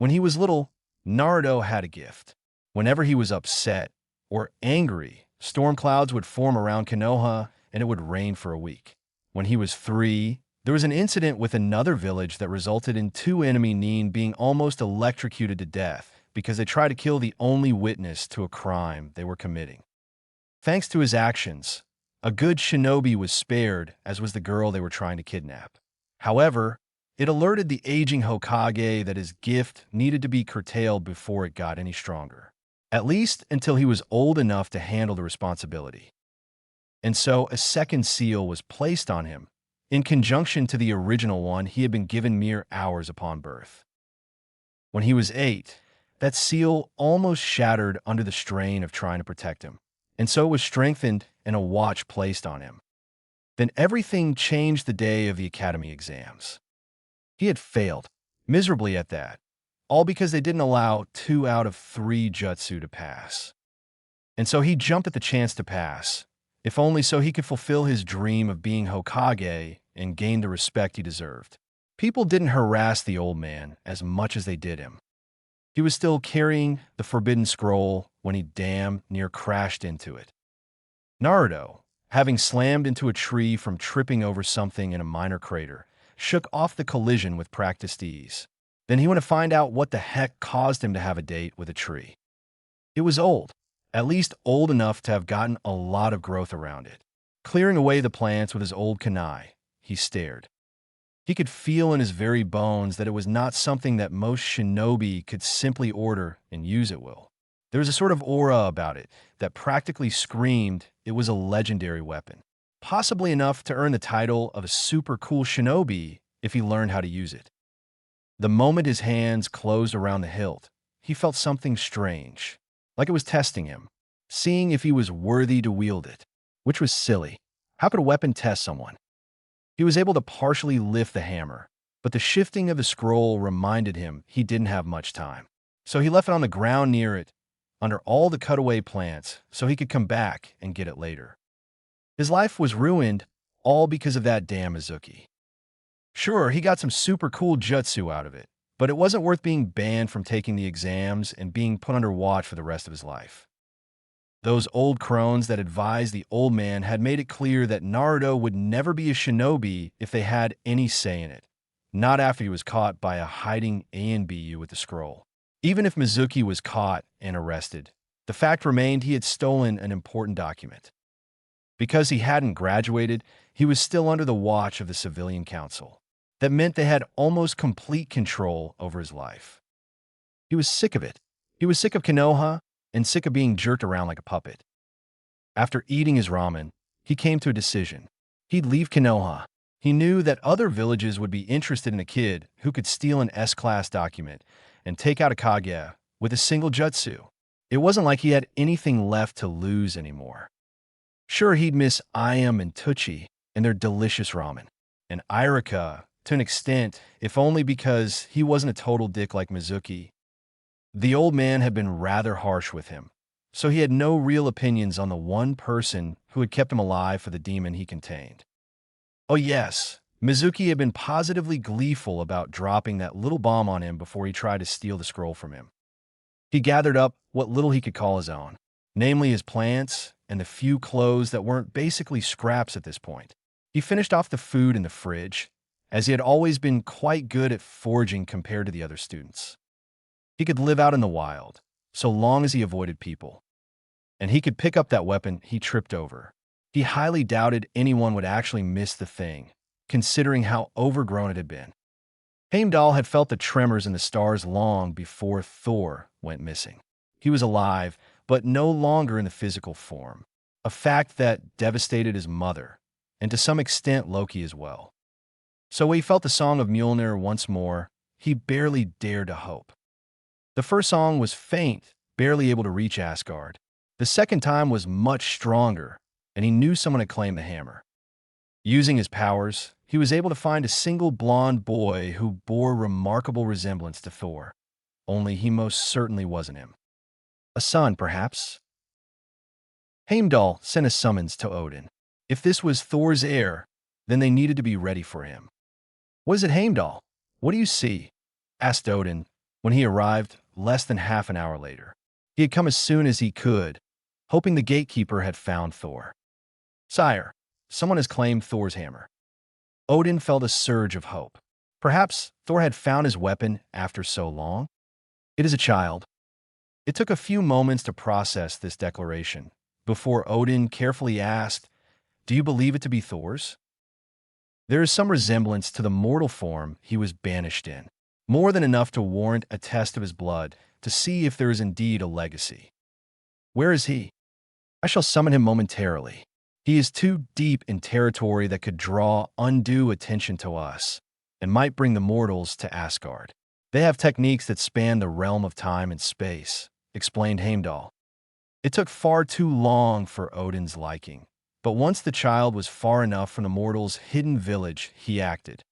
When he was little, Naruto had a gift. Whenever he was upset or angry, storm clouds would form around Konoha and it would rain for a week. When he was 3, there was an incident with another village that resulted in 2 enemy nin being almost electrocuted to death because they tried to kill the only witness to a crime they were committing. Thanks to his actions, a good shinobi was spared, as was the girl they were trying to kidnap. However, it alerted the aging Hokage that his gift needed to be curtailed before it got any stronger, at least until he was old enough to handle the responsibility. And so a second seal was placed on him, in conjunction to the original one he had been given mere hours upon birth. When he was 8, that seal almost shattered under the strain of trying to protect him, and so it was strengthened and a watch placed on him. Then everything changed the day of the academy exams. He had failed, miserably at that, all because they didn't allow 2 out of 3 jutsu to pass. And so he jumped at the chance to pass, if only so he could fulfill his dream of being Hokage and gain the respect he deserved. People didn't harass the old man as much as they did him. He was still carrying the forbidden scroll when he damn near crashed into it. Naruto, having slammed into a tree from tripping over something in a minor crater, shook off the collision with practiced ease. Then he went to find out what the heck caused him to have a date with a tree. It was old, at least old enough to have gotten a lot of growth around it. Clearing away the plants with his old kunai, he stared. He could feel in his very bones that it was not something that most shinobi could simply order and use at will. There was a sort of aura about it that practically screamed it was a legendary weapon, possibly enough to earn the title of a super cool shinobi if he learned how to use it. The moment his hands closed around the hilt, he felt something strange, like it was testing him, seeing if he was worthy to wield it, which was silly. How could a weapon test someone? He was able to partially lift the hammer, but the shifting of the scroll reminded him he didn't have much time. So he left it on the ground near it, under all the cutaway plants, so he could come back and get it later. His life was ruined, all because of that damn Mizuki. Sure, he got some super cool jutsu out of it, but it wasn't worth being banned from taking the exams and being put under watch for the rest of his life. Those old crones that advised the old man had made it clear that Naruto would never be a shinobi if they had any say in it, not after he was caught by a hiding ANBU with the scroll. Even if Mizuki was caught and arrested, the fact remained he had stolen an important document. Because he hadn't graduated, he was still under the watch of the civilian council. That meant they had almost complete control over his life. He was sick of it. He was sick of Konoha and sick of being jerked around like a puppet. After eating his ramen, he came to a decision. He'd leave Konoha. He knew that other villages would be interested in a kid who could steal an S-class document and take out a Kage with a single jutsu. It wasn't like he had anything left to lose anymore. Sure, he'd miss Ayam and Tucci and their delicious ramen, and Irika, to an extent, if only because he wasn't a total dick like Mizuki. The old man had been rather harsh with him, so he had no real opinions on the one person who had kept him alive for the demon he contained. Oh yes, Mizuki had been positively gleeful about dropping that little bomb on him before he tried to steal the scroll from him. He gathered up what little he could call his own, namely his plants and the few clothes that weren't basically scraps at this point. He finished off the food in the fridge, as he had always been quite good at foraging compared to the other students. He could live out in the wild, so long as he avoided people. And he could pick up that weapon he tripped over. He highly doubted anyone would actually miss the thing, considering how overgrown it had been. Heimdall had felt the tremors in the stars long before Thor went missing. He was alive, but no longer in the physical form, a fact that devastated his mother, and to some extent Loki as well. So when he felt the song of Mjolnir once more, he barely dared to hope. The first song was faint, barely able to reach Asgard. The second time was much stronger, and he knew someone had claimed the hammer. Using his powers, he was able to find a single blonde boy who bore remarkable resemblance to Thor, only he most certainly wasn't him. A son, perhaps? Heimdall sent a summons to Odin. If this was Thor's heir, then they needed to be ready for him. "What is it, Heimdall? What do you see?" asked Odin, when he arrived less than half an hour later. He had come as soon as he could, hoping the gatekeeper had found Thor. "Sire, someone has claimed Thor's hammer." Odin felt a surge of hope. Perhaps Thor had found his weapon after so long? "It is a child." It took a few moments to process this declaration before Odin carefully asked, "Do you believe it to be Thor's?" There is some resemblance to the mortal form he was banished in, more than enough to warrant a test of his blood to see if there is indeed a legacy. "Where is he?" "I shall summon him momentarily. He is too deep in territory that could draw undue attention to us and might bring the mortals to Asgard. They have techniques that span the realm of time and space," explained Heimdall. It took far too long for Odin's liking, but once the child was far enough from the mortals' hidden village, he acted.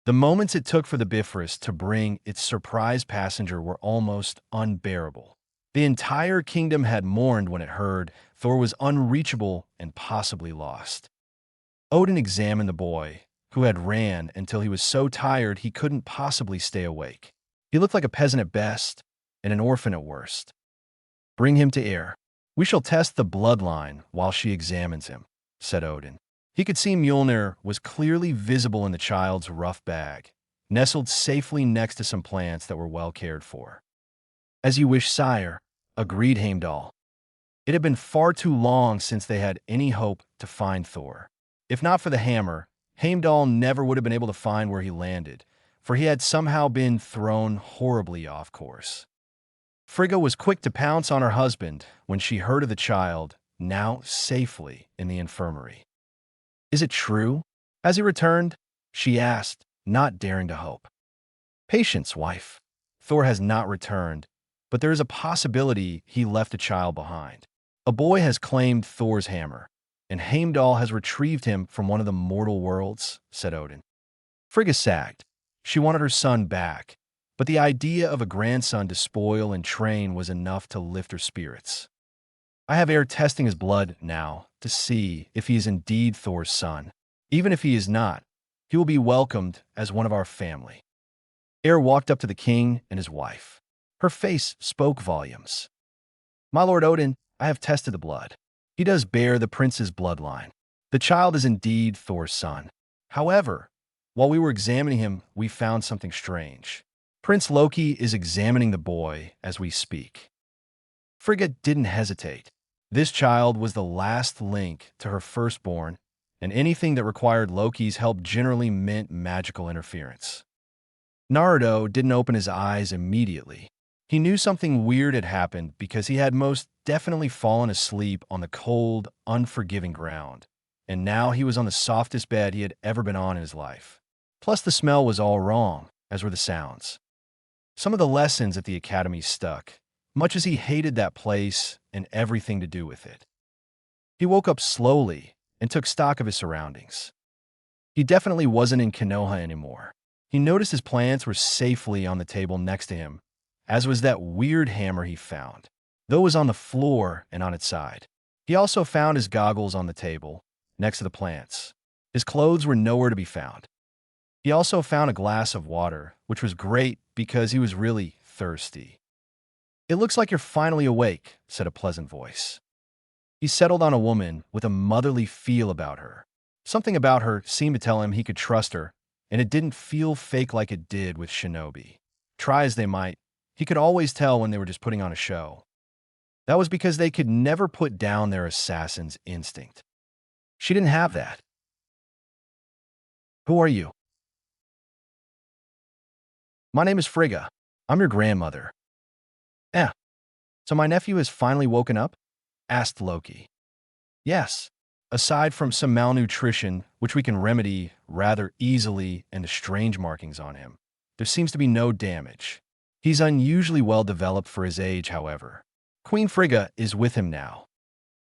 The moments it took for the Bifrost to bring its surprise passenger were almost unbearable. The entire kingdom had mourned when it heard Thor was unreachable and possibly lost. Odin examined the boy, who had ran until he was so tired he couldn't possibly stay awake. He looked like a peasant at best and an orphan at worst. "Bring him to Air. We shall test the bloodline while she examines him," said Odin. He could see Mjolnir was clearly visible in the child's rough bag, nestled safely next to some plants that were well cared for. "As you wish, sire," agreed Heimdall. It had been far too long since they had any hope to find Thor. If not for the hammer, Heimdall never would have been able to find where he landed, for he had somehow been thrown horribly off course. Frigga was quick to pounce on her husband when she heard of the child, now safely in the infirmary. "Is it true?" As he returned, she asked, not daring to hope. "Patience, wife. Thor has not returned, but there is a possibility he left a child behind. A boy has claimed Thor's hammer, and Heimdall has retrieved him from one of the mortal worlds," said Odin. Frigga sagged. She wanted her son back, but the idea of a grandson to spoil and train was enough to lift her spirits. "I have Air testing his blood now to see if he is indeed Thor's son. Even if he is not, he will be welcomed as one of our family." Air walked up to the king and his wife. Her face spoke volumes. "My lord Odin, I have tested the blood. He does bear the prince's bloodline. The child is indeed Thor's son. However, while we were examining him, we found something strange. Prince Loki is examining the boy as we speak." Frigga didn't hesitate. This child was the last link to her firstborn, and anything that required Loki's help generally meant magical interference. Naruto didn't open his eyes immediately. He knew something weird had happened because he had most definitely fallen asleep on the cold, unforgiving ground, and now he was on the softest bed he had ever been on in his life. Plus, the smell was all wrong, as were the sounds. Some of the lessons at the academy stuck, much as he hated that place and everything to do with it. He woke up slowly and took stock of his surroundings. He definitely wasn't in Konoha anymore. He noticed his plants were safely on the table next to him, as was that weird hammer he found, though it was on the floor and on its side. He also found his goggles on the table, next to the plants. His clothes were nowhere to be found. He also found a glass of water, which was great because he was really thirsty. "It looks like you're finally awake," said a pleasant voice. He settled on a woman with a motherly feel about her. Something about her seemed to tell him he could trust her, and it didn't feel fake like it did with Shinobi. Try as they might, he could always tell when they were just putting on a show. That was because they could never put down their assassin's instinct. She didn't have that. "Who are you?" "My name is Frigga. I'm your grandmother." "Eh, so my nephew has finally woken up?" asked Loki. "Yes. Aside from some malnutrition, which we can remedy rather easily, and the strange markings on him, there seems to be no damage. He's unusually well developed for his age, however. Queen Frigga is with him now,"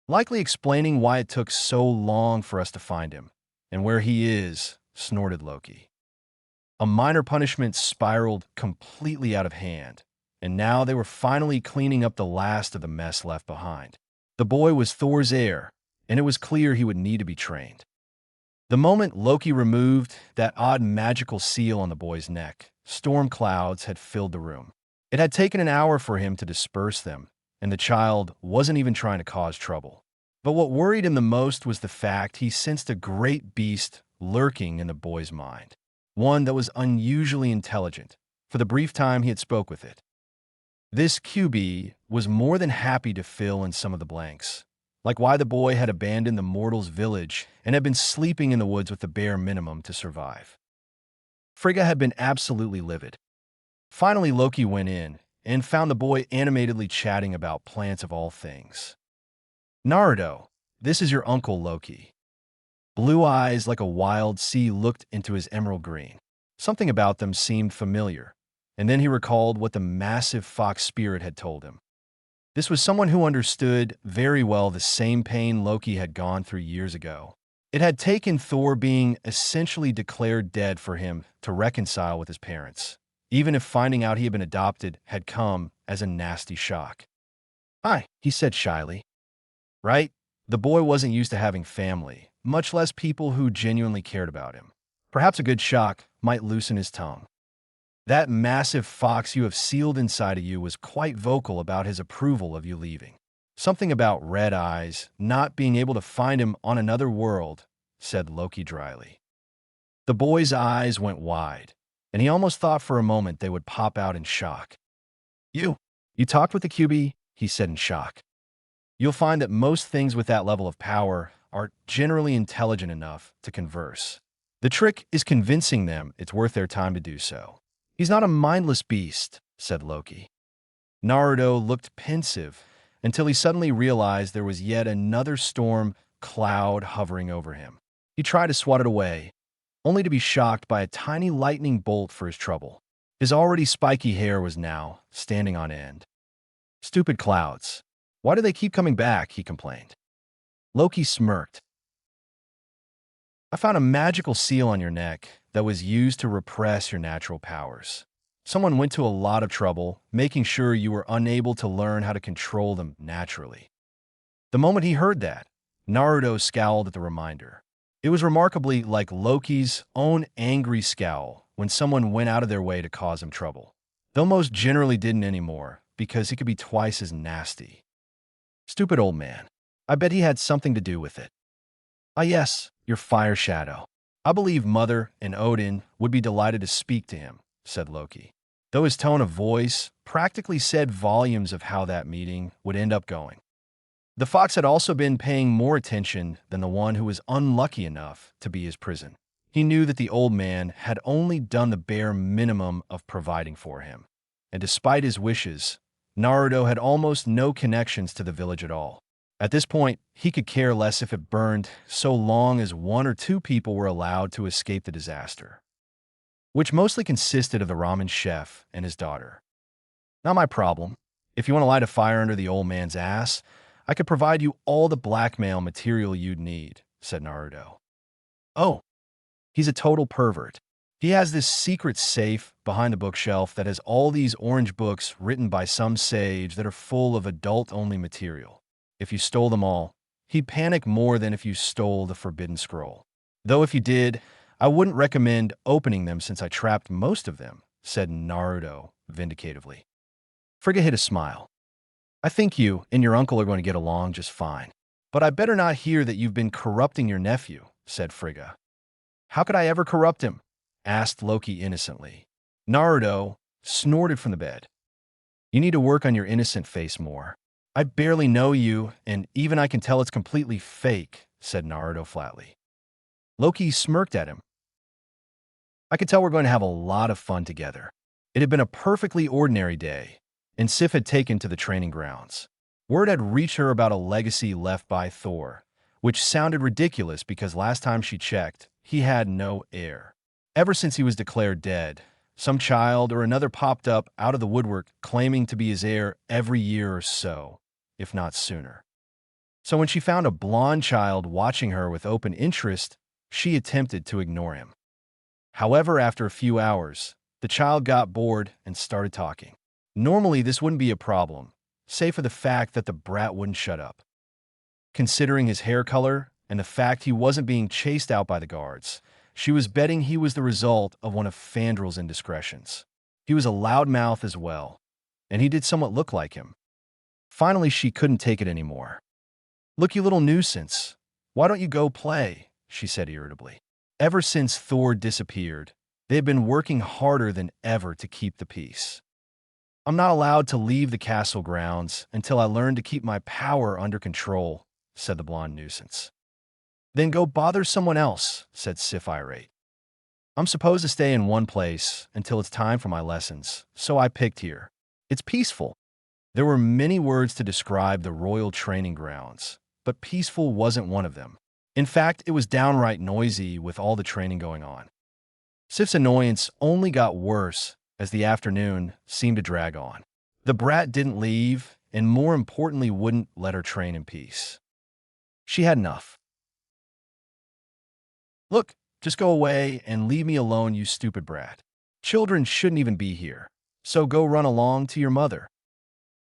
likely explaining why it took so long for us to find him. "And where he is," snorted Loki. A minor punishment spiraled completely out of hand, and now they were finally cleaning up the last of the mess left behind. The boy was Thor's heir, and it was clear he would need to be trained. The moment Loki removed that odd magical seal on the boy's neck, storm clouds had filled the room. It had taken an hour for him to disperse them, and the child wasn't even trying to cause trouble. But what worried him the most was the fact he sensed a great beast lurking in the boy's mind, one that was unusually intelligent for the brief time he had spoke with it. This QB was more than happy to fill in some of the blanks, like why the boy had abandoned the mortal's village and had been sleeping in the woods with the bare minimum to survive. Frigga had been absolutely livid. Finally, Loki went in and found the boy animatedly chatting about plants of all things. Naruto, this is your uncle Loki. Blue eyes like a wild sea looked into his emerald green. Something about them seemed familiar, and then he recalled what the massive fox spirit had told him. This was someone who understood very well the same pain Loki had gone through years ago. It had taken Thor being essentially declared dead for him to reconcile with his parents, even if finding out he had been adopted had come as a nasty shock. "Hi," he said shyly. Right? The boy wasn't used to having family, much less people who genuinely cared about him. Perhaps a good shock might loosen his tongue. That massive fox you have sealed inside of you was quite vocal about his approval of you leaving. Something about red eyes, not being able to find him on another world, said Loki dryly. The boy's eyes went wide, and he almost thought for a moment they would pop out in shock. You talked with the QB? He said in shock. You'll find that most things with that level of power are generally intelligent enough to converse. The trick is convincing them it's worth their time to do so. He's not a mindless beast, said Loki. Naruto looked pensive until he suddenly realized there was yet another storm cloud hovering over him. He tried to swat it away, only to be shocked by a tiny lightning bolt for his trouble. His already spiky hair was now standing on end. Stupid clouds. Why do they keep coming back? He complained. Loki smirked. I found a magical seal on your neck that was used to repress your natural powers. Someone went to a lot of trouble, making sure you were unable to learn how to control them naturally. The moment he heard that, Naruto scowled at the reminder. It was remarkably like Loki's own angry scowl when someone went out of their way to cause him trouble, though most generally didn't anymore because he could be twice as nasty. Stupid old man. I bet he had something to do with it. Ah yes, your fire shadow. I believe Mother and Odin would be delighted to speak to him, said Loki, though his tone of voice practically said volumes of how that meeting would end up going. The fox had also been paying more attention than the one who was unlucky enough to be his prison. He knew that the old man had only done the bare minimum of providing for him, and despite his wishes, Naruto had almost no connections to the village at all. At this point, he could care less if it burned so long as 1 or 2 people were allowed to escape the disaster, which mostly consisted of the ramen chef and his daughter. Not my problem. If you want to light a fire under the old man's ass, I could provide you all the blackmail material you'd need, said Naruto. Oh, he's a total pervert. He has this secret safe behind the bookshelf that has all these orange books written by some sage that are full of adult-only material. If you stole them all, he'd panic more than if you stole the Forbidden Scroll. Though if you did, I wouldn't recommend opening them since I trapped most of them, said Naruto vindicatively. Frigga hid a smile. I think you and your uncle are going to get along just fine. But I better not hear that you've been corrupting your nephew, said Frigga. How could I ever corrupt him? Asked Loki innocently. Naruto snorted from the bed. You need to work on your innocent face more. I barely know you, and even I can tell it's completely fake, said Naruto flatly. Loki smirked at him. I could tell we're going to have a lot of fun together. It had been a perfectly ordinary day, and Sif had taken to the training grounds. Word had reached her about a legacy left by Thor, which sounded ridiculous because last time she checked, he had no heir. Ever since he was declared dead, some child or another popped up out of the woodwork claiming to be his heir every year or so, if not sooner. So when she found a blonde child watching her with open interest, she attempted to ignore him. However, after a few hours, the child got bored and started talking. Normally, this wouldn't be a problem, save for the fact that the brat wouldn't shut up. Considering his hair color and the fact he wasn't being chased out by the guards, she was betting he was the result of one of Fandrel's indiscretions. He was a loudmouth as well, and he did somewhat look like him. Finally, she couldn't take it anymore. "Look, you little nuisance. Why don't you go play?" she said irritably. Ever since Thor disappeared, they had been working harder than ever to keep the peace. "I'm not allowed to leave the castle grounds until I learn to keep my power under control," said the blonde nuisance. "Then go bother someone else," said Sif irate. "I'm supposed to stay in one place until it's time for my lessons, so I picked here. It's peaceful." There were many words to describe the royal training grounds, but peaceful wasn't one of them. In fact, it was downright noisy with all the training going on. Sif's annoyance only got worse as the afternoon seemed to drag on. The brat didn't leave, and more importantly, wouldn't let her train in peace. She had enough. "Look, just go away and leave me alone, you stupid brat. Children shouldn't even be here, so go run along to your mother."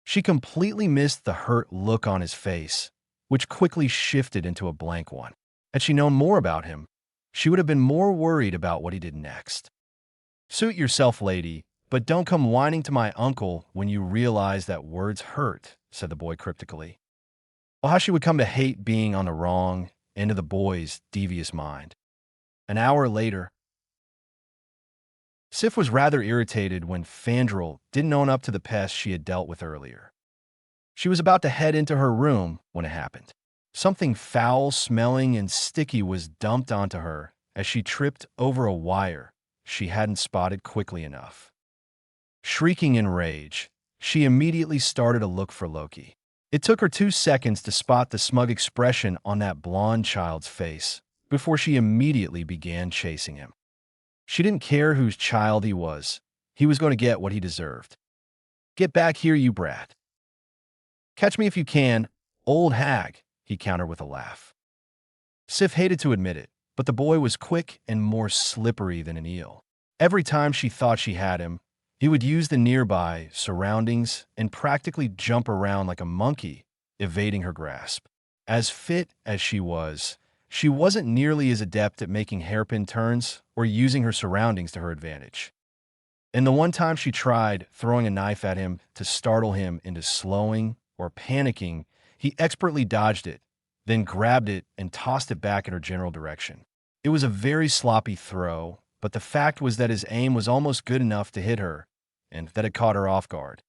She completely missed the hurt look on his face, which quickly shifted into a blank one. Had she known more about him, she would have been more worried about what he did next. "Suit yourself, lady, but don't come whining to my uncle when you realize that words hurt," said the boy cryptically. Well, how she would come to hate being on the wrong end of the boy's devious mind. An hour later, Sif was rather irritated when Fandral didn't own up to the pest she had dealt with earlier. She was about to head into her room when it happened. Something foul-smelling and sticky was dumped onto her as she tripped over a wire she hadn't spotted quickly enough. Shrieking in rage, she immediately started to look for Loki. It took her 2 seconds to spot the smug expression on that blonde child's face before she immediately began chasing him. She didn't care whose child he was. He was going to get what he deserved. "Get back here, you brat." "Catch me if you can, old hag," he countered with a laugh. Sif hated to admit it, but the boy was quick and more slippery than an eel. Every time she thought she had him, he would use the nearby surroundings and practically jump around like a monkey, evading her grasp. As fit as she wasn't nearly as adept at making hairpin turns or using her surroundings to her advantage. And the one time she tried throwing a knife at him to startle him into slowing or panicking, he expertly dodged it, then grabbed it and tossed it back in her general direction. It was a very sloppy throw, but the fact was that his aim was almost good enough to hit her, and that it caught her off guard.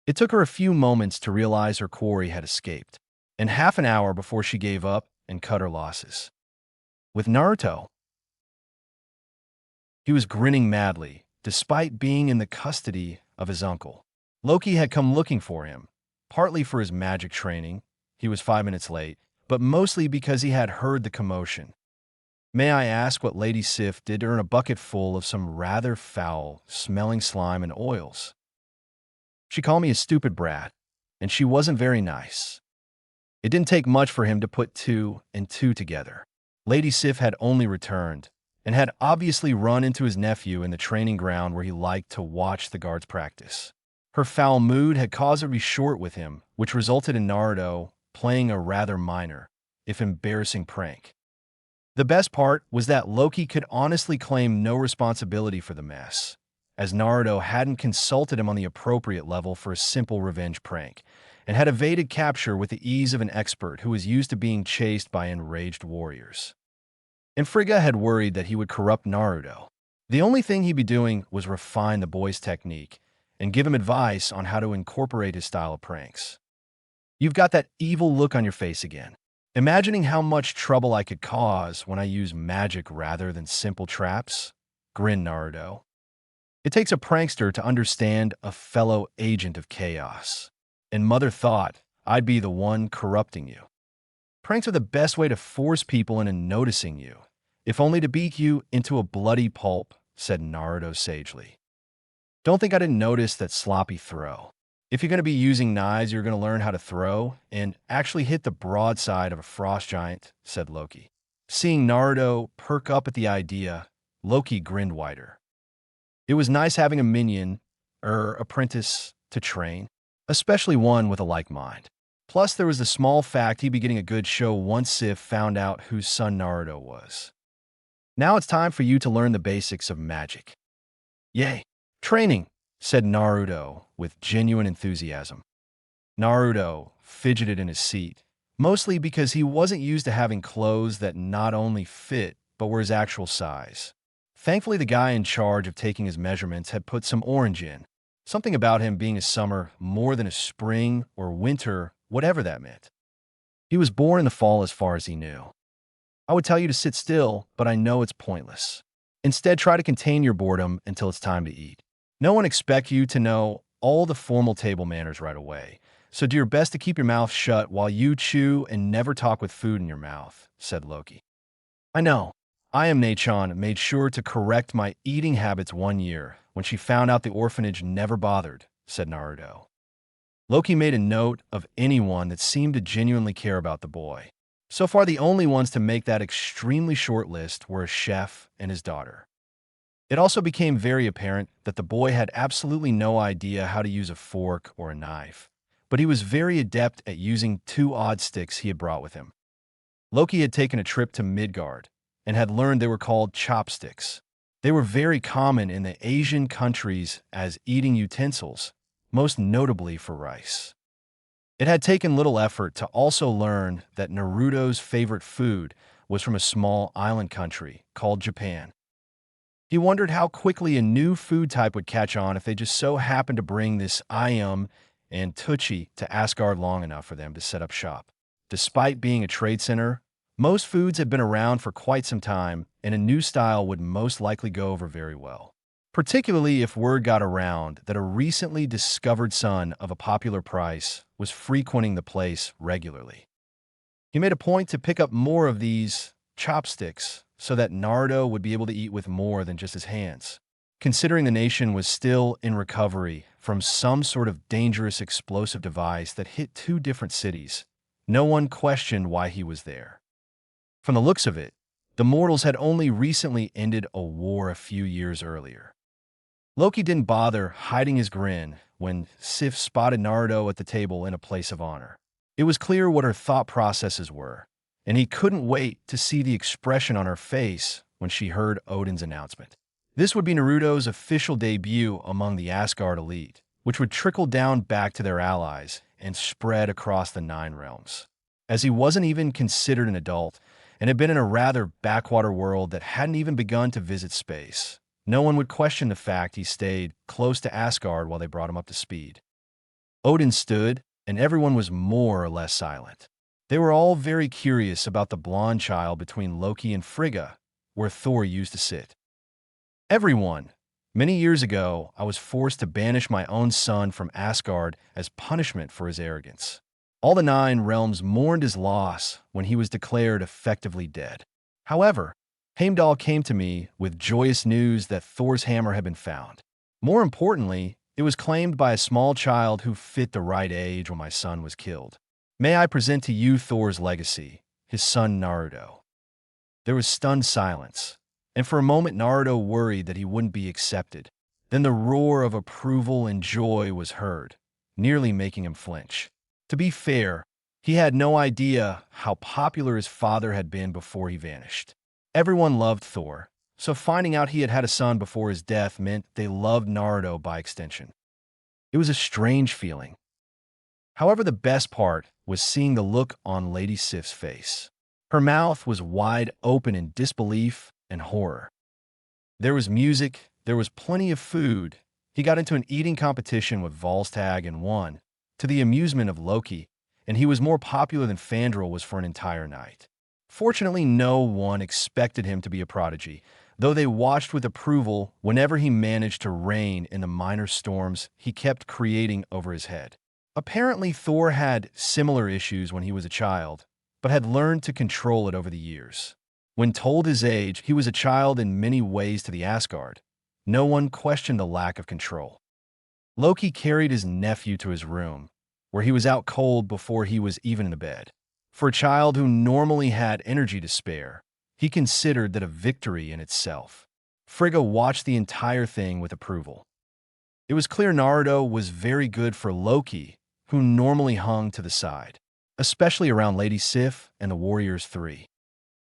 It took her a few moments to realize her quarry had escaped, and half an hour before she gave up and cut her losses. With Naruto, he was grinning madly, despite being in the custody of his uncle. Loki had come looking for him, partly for his magic training. He was 5 minutes late, but mostly because he had heard the commotion. "May I ask what Lady Sif did to earn a bucket full of some rather foul-smelling slime and oils?" "She called me a stupid brat, and she wasn't very nice." It didn't take much for him to put 2 and 2 together. Lady Sif had only returned, and had obviously run into his nephew in the training ground where he liked to watch the guards practice. Her foul mood had caused her to be short with him, which resulted in Naruto playing a rather minor, if embarrassing, prank. The best part was that Loki could honestly claim no responsibility for the mess, as Naruto hadn't consulted him on the appropriate level for a simple revenge prank, and had evaded capture with the ease of an expert who was used to being chased by enraged warriors. And Frigga had worried that he would corrupt Naruto. The only thing he'd be doing was refine the boy's technique and give him advice on how to incorporate his style of pranks. "You've got that evil look on your face again. Imagining how much trouble I could cause when I use magic rather than simple traps?" grinned Naruto. "It takes a prankster to understand a fellow agent of chaos. And Mother thought I'd be the one corrupting you. Pranks are the best way to force people into noticing you, if only to beat you into a bloody pulp," said Naruto sagely. "Don't think I didn't notice that sloppy throw. If you're going to be using knives, you're going to learn how to throw and actually hit the broadside of a frost giant," said Loki. Seeing Naruto perk up at the idea, Loki grinned wider. It was nice having a minion, apprentice, to train, especially one with a like mind. Plus, there was the small fact he'd be getting a good show once Sif found out whose son Naruto was. "Now it's time for you to learn the basics of magic." "Yay! Training!" said Naruto with genuine enthusiasm. Naruto fidgeted in his seat, mostly because he wasn't used to having clothes that not only fit, but were his actual size. Thankfully, the guy in charge of taking his measurements had put some orange in, something about him being a summer more than a spring or winter, whatever that meant. He was born in the fall as far as he knew. I would tell you to sit still, but I know it's pointless. Instead, try to contain your boredom until it's time to eat. No one expects you to know all the formal table manners right away, so do your best to keep your mouth shut while you chew and never talk with food in your mouth, said Loki. I know. I am Nachon made sure to correct my eating habits 1 year when she found out the orphanage never bothered, said Naruto. Loki made a note of anyone that seemed to genuinely care about the boy. So far, the only ones to make that extremely short list were a chef and his daughter. It also became very apparent that the boy had absolutely no idea how to use a fork or a knife, but he was very adept at using two odd sticks he had brought with him. Loki had taken a trip to Midgard and had learned they were called chopsticks. They were very common in the Asian countries as eating utensils, most notably for rice. It had taken little effort to also learn that Naruto's favorite food was from a small island country called Japan. He wondered how quickly a new food type would catch on if they just so happened to bring this Ayam and Tucci to Asgard long enough for them to set up shop. Despite being a trade center, most foods had been around for quite some time, and a new style would most likely go over very well. Particularly if word got around that a recently discovered son of a popular price was frequenting the place regularly. He made a point to pick up more of these chopsticks so that Naruto would be able to eat with more than just his hands. Considering the nation was still in recovery from some sort of dangerous explosive device that hit two different cities, no one questioned why he was there. From the looks of it, the mortals had only recently ended a war a few years earlier. Loki didn't bother hiding his grin when Sif spotted Naruto at the table in a place of honor. It was clear what her thought processes were, and he couldn't wait to see the expression on her face when she heard Odin's announcement. This would be Naruto's official debut among the Asgard elite, which would trickle down back to their allies and spread across the 9 realms. As he wasn't even considered an adult and had been in a rather backwater world that hadn't even begun to visit space, no one would question the fact he stayed close to Asgard while they brought him up to speed. Odin stood, and everyone was more or less silent. They were all very curious about the blonde child between Loki and Frigga, where Thor used to sit. Everyone. Many years ago, I was forced to banish my own son from Asgard as punishment for his arrogance. All the 9 realms mourned his loss when he was declared effectively dead. However, Heimdall came to me with joyous news that Thor's hammer had been found. More importantly, it was claimed by a small child who fit the right age when my son was killed. May I present to you Thor's legacy, his son Naruto. There was stunned silence, and for a moment Naruto worried that he wouldn't be accepted. Then the roar of approval and joy was heard, nearly making him flinch. To be fair, he had no idea how popular his father had been before he vanished. Everyone loved Thor, so finding out he had had a son before his death meant they loved Naruto by extension. It was a strange feeling. However, the best part was seeing the look on Lady Sif's face. Her mouth was wide open in disbelief and horror. There was music, there was plenty of food. He got into an eating competition with Volstagg and won, to the amusement of Loki, and he was more popular than Fandral was for an entire night. Fortunately, no one expected him to be a prodigy, though they watched with approval whenever he managed to reign in the minor storms he kept creating over his head. Apparently, Thor had similar issues when he was a child, but had learned to control it over the years. When told his age, he was a child in many ways to the Asgard. No one questioned the lack of control. Loki carried his nephew to his room, where he was out cold before he was even in the bed. For a child who normally had energy to spare, he considered that a victory in itself. Frigga watched the entire thing with approval. It was clear Naruto was very good for Loki, who normally hung to the side, especially around Lady Sif and the Warriors 3.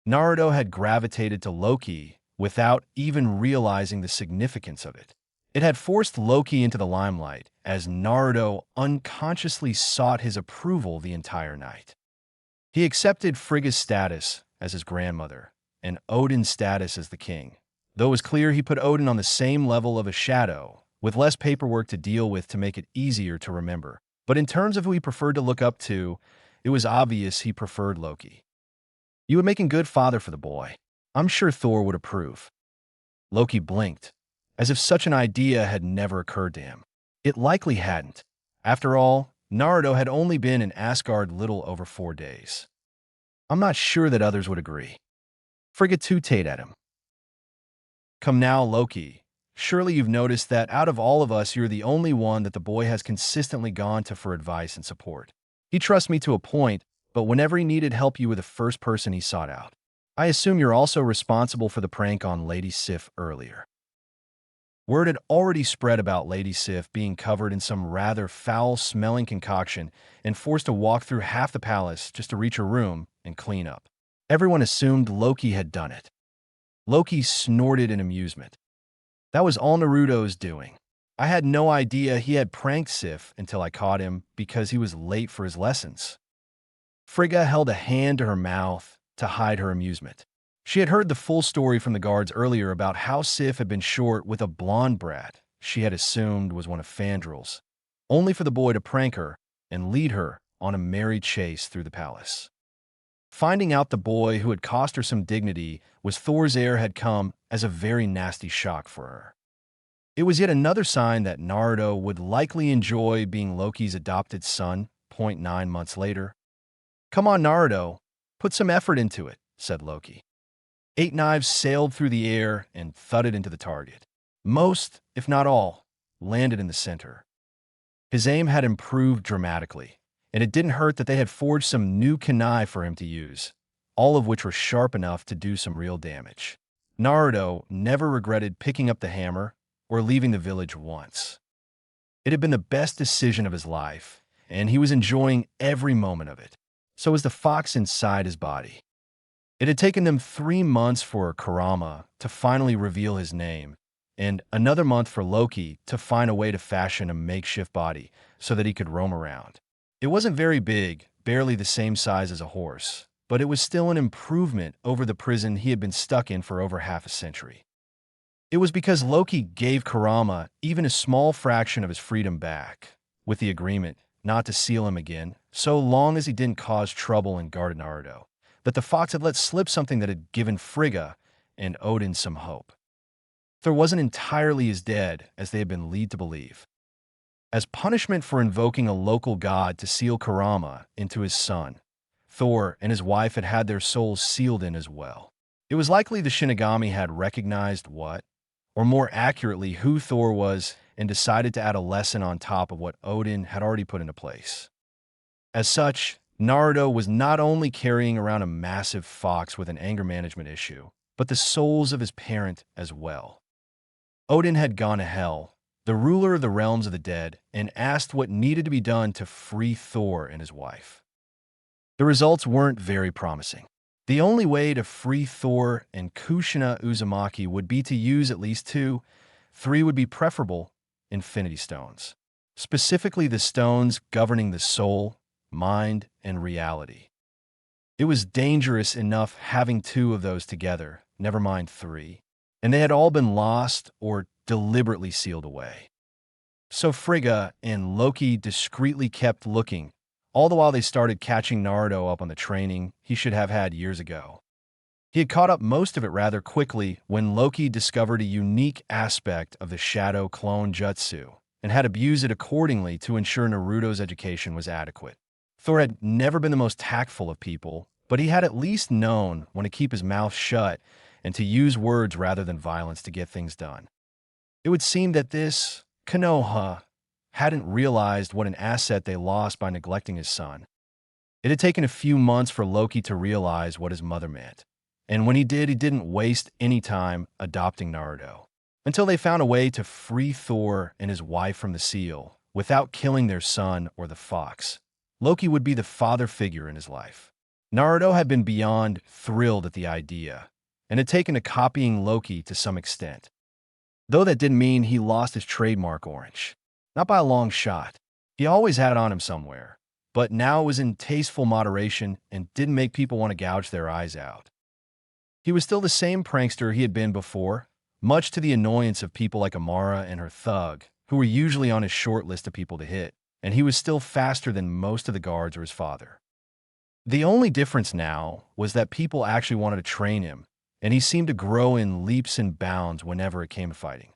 Naruto had gravitated to Loki without even realizing the significance of it. It had forced Loki into the limelight, as Naruto unconsciously sought his approval the entire night. He accepted Frigga's status as his grandmother, and Odin's status as the king, though it was clear he put Odin on the same level of a shadow, with less paperwork to deal with to make it easier to remember. But in terms of who he preferred to look up to, it was obvious he preferred Loki. "You would make a good father for the boy. I'm sure Thor would approve." Loki blinked, as if such an idea had never occurred to him. It likely hadn't. After all, Naruto had only been in Asgard little over 4 days. "I'm not sure that others would agree." Frigga tooted at him. "Come now, Loki. Surely you've noticed that out of all of us, you're the only one that the boy has consistently gone to for advice and support. He trusts me to a point, but whenever he needed help, you were the first person he sought out. I assume you're also responsible for the prank on Lady Sif earlier." Word had already spread about Lady Sif being covered in some rather foul-smelling concoction and forced to walk through half the palace just to reach her room and clean up. Everyone assumed Loki had done it. Loki snorted in amusement. "That was all Naruto's doing. I had no idea he had pranked Sif until I caught him because he was late for his lessons." Frigga held a hand to her mouth to hide her amusement. She had heard the full story from the guards earlier about how Sif had been short with a blonde brat she had assumed was one of Fandrel's, only for the boy to prank her and lead her on a merry chase through the palace. Finding out the boy who had cost her some dignity was Thor's heir had come as a very nasty shock for her. It was yet another sign that Naruto would likely enjoy being Loki's adopted son 0.9 months later. "Come on, Naruto, put some effort into it," said Loki. 8 knives sailed through the air and thudded into the target. Most, if not all, landed in the center. His aim had improved dramatically, and it didn't hurt that they had forged some new kunai for him to use, all of which were sharp enough to do some real damage. Naruto never regretted picking up the hammer or leaving the village once. It had been the best decision of his life, and he was enjoying every moment of it. So was the fox inside his body. It had taken them 3 months for Kurama to finally reveal his name, and another month for Loki to find a way to fashion a makeshift body so that he could roam around. It wasn't very big, barely the same size as a horse, but it was still an improvement over the prison he had been stuck in for over half a century. It was because Loki gave Kurama even a small fraction of his freedom back, with the agreement not to seal him again, so long as he didn't cause trouble and guard Naruto, that the fox had let slip something that had given Frigga and Odin some hope. Thor wasn't entirely as dead as they had been led to believe. As punishment for invoking a local god to seal Kurama into his son, Thor and his wife had had their souls sealed in as well. It was likely the Shinigami had recognized what, or more accurately, who Thor was and decided to add a lesson on top of what Odin had already put into place. As such, Naruto was not only carrying around a massive fox with an anger management issue, but the souls of his parent as well. Odin had gone to Hel, the ruler of the realms of the dead, and asked what needed to be done to free Thor and his wife. The results weren't very promising. The only way to free Thor and Kushina Uzumaki would be to use at least 2, 3 would be preferable, Infinity Stones. Specifically the stones governing the soul, mind, and reality. It was dangerous enough having 2 of those together, never mind 3, and they had all been lost or deliberately sealed away. So Frigga and Loki discreetly kept looking, all the while they started catching Naruto up on the training he should have had years ago. He had caught up most of it rather quickly when Loki discovered a unique aspect of the Shadow Clone Jutsu and had abused it accordingly to ensure Naruto's education was adequate. Thor had never been the most tactful of people, but he had at least known when to keep his mouth shut and to use words rather than violence to get things done. It would seem that this Konoha hadn't realized what an asset they lost by neglecting his son. It had taken a few months for Loki to realize what his mother meant, and when he didn't waste any time adopting Naruto, until they found a way to free Thor and his wife from the seal without killing their son or the fox. Loki would be the father figure in his life. Naruto had been beyond thrilled at the idea, and had taken to copying Loki to some extent. Though that didn't mean he lost his trademark orange. Not by a long shot. He always had it on him somewhere. But now it was in tasteful moderation and didn't make people want to gouge their eyes out. He was still the same prankster he had been before, much to the annoyance of people like Amara and her thug, who were usually on his short list of people to hit, and he was still faster than most of the guards or his father. The only difference now was that people actually wanted to train him, and he seemed to grow in leaps and bounds whenever it came to fighting.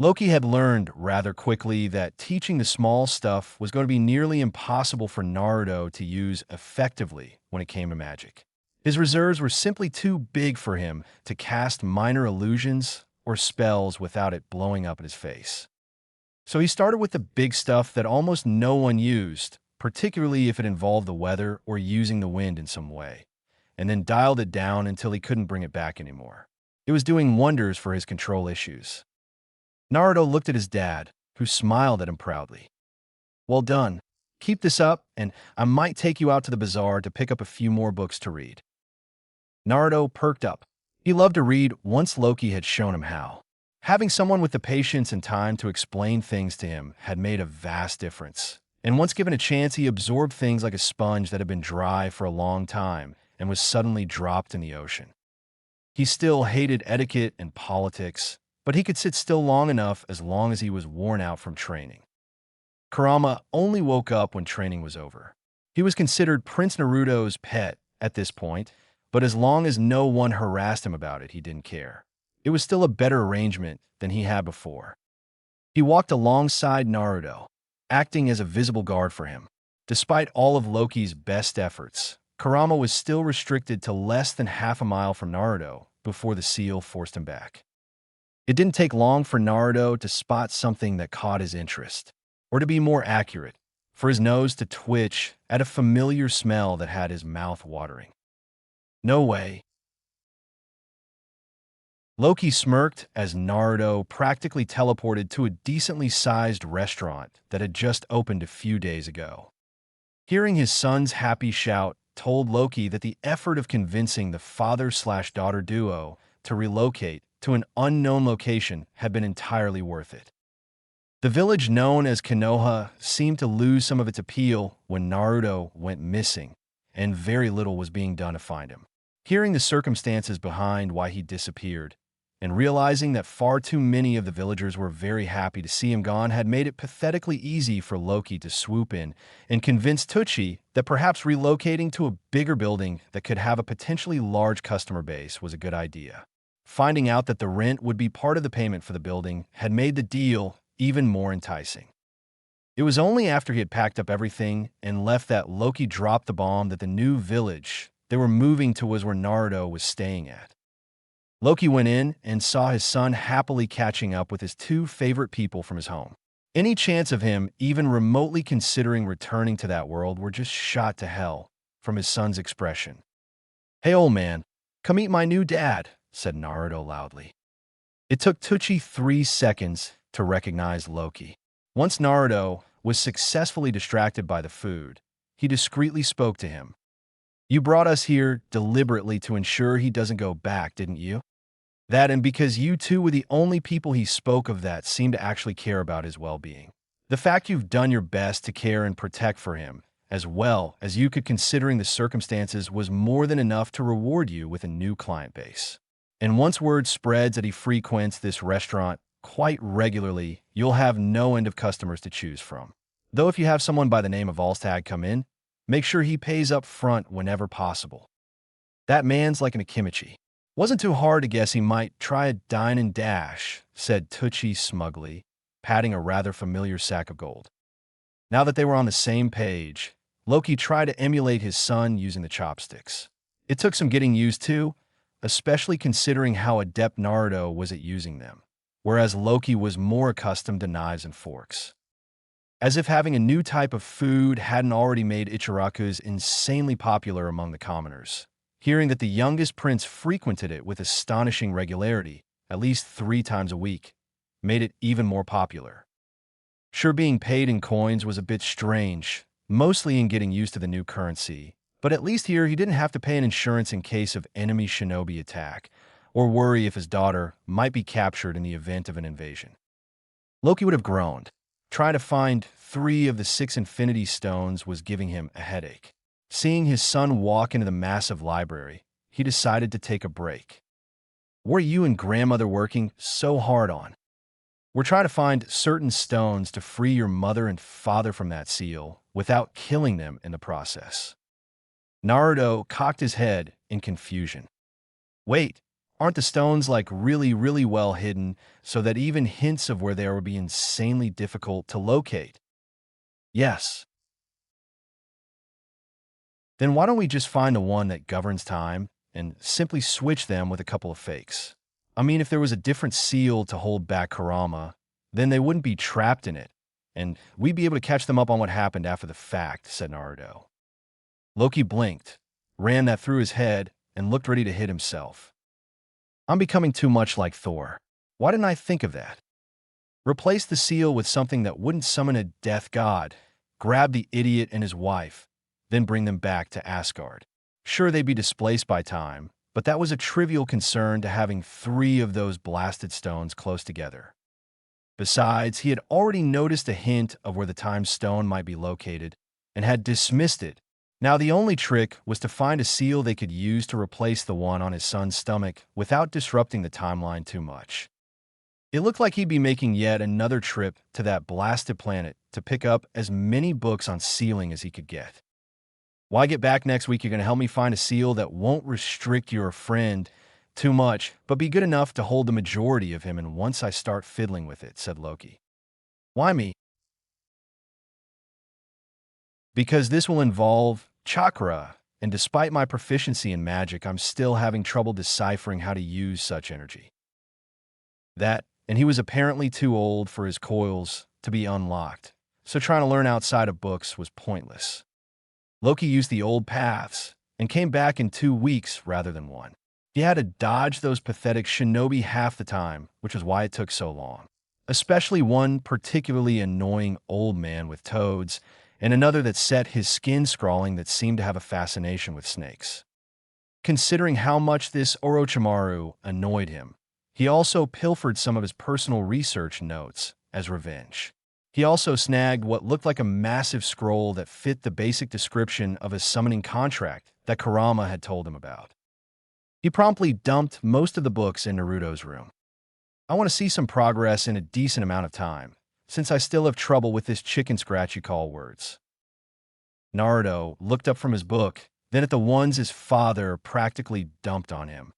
Loki had learned rather quickly that teaching the small stuff was going to be nearly impossible for Naruto to use effectively when it came to magic. His reserves were simply too big for him to cast minor illusions or spells without it blowing up in his face. So he started with the big stuff that almost no one used, particularly if it involved the weather or using the wind in some way, and then dialed it down until he couldn't bring it back anymore. It was doing wonders for his control issues. Naruto looked at his dad, who smiled at him proudly. "Well done. Keep this up, and I might take you out to the bazaar to pick up a few more books to read." Naruto perked up. He loved to read once Loki had shown him how. Having someone with the patience and time to explain things to him had made a vast difference. And once given a chance, he absorbed things like a sponge that had been dry for a long time and was suddenly dropped in the ocean. He still hated etiquette and politics, but he could sit still long enough as long as he was worn out from training. Kurama only woke up when training was over. He was considered Prince Naruto's pet at this point, but as long as no one harassed him about it, he didn't care. It was still a better arrangement than he had before. He walked alongside Naruto, acting as a visible guard for him. Despite all of Loki's best efforts, Kurama was still restricted to less than half a mile from Naruto before the seal forced him back. It didn't take long for Naruto to spot something that caught his interest, or to be more accurate, for his nose to twitch at a familiar smell that had his mouth watering. "No way." Loki smirked as Naruto practically teleported to a decently sized restaurant that had just opened a few days ago. Hearing his son's happy shout told Loki that the effort of convincing the father-slash-daughter duo to relocate to an unknown location had been entirely worth it. The village known as Konoha seemed to lose some of its appeal when Naruto went missing, and very little was being done to find him. Hearing the circumstances behind why he disappeared, and realizing that far too many of the villagers were very happy to see him gone had made it pathetically easy for Loki to swoop in and convince Tucci that perhaps relocating to a bigger building that could have a potentially large customer base was a good idea. Finding out that the rent would be part of the payment for the building had made the deal even more enticing. It was only after he had packed up everything and left that Loki dropped the bomb that the new village they were moving to was where Naruto was staying at. Loki went in and saw his son happily catching up with his two favorite people from his home. Any chance of him even remotely considering returning to that world were just shot to hell from his son's expression. "Hey, old man, come meet my new dad," said Naruto loudly. It took Tucci 3 seconds to recognize Loki. Once Naruto was successfully distracted by the food, he discreetly spoke to him. "You brought us here deliberately to ensure he doesn't go back, didn't you?" That, and because you two were the only people he spoke of that seemed to actually care about his well-being. The fact you've done your best to care and protect for him, as well as you could considering the circumstances, was more than enough to reward you with a new client base. And once word spreads that he frequents this restaurant quite regularly, you'll have no end of customers to choose from. Though if you have someone by the name of Volstagg come in, make sure he pays up front whenever possible. That man's like an Akimichi. Wasn't too hard to guess he might try a dine and dash, said Tucci smugly, patting a rather familiar sack of gold. Now that they were on the same page, Loki tried to emulate his son using the chopsticks. It took some getting used to, especially considering how adept Naruto was at using them, whereas Loki was more accustomed to knives and forks. As if having a new type of food hadn't already made Ichiraku's insanely popular among the commoners. Hearing that the youngest prince frequented it with astonishing regularity, at least 3 times a week, made it even more popular. Sure, being paid in coins was a bit strange, mostly in getting used to the new currency, but at least here he didn't have to pay an insurance in case of enemy shinobi attack, or worry if his daughter might be captured in the event of an invasion. Loki would have groaned. Trying to find 3 of the 6 Infinity Stones was giving him a headache. Seeing his son walk into the massive library, he decided to take a break. "What are you and grandmother working so hard on?" "We're trying to find certain stones to free your mother and father from that seal without killing them in the process." Naruto cocked his head in confusion. "Wait, aren't the stones like really, really well hidden so that even hints of where they are would be insanely difficult to locate?" "Yes." "Then why don't we just find the one that governs time and simply switch them with a couple of fakes? I mean, if there was a different seal to hold back Kurama, then they wouldn't be trapped in it, and we'd be able to catch them up on what happened after the fact," said Naruto. Loki blinked, ran that through his head, and looked ready to hit himself. "I'm becoming too much like Thor. Why didn't I think of that? Replace the seal with something that wouldn't summon a death god, grab the idiot and his wife, then bring them back to Asgard. Sure, they'd be displaced by time, but that was a trivial concern to having 3 of those blasted stones close together. Besides, he had already noticed a hint of where the time stone might be located and had dismissed it. Now the only trick was to find a seal they could use to replace the one on his son's stomach without disrupting the timeline too much. It looked like he'd be making yet another trip to that blasted planet to pick up as many books on sealing as he could get. "Why get back next week? You're going to help me find a seal that won't restrict your friend too much, but be good enough to hold the majority of him, and once I start fiddling with it," said Loki. "Why me?" "Because this will involve chakra, and despite my proficiency in magic, I'm still having trouble deciphering how to use such energy." And he was apparently too old for his coils to be unlocked, so trying to learn outside of books was pointless. Loki used the old paths and came back in 2 weeks rather than 1. He had to dodge those pathetic shinobi half the time, which was why it took so long. Especially one particularly annoying old man with toads, and another that set his skin scrawling that seemed to have a fascination with snakes. Considering how much this Orochimaru annoyed him, he also pilfered some of his personal research notes as revenge. He also snagged what looked like a massive scroll that fit the basic description of a summoning contract that Kurama had told him about. He promptly dumped most of the books in Naruto's room. "I want to see some progress in a decent amount of time, since I still have trouble with this chicken scratch you call words." Naruto looked up from his book, then at the ones his father practically dumped on him.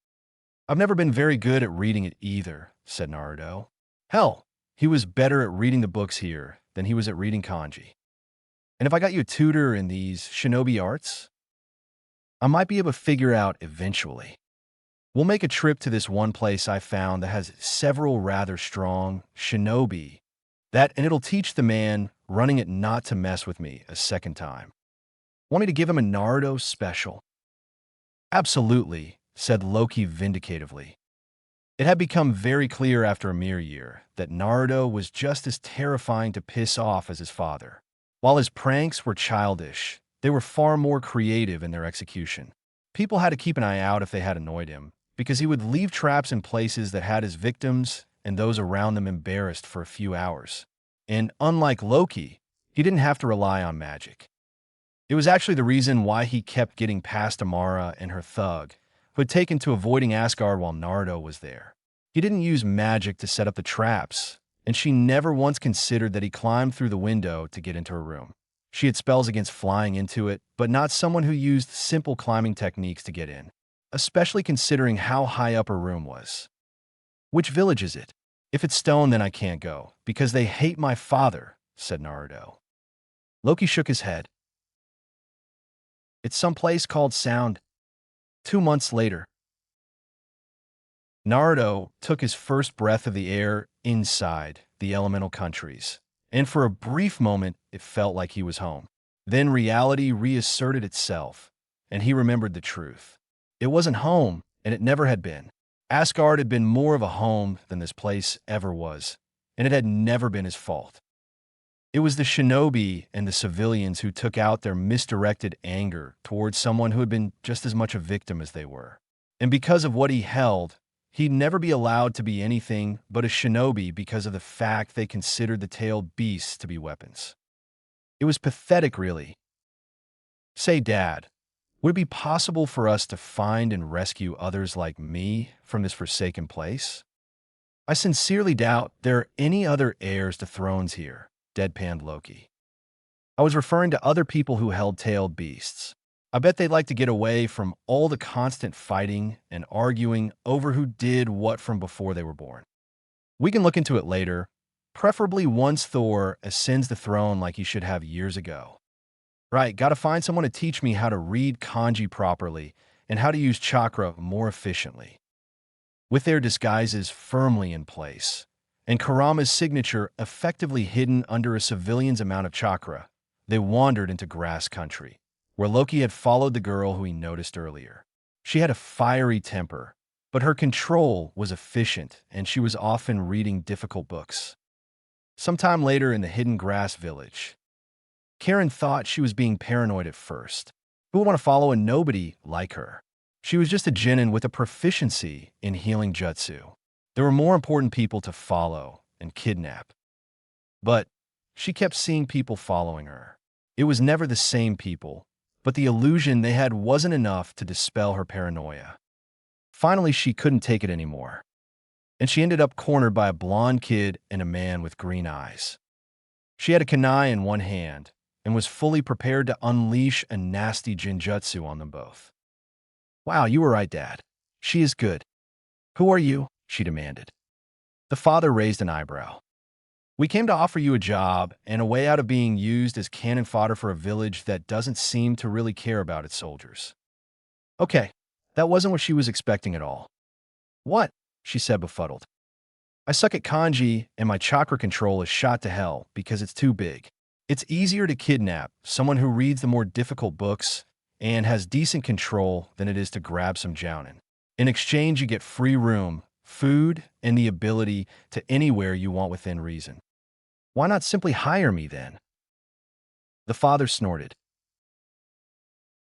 "I've never been very good at reading it either," said Naruto. Hell, he was better at reading the books here than he was at reading kanji. "And if I got you a tutor in these shinobi arts, I might be able to figure out eventually. We'll make a trip to this one place I found that has several rather strong shinobi, and it'll teach the man running it not to mess with me a second time. Want me to give him a Naruto special?" "Absolutely," said Loki vindicatively. It had become very clear after a mere year that Naruto was just as terrifying to piss off as his father. While his pranks were childish, they were far more creative in their execution. People had to keep an eye out if they had annoyed him, because he would leave traps in places that had his victims and those around them embarrassed for a few hours. And unlike Loki, he didn't have to rely on magic. It was actually the reason why he kept getting past Amara and her thug, who had taken to avoiding Asgard while Naruto was there. He didn't use magic to set up the traps, and she never once considered that he climbed through the window to get into her room. She had spells against flying into it, but not someone who used simple climbing techniques to get in, especially considering how high up her room was. "Which village is it? If it's stone, then I can't go, because they hate my father," said Naruto. Loki shook his head. "It's some place called Sound." 2 months later, Naruto took his first breath of the air inside the elemental countries, and for a brief moment it felt like he was home. Then reality reasserted itself, and he remembered the truth. It wasn't home, and it never had been. Asgard had been more of a home than this place ever was, and it had never been his fault. It was the shinobi and the civilians who took out their misdirected anger towards someone who had been just as much a victim as they were. And because of what he held, he'd never be allowed to be anything but a shinobi because of the fact they considered the tailed beasts to be weapons. It was pathetic, really. Say, Dad, would it be possible for us to find and rescue others like me from this forsaken place? I sincerely doubt there are any other heirs to thrones here, deadpanned Loki. I was referring to other people who held tailed beasts. I bet they'd like to get away from all the constant fighting and arguing over who did what from before they were born. We can look into it later, preferably once Thor ascends the throne like he should have years ago. Right, gotta find someone to teach me how to read kanji properly and how to use chakra more efficiently. With their disguises firmly in place, and Kurama's signature effectively hidden under a civilian's amount of chakra, they wandered into grass country, where Loki had followed the girl who he noticed earlier. She had a fiery temper, but her control was efficient and she was often reading difficult books. Sometime later in the hidden grass village, Karen thought she was being paranoid at first. Who would want to follow a nobody like her? She was just a genin with a proficiency in healing jutsu. There were more important people to follow and kidnap. But she kept seeing people following her. It was never the same people, but the illusion they had wasn't enough to dispel her paranoia. Finally, she couldn't take it anymore, and she ended up cornered by a blonde kid and a man with green eyes. She had a kunai in one hand and was fully prepared to unleash a nasty genjutsu on them both. "Wow, you were right, Dad. She is good. Who are you?" she demanded. The father raised an eyebrow. "We came to offer you a job and a way out of being used as cannon fodder for a village that doesn't seem to really care about its soldiers." Okay, that wasn't what she was expecting at all. "What?" she said, befuddled. "I suck at kanji and my chakra control is shot to hell because it's too big. It's easier to kidnap someone who reads the more difficult books and has decent control than it is to grab some jounin. In exchange, you get free room, food, and the ability to anywhere you want within reason. Why not simply hire me then?" The father snorted.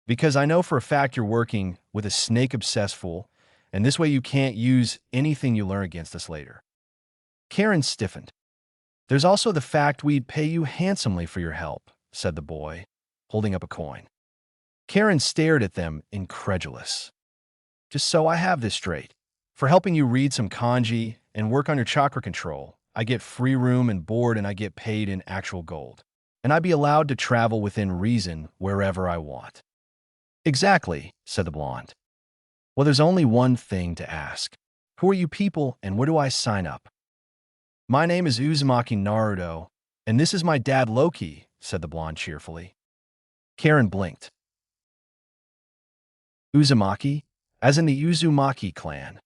"Because I know for a fact you're working with a snake-obsessed fool, and this way you can't use anything you learn against us later." Karen stiffened. "There's also the fact we'd pay you handsomely for your help," said the boy, holding up a coin. Karen stared at them, incredulous. "Just so I have this straight, for helping you read some kanji and work on your chakra control, I get free room and board and I get paid in actual gold. And I'd be allowed to travel within reason wherever I want." "Exactly," said the blonde. "Well, there's only one thing to ask. Who are you people and where do I sign up?" "My name is WhatifNaruto, and this is my dad Loki," said the blonde cheerfully. Karen blinked. "Uzumaki? As in the Uzumaki clan?"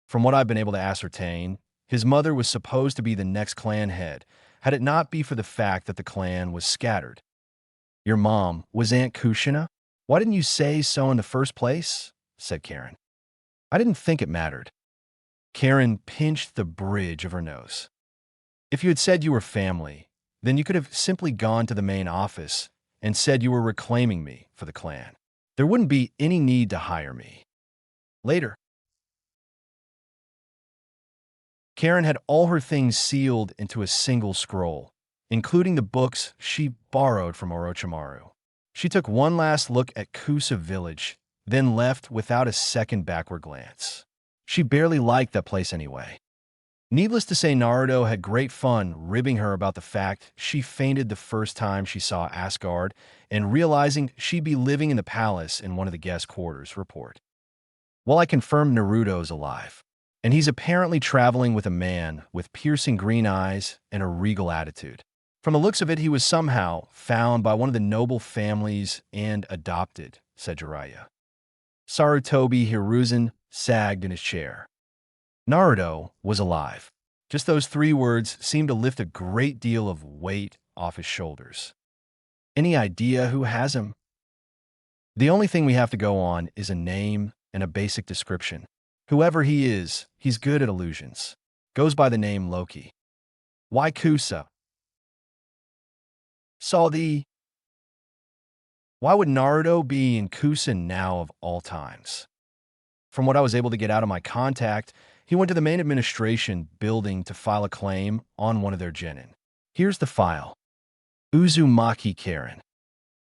"From what I've been able to ascertain, his mother was supposed to be the next clan head, had it not be for the fact that the clan was scattered." "Your mom was Aunt Kushina? Why didn't you say so in the first place?" said Karen. "I didn't think it mattered." Karen pinched the bridge of her nose. "If you had said you were family, then you could have simply gone to the main office and said you were reclaiming me for the clan. There wouldn't be any need to hire me. Later." Karen had all her things sealed into a single scroll, including the books she borrowed from Orochimaru. She took one last look at Kusa village, then left without a second backward glance. She barely liked that place anyway. Needless to say, Naruto had great fun ribbing her about the fact she fainted the first time she saw Asgard and realizing she'd be living in the palace in one of the guest quarters. Report. "Well, I confirmed Naruto's alive, and he's apparently traveling with a man with piercing green eyes and a regal attitude. From the looks of it, he was somehow found by one of the noble families and adopted," said Jiraiya. Sarutobi Hiruzen sagged in his chair. Naruto was alive. Just those 3 words seemed to lift a great deal of weight off his shoulders. "Any idea who has him?" "The only thing we have to go on is a name and a basic description. Whoever he is, he's good at illusions. Goes by the name Loki." "Why Kusa?" "Saw the..." "Why would Naruto be in Kusa now of all times?" From what I was able to get out of my contact, he went to the main administration building to file a claim on one of their genin. Here's the file. Uzumaki Karen.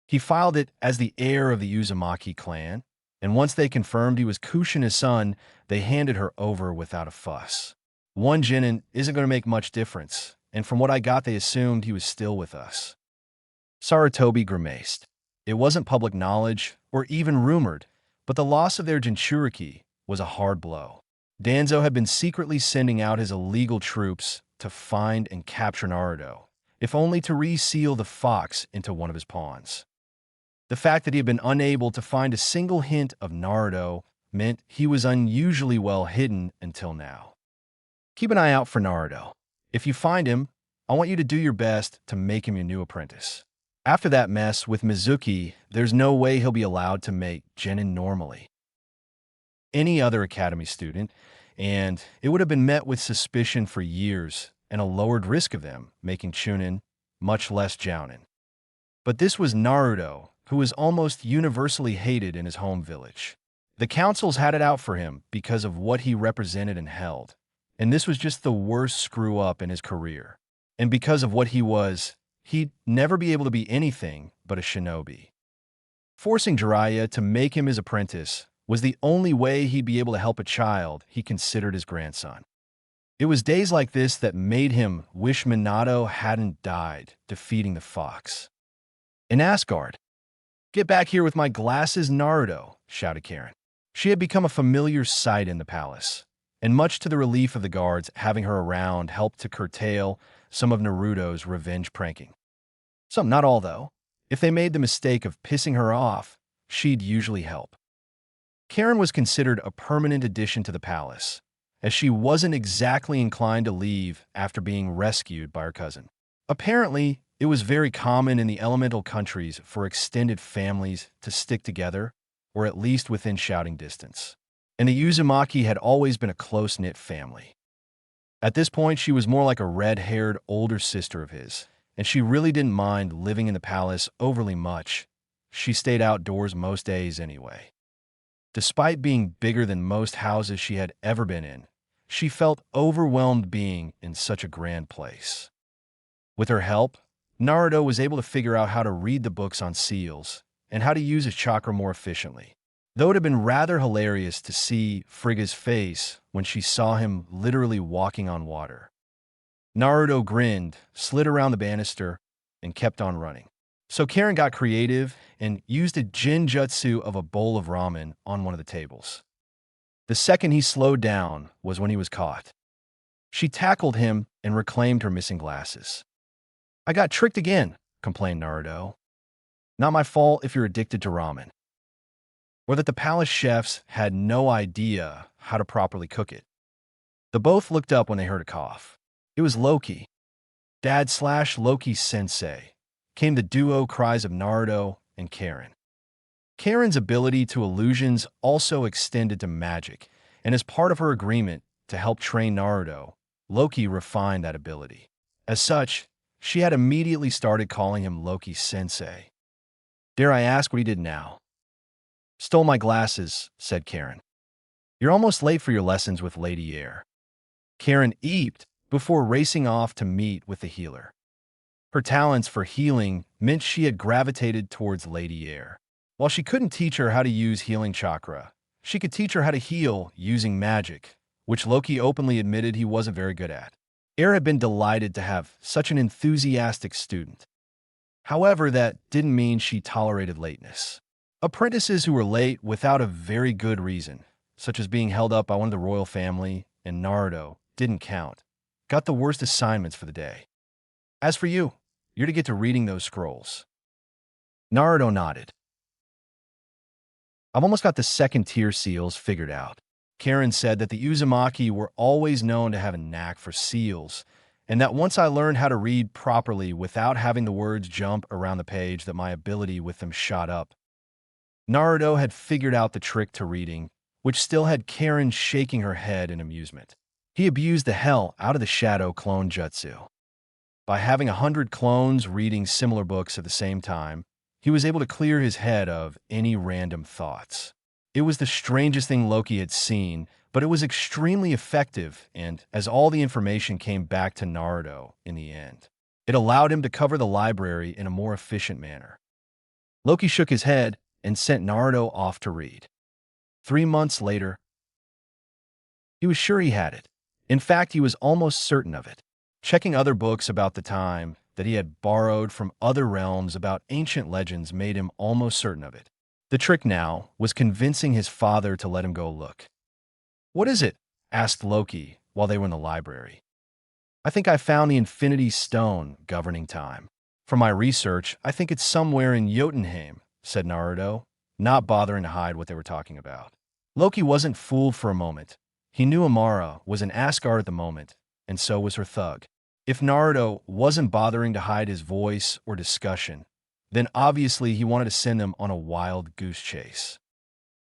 He filed it as the heir of the Uzumaki clan, and once they confirmed he was Kushina's son, they handed her over without a fuss. One genin isn't going to make much difference, and from what I got, they assumed he was still with us. Sarutobi grimaced. It wasn't public knowledge, or even rumored, but the loss of their Jinchuriki was a hard blow. Danzo had been secretly sending out his illegal troops to find and capture Naruto, if only to reseal the fox into one of his pawns. The fact that he had been unable to find a single hint of Naruto meant he was unusually well hidden until now. Keep an eye out for Naruto. If you find him, I want you to do your best to make him your new apprentice. After that mess with Mizuki, there's no way he'll be allowed to make genin normally. Any other academy student, and it would have been met with suspicion for years and a lowered risk of them making chunin, much less jounin. But this was Naruto, who was almost universally hated in his home village. The councils had it out for him because of what he represented and held, and this was just the worst screw-up in his career. And because of what he was, he'd never be able to be anything but a shinobi. Forcing Jiraiya to make him his apprentice was the only way he'd be able to help a child he considered his grandson. It was days like this that made him wish Minato hadn't died defeating the fox. In Asgard, "Get back here with my glasses, Naruto," shouted Karen. She had become a familiar sight in the palace, and much to the relief of the guards, having her around helped to curtail some of Naruto's revenge pranking. Some, not all though. If they made the mistake of pissing her off, she'd usually help. Karen was considered a permanent addition to the palace, as she wasn't exactly inclined to leave after being rescued by her cousin. Apparently, it was very common in the elemental countries for extended families to stick together, or at least within shouting distance. And the Uzumaki had always been a close-knit family. At this point, she was more like a red-haired older sister of his, and she really didn't mind living in the palace overly much. She stayed outdoors most days anyway. Despite being bigger than most houses she had ever been in, she felt overwhelmed being in such a grand place. With her help, Naruto was able to figure out how to read the books on seals and how to use his chakra more efficiently. Though it had been rather hilarious to see Frigga's face when she saw him literally walking on water. Naruto grinned, slid around the banister, and kept on running. So Karen got creative and used a genjutsu of a bowl of ramen on one of the tables. The second he slowed down was when he was caught. She tackled him and reclaimed her missing glasses. "I got tricked again," complained Naruto. "Not my fault if you're addicted to ramen." Or that the palace chefs had no idea how to properly cook it. The both looked up when they heard a cough. It was Loki. Dad/Loki sensei. Came the duo cries of Naruto and Karen. Karen's ability to illusions also extended to magic, and as part of her agreement to help train Naruto, Loki refined that ability. As such, she had immediately started calling him Loki Sensei. Dare I ask what he did now? "Stole my glasses," said Karen. "You're almost late for your lessons with Lady Air." Karen eeped before racing off to meet with the healer. Her talents for healing meant she had gravitated towards Lady Air. While she couldn't teach her how to use healing chakra, she could teach her how to heal using magic, which Loki openly admitted he wasn't very good at. Air had been delighted to have such an enthusiastic student. However, that didn't mean she tolerated lateness. Apprentices who were late without a very good reason, such as being held up by one of the royal family and Naruto, didn't count, got the worst assignments for the day. "As for you, you're to get to reading those scrolls." Naruto nodded. "I've almost got the second tier seals figured out." Karen said that the Uzumaki were always known to have a knack for seals, and that once I learned how to read properly without having the words jump around the page, that my ability with them shot up. Naruto had figured out the trick to reading, which still had Karen shaking her head in amusement. He abused the hell out of the shadow clone jutsu. By having 100 clones reading similar books at the same time, he was able to clear his head of any random thoughts. It was the strangest thing Loki had seen, but it was extremely effective, and as all the information came back to Naruto in the end, it allowed him to cover the library in a more efficient manner. Loki shook his head and sent Naruto off to read. 3 months later, he was sure he had it. In fact, he was almost certain of it. Checking other books about the time that he had borrowed from other realms about ancient legends made him almost certain of it. The trick now was convincing his father to let him go look. "What is it?" asked Loki while they were in the library. "I think I found the Infinity Stone governing time. From my research, I think it's somewhere in Jotunheim," said Naruto, not bothering to hide what they were talking about. Loki wasn't fooled for a moment. He knew Amara was in Asgard at the moment, and so was her thug. If Naruto wasn't bothering to hide his voice or discussion, then obviously he wanted to send them on a wild goose chase.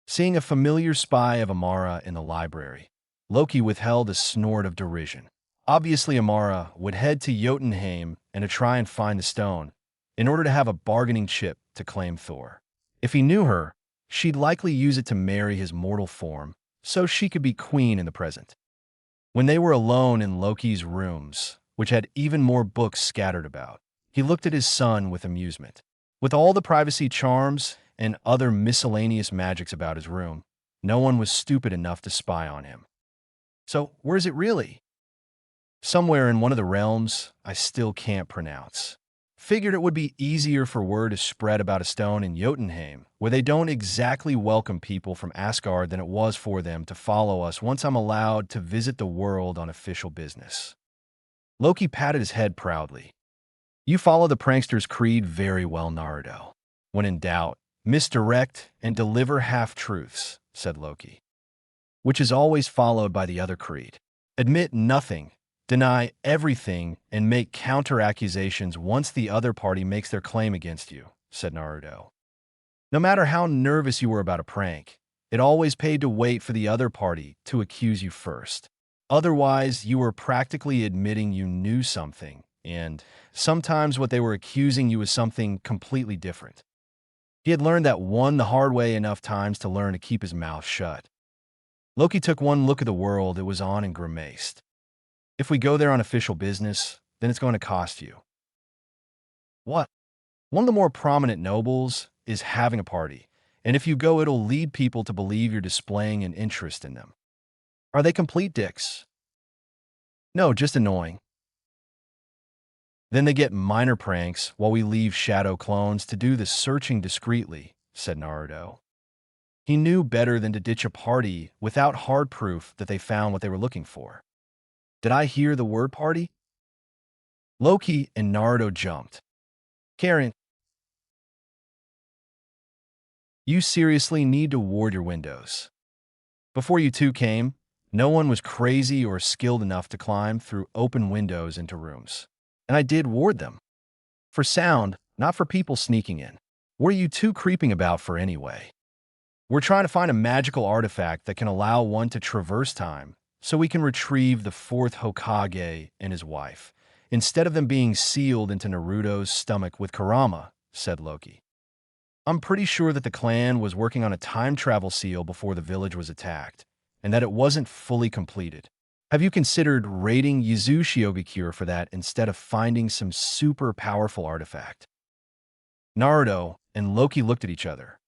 Seeing a familiar spy of Amara in the library, Loki withheld a snort of derision. Obviously, Amara would head to Jotunheim and to try and find the stone in order to have a bargaining chip to claim Thor. If he knew her, she'd likely use it to marry his mortal form so she could be queen in the present. When they were alone in Loki's rooms, which had even more books scattered about, he looked at his son with amusement. With all the privacy charms and other miscellaneous magics about his room, no one was stupid enough to spy on him. "So, where is it really?" "Somewhere in one of the realms I still can't pronounce. Figured it would be easier for word to spread about a stone in Jotunheim, where they don't exactly welcome people from Asgard, than it was for them to follow us once I'm allowed to visit the world on official business." Loki patted his head proudly. "You follow the prankster's creed very well, Naruto. When in doubt, misdirect and deliver half-truths," said Loki. "Which is always followed by the other creed. Admit nothing, deny everything, and make counter-accusations once the other party makes their claim against you," said Naruto. "No matter how nervous you were about a prank, it always paid to wait for the other party to accuse you first. Otherwise, you were practically admitting you knew something, and sometimes what they were accusing you was something completely different." He had learned that one the hard way enough times to learn to keep his mouth shut. Loki took one look at the world it was on and grimaced. "If we go there on official business, then it's going to cost you." "What?" "One of the more prominent nobles is having a party, and if you go, it'll lead people to believe you're displaying an interest in them." "Are they complete dicks?" "No, just annoying. Then they get minor pranks while we leave shadow clones to do the searching discreetly," said Naruto. He knew better than to ditch a party without hard proof that they found what they were looking for. "Did I hear the word party?" Loki and Naruto jumped. "Karen, you seriously need to ward your windows. Before you two came, no one was crazy or skilled enough to climb through open windows into rooms. And I did ward them. For sound, not for people sneaking in. What are you two creeping about for anyway? We're trying to find a magical artifact that can allow one to traverse time so we can retrieve the fourth Hokage and his wife, instead of them being sealed into Naruto's stomach with Kurama," said Loki. "I'm pretty sure that the clan was working on a time travel seal before the village was attacked, and that it wasn't fully completed. Have you considered raiding Yuzushiogakure for that instead of finding some super powerful artifact?" Naruto and Loki looked at each other.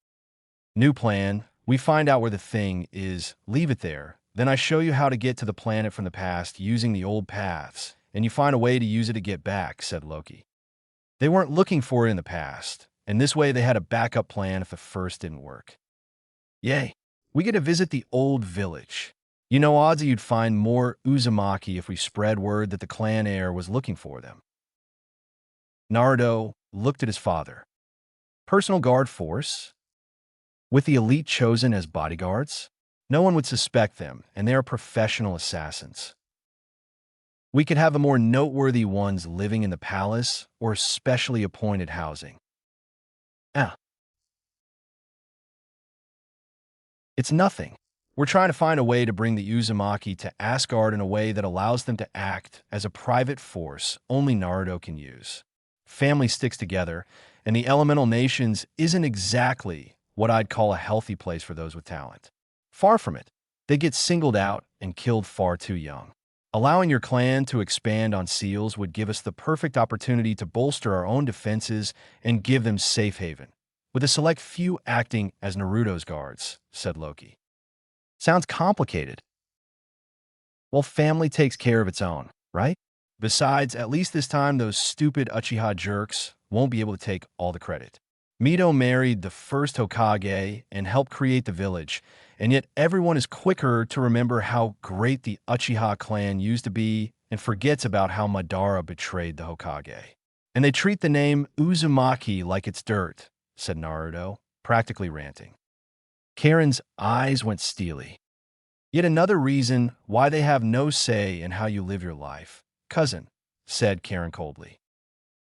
"New plan. We find out where the thing is, leave it there. Then I show you how to get to the planet from the past using the old paths, and you find a way to use it to get back," said Loki. They weren't looking for it in the past, and this way they had a backup plan if the first didn't work. "Yay, we get to visit the old village. You know, odds that you'd find more Uzumaki if we spread word that the clan heir was looking for them." Naruto looked at his father. "Personal guard force? With the elite chosen as bodyguards? No one would suspect them, and they are professional assassins. We could have the more noteworthy ones living in the palace or specially appointed housing." "Ah, it's nothing. We're trying to find a way to bring the Uzumaki to Asgard in a way that allows them to act as a private force only Naruto can use. Family sticks together, and the elemental nations isn't exactly what I'd call a healthy place for those with talent. Far from it. They get singled out and killed far too young. Allowing your clan to expand on seals would give us the perfect opportunity to bolster our own defenses and give them safe haven, with a select few acting as Naruto's guards, said Loki. Sounds complicated. Well, family takes care of its own, right? Besides, at least this time those stupid Uchiha jerks won't be able to take all the credit. Mito married the first Hokage and helped create the village, and yet everyone is quicker to remember how great the Uchiha clan used to be and forgets about how Madara betrayed the Hokage. And they treat the name Uzumaki like it's dirt, said Naruto, practically ranting. Karen's eyes went steely. Yet another reason why they have no say in how you live your life, cousin, said Karen coldly.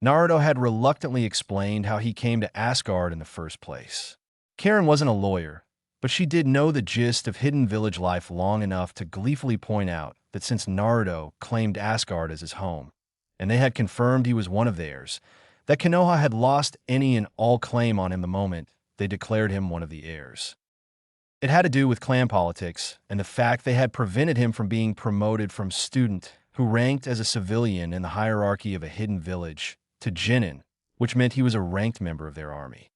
Naruto had reluctantly explained how he came to Asgard in the first place. Karen wasn't a lawyer, but she did know the gist of hidden village life long enough to gleefully point out that since Naruto claimed Asgard as his home, and they had confirmed he was one of theirs, that Konoha had lost any and all claim on him the moment they declared him one of the heirs. It had to do with clan politics and the fact they had prevented him from being promoted from student, who ranked as a civilian in the hierarchy of a hidden village, to genin, which meant he was a ranked member of their army.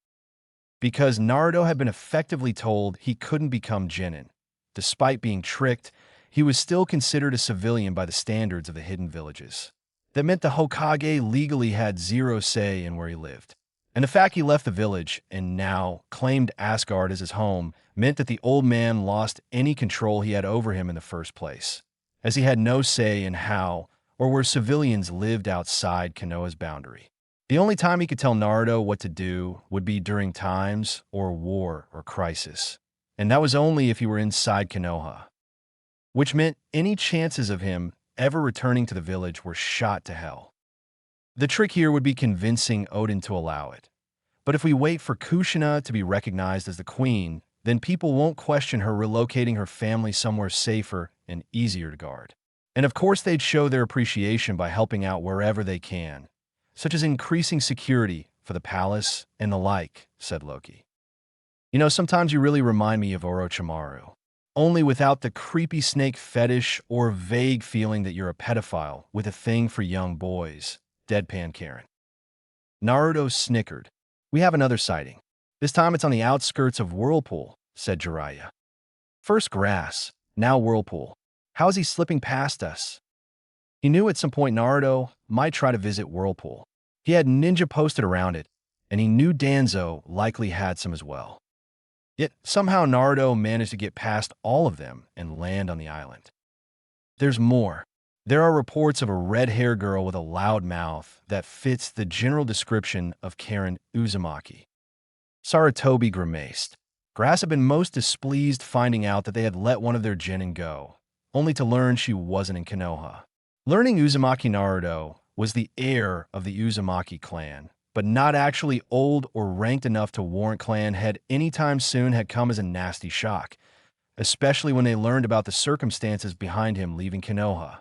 Because Naruto had been effectively told he couldn't become genin. Despite being tricked, he was still considered a civilian by the standards of the hidden villages. That meant the Hokage legally had zero say in where he lived. And the fact he left the village and now claimed Asgard as his home meant that the old man lost any control he had over him in the first place, as he had no say in how or where civilians lived outside Konoha's boundary. The only time he could tell Naruto what to do would be during times or war or crisis, and that was only if he were inside Konoha, which meant any chances of him ever returning to the village were shot to hell. The trick here would be convincing Odin to allow it. But if we wait for Kushina to be recognized as the queen, then people won't question her relocating her family somewhere safer and easier to guard. And of course they'd show their appreciation by helping out wherever they can, such as increasing security for the palace and the like, said Loki. You know, sometimes you really remind me of Orochimaru, only without the creepy snake fetish or vague feeling that you're a pedophile with a thing for young boys, deadpan Karen. Naruto snickered. We have another sighting. This time it's on the outskirts of Whirlpool, said Jiraiya. First grass, now Whirlpool. How is he slipping past us? He knew at some point Naruto might try to visit Whirlpool. He had ninja posted around it, and he knew Danzo likely had some as well. Yet somehow Naruto managed to get past all of them and land on the island. There's more. There are reports of a red-haired girl with a loud mouth that fits the general description of Karen Uzumaki. Sarutobi grimaced. Grass had been most displeased finding out that they had let one of their genin go, only to learn she wasn't in Konoha. Learning Uzumaki Naruto was the heir of the Uzumaki clan, but not actually old or ranked enough to warrant clan head anytime soon had come as a nasty shock, especially when they learned about the circumstances behind him leaving Konoha.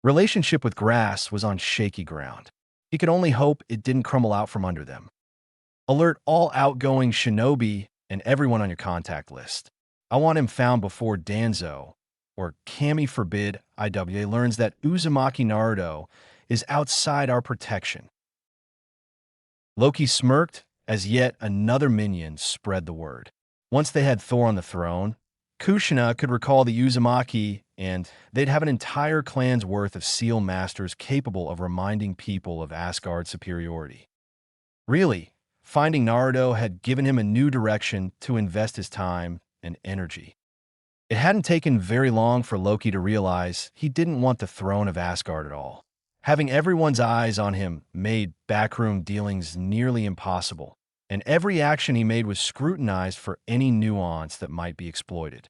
Relationship with Grass was on shaky ground. He could only hope it didn't crumble out from under them. Alert all outgoing shinobi and everyone on your contact list. I want him found before Danzo, or Kami forbid IWA, learns that Uzumaki Naruto is outside our protection. Loki smirked as yet another minion spread the word. Once they had Thor on the throne, Kushina could recall the Uzumaki, and they'd have an entire clan's worth of seal masters capable of reminding people of Asgard's superiority. Really, finding Naruto had given him a new direction to invest his time and energy. It hadn't taken very long for Loki to realize he didn't want the throne of Asgard at all. Having everyone's eyes on him made backroom dealings nearly impossible, and every action he made was scrutinized for any nuance that might be exploited.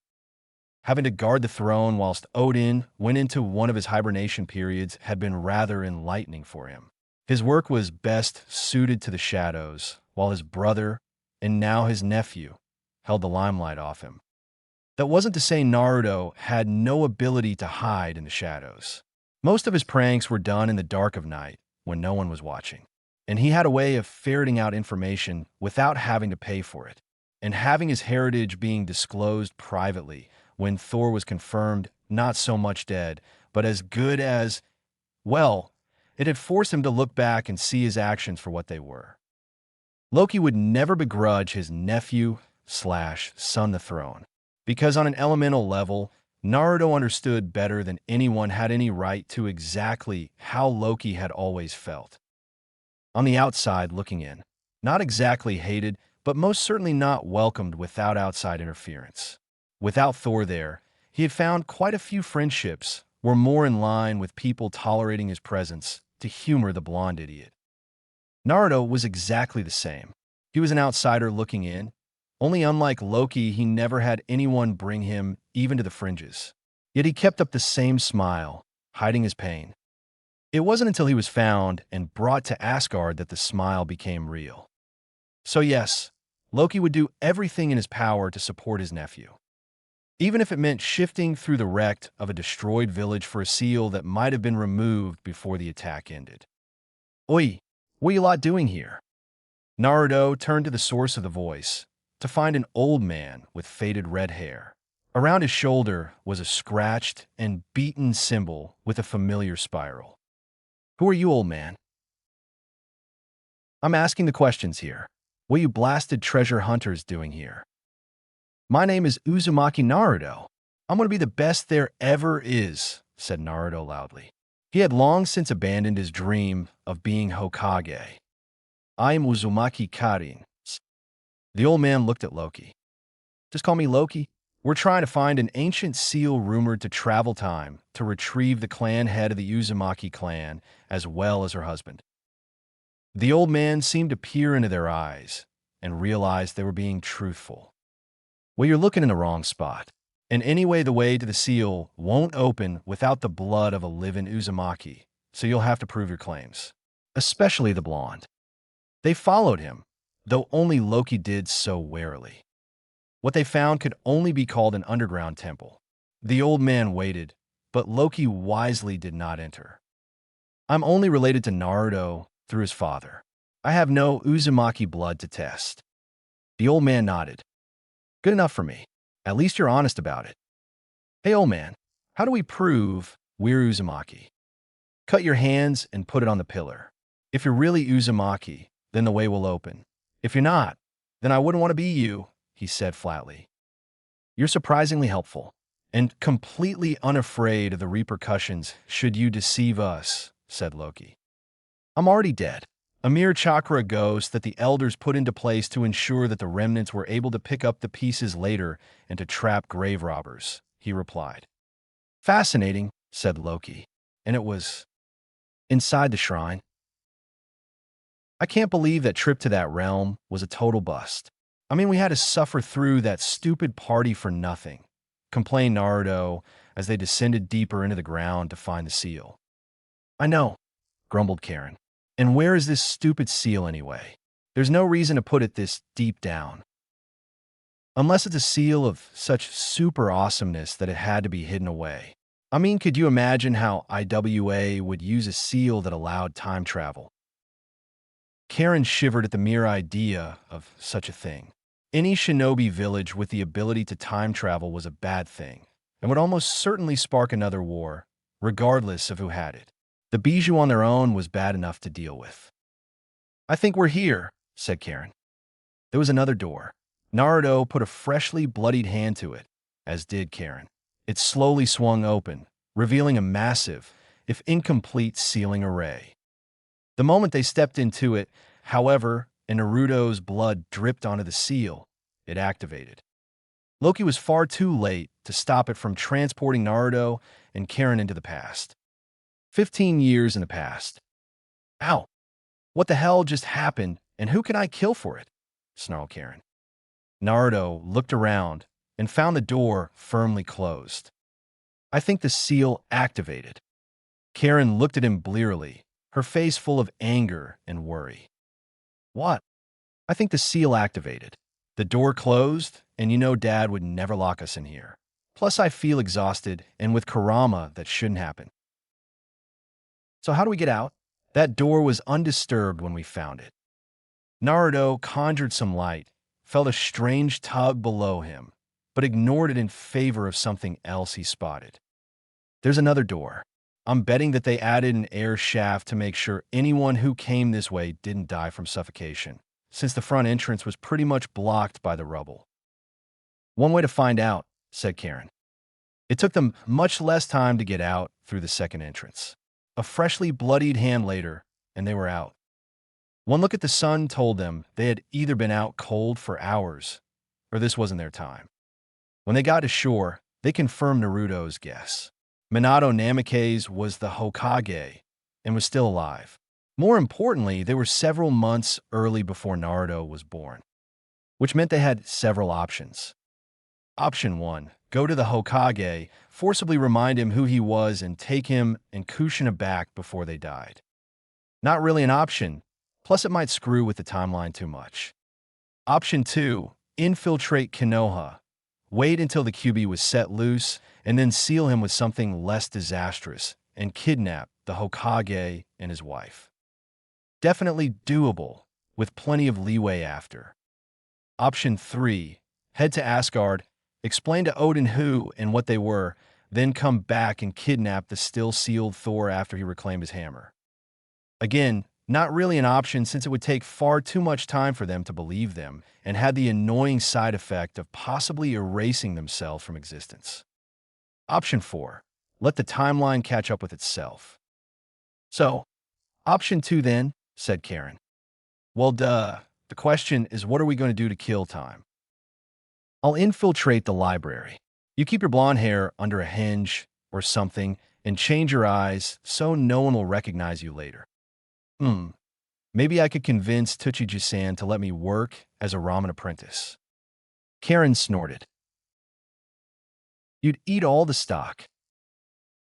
Having to guard the throne whilst Odin went into one of his hibernation periods had been rather enlightening for him. His work was best suited to the shadows, while his brother, and now his nephew, held the limelight off him. That wasn't to say Naruto had no ability to hide in the shadows. Most of his pranks were done in the dark of night, when no one was watching, and he had a way of ferreting out information without having to pay for it. and having his heritage being disclosed privately when Thor was confirmed not so much dead, but as good as, well, it had forced him to look back and see his actions for what they were. Loki would never begrudge his nephew/son the throne, because on an elemental level, Naruto understood better than anyone had any right to exactly how Loki had always felt. On the outside looking in, not exactly hated, but most certainly not welcomed without outside interference. Without Thor there, he had found quite a few friendships were more in line with people tolerating his presence to humor the blonde idiot. Naruto was exactly the same. He was an outsider looking in, only unlike Loki, he never had anyone bring him even to the fringes. Yet he kept up the same smile, hiding his pain. It wasn't until he was found and brought to Asgard that the smile became real. So yes, Loki would do everything in his power to support his nephew, even if it meant shifting through the wreck of a destroyed village for a seal that might have been removed before the attack ended. Oi, what are you lot doing here? Naruto turned to the source of the voice, to find an old man with faded red hair. Around his shoulder was a scratched and beaten symbol with a familiar spiral. Who are you, old man? I'm asking the questions here. What you blasted treasure hunters doing here? My name is Uzumaki Naruto. I'm going to be the best there ever is, said Naruto loudly. He had long since abandoned his dream of being Hokage. I am Uzumaki Karin. The old man looked at Loki. Just call me Loki. We're trying to find an ancient seal rumored to travel time to retrieve the clan head of the Uzumaki clan as well as her husband. The old man seemed to peer into their eyes and realized they were being truthful. Well, you're looking in the wrong spot. And anyway, the way to the seal won't open without the blood of a living Uzumaki, so you'll have to prove your claims. Especially the blonde. They followed him, though only Loki did so warily. What they found could only be called an underground temple. The old man waited, but Loki wisely did not enter. I'm only related to Naruto through his father. I have no Uzumaki blood to test. The old man nodded. Good enough for me. At least you're honest about it. Hey, old man, how do we prove we're Uzumaki? Cut your hands and put it on the pillar. If you're really Uzumaki, then the way will open. If you're not, then I wouldn't want to be you, he said flatly. You're surprisingly helpful and completely unafraid of the repercussions should you deceive us, said Loki. I'm already dead. A mere chakra ghost that the elders put into place to ensure that the remnants were able to pick up the pieces later and to trap grave robbers, he replied. Fascinating, said Loki, and it was inside the shrine. I can't believe that trip to that realm was a total bust. I mean, we had to suffer through that stupid party for nothing, complained Naruto as they descended deeper into the ground to find the seal. I know, grumbled Karen. And where is this stupid seal anyway? There's no reason to put it this deep down. Unless it's a seal of such super awesomeness that it had to be hidden away. I mean, could you imagine how IWA would use a seal that allowed time travel? Karen shivered at the mere idea of such a thing. Any shinobi village with the ability to time travel was a bad thing, and would almost certainly spark another war, regardless of who had it. The bijou on their own was bad enough to deal with. I think we're here, said Karen. There was another door. Naruto put a freshly bloodied hand to it, as did Karen. It slowly swung open, revealing a massive, if incomplete, sealing array. The moment they stepped into it, however, and Naruto's blood dripped onto the seal, it activated. Loki was far too late to stop it from transporting Naruto and Karen into the past. 15 years in the past. Ow! What the hell just happened, and who can I kill for it? Snarled Karen. Naruto looked around and found the door firmly closed. I think the seal activated. Karen looked at him blearily, her face full of anger and worry. What? I think the seal activated. The door closed, and you know Dad would never lock us in here. Plus, I feel exhausted, and with Kurama, that shouldn't happen. So how do we get out? That door was undisturbed when we found it. Naruto conjured some light, felt a strange tug below him, but ignored it in favor of something else he spotted. There's another door. I'm betting that they added an air shaft to make sure anyone who came this way didn't die from suffocation, since the front entrance was pretty much blocked by the rubble. One way to find out, said Karen. It took them much less time to get out through the second entrance. A freshly bloodied hand later, and they were out. One look at the sun told them they had either been out cold for hours, or this wasn't their time. When they got to shore, they confirmed Naruto's guess. Minato Namikaze was the Hokage and was still alive. More importantly, they were several months early before Naruto was born, which meant they had several options. Option 1. Go to the Hokage, forcibly remind him who he was, and take him and Kushina back before they died. Not really an option, plus it might screw with the timeline too much. Option 2. Infiltrate Konoha. Wait until the QB was set loose, and then seal him with something less disastrous, and kidnap the Hokage and his wife. Definitely doable, with plenty of leeway after. Option 3. Head to Asgard, explain to Odin who and what they were, then come back and kidnap the still-sealed Thor after he reclaimed his hammer. Again, not really an option since it would take far too much time for them to believe them and had the annoying side effect of possibly erasing themselves from existence. Option 4. Let the timeline catch up with itself. So, option 2 then, said Karen. Well, duh. The question is, what are we going to do to kill time? I'll infiltrate the library. You keep your blonde hair under a hinge or something and change your eyes so no one will recognize you later. Maybe I could convince Tsuchiji-san to let me work as a ramen apprentice. Karen snorted. You'd eat all the stock.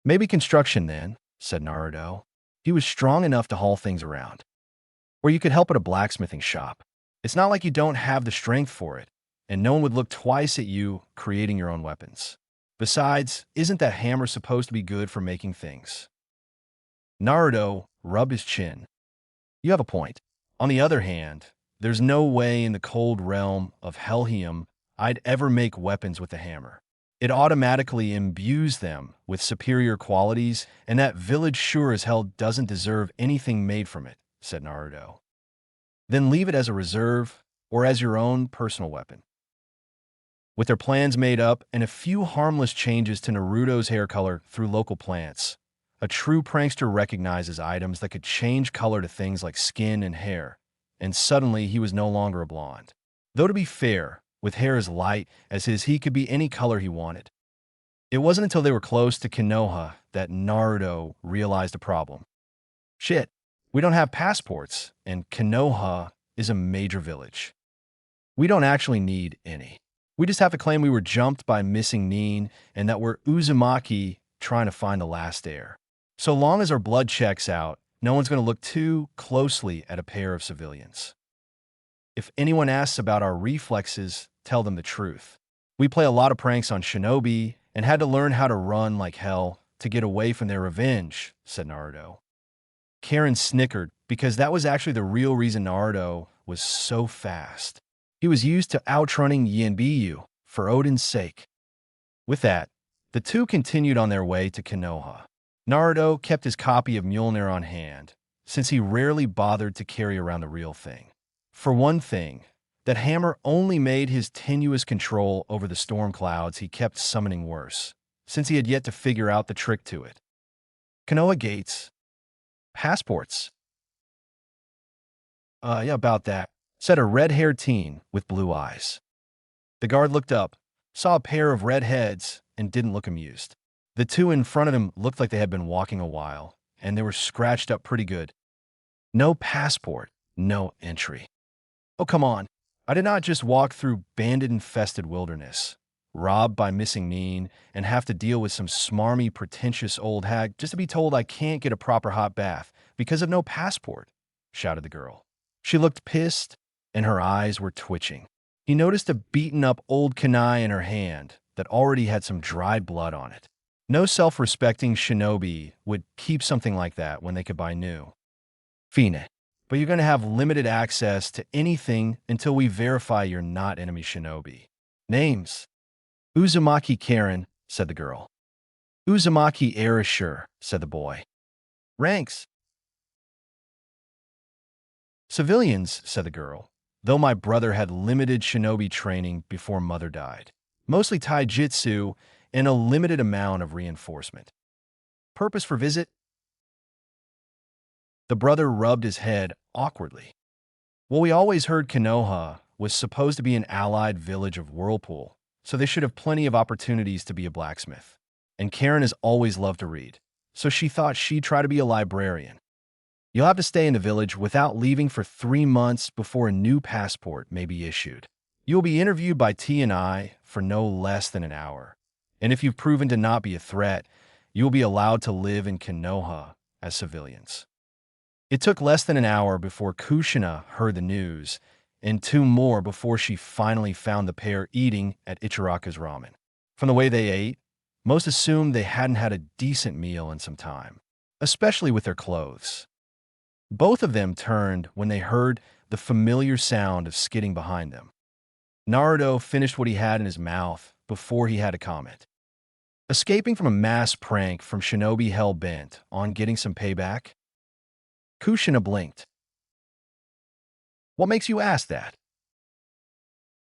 Maybe construction then, said Naruto. He was strong enough to haul things around. Or you could help at a blacksmithing shop. It's not like you don't have the strength for it, and no one would look twice at you creating your own weapons. Besides, isn't that hammer supposed to be good for making things? Naruto rubbed his chin. You have a point. On the other hand, there's no way in the cold realm of Helheim I'd ever make weapons with a hammer. It automatically imbues them with superior qualities, and that village sure as hell doesn't deserve anything made from it, said Naruto. Then leave it as a reserve or as your own personal weapon. With their plans made up and a few harmless changes to Naruto's hair color through local plants, a true prankster recognizes items that could change color to things like skin and hair, and suddenly he was no longer a blonde. Though to be fair, with hair as light as his, he could be any color he wanted. It wasn't until they were close to Konoha that Naruto realized a problem. Shit, we don't have passports, and Konoha is a major village. We don't actually need any. We just have to claim we were jumped by missing Nin and that we're Uzumaki trying to find the last heir. So long as our blood checks out, no one's going to look too closely at a pair of civilians. If anyone asks about our reflexes, tell them the truth. We play a lot of pranks on shinobi and had to learn how to run like hell to get away from their revenge, said Naruto. Karen snickered because that was actually the real reason Naruto was so fast. He was used to outrunning Yanbiyu for Odin's sake. With that, the two continued on their way to Konoha. Naruto kept his copy of Mjolnir on hand, since he rarely bothered to carry around the real thing. For one thing, that hammer only made his tenuous control over the storm clouds he kept summoning worse, since he had yet to figure out the trick to it. Konoha gates. Passports. Yeah, about that, said a red-haired teen with blue eyes. The guard looked up, saw a pair of red heads, and didn't look amused. The two in front of him looked like they had been walking a while, and they were scratched up pretty good. No passport, no entry. Oh, come on. I did not just walk through bandit-infested wilderness, robbed by missing Nin, and have to deal with some smarmy, pretentious old hag just to be told I can't get a proper hot bath because of no passport, shouted the girl. She looked pissed, and her eyes were twitching. He noticed a beaten-up old kunai in her hand that already had some dried blood on it. No self-respecting shinobi would keep something like that when they could buy new. Fine. but you're going to have limited access to anything until we verify you're not enemy shinobi. Names. Uzumaki Karen, said the girl. Uzumaki Erasure, said the boy. Ranks. Civilians, said the girl, though my brother had limited shinobi training before mother died. Mostly taijutsu and a limited amount of reinforcement. Purpose for visit? The brother rubbed his head awkwardly. Well, we always heard Konoha was supposed to be an allied village of Whirlpool, so they should have plenty of opportunities to be a blacksmith. And Karen has always loved to read, so she thought she'd try to be a librarian. You'll have to stay in the village without leaving for 3 months before a new passport may be issued. You'll be interviewed by T&I for no less than an hour. And if you've proven to not be a threat, you'll be allowed to live in Konoha as civilians. It took less than an hour before Kushina heard the news, and 2 more before she finally found the pair eating at Ichiraka's ramen. From the way they ate, most assumed they hadn't had a decent meal in some time, especially with their clothes. Both of them turned when they heard the familiar sound of skidding behind them. Naruto finished what he had in his mouth before he had a comment. Escaping from a mass prank from shinobi hell-bent on getting some payback? Kushina blinked. What makes you ask that?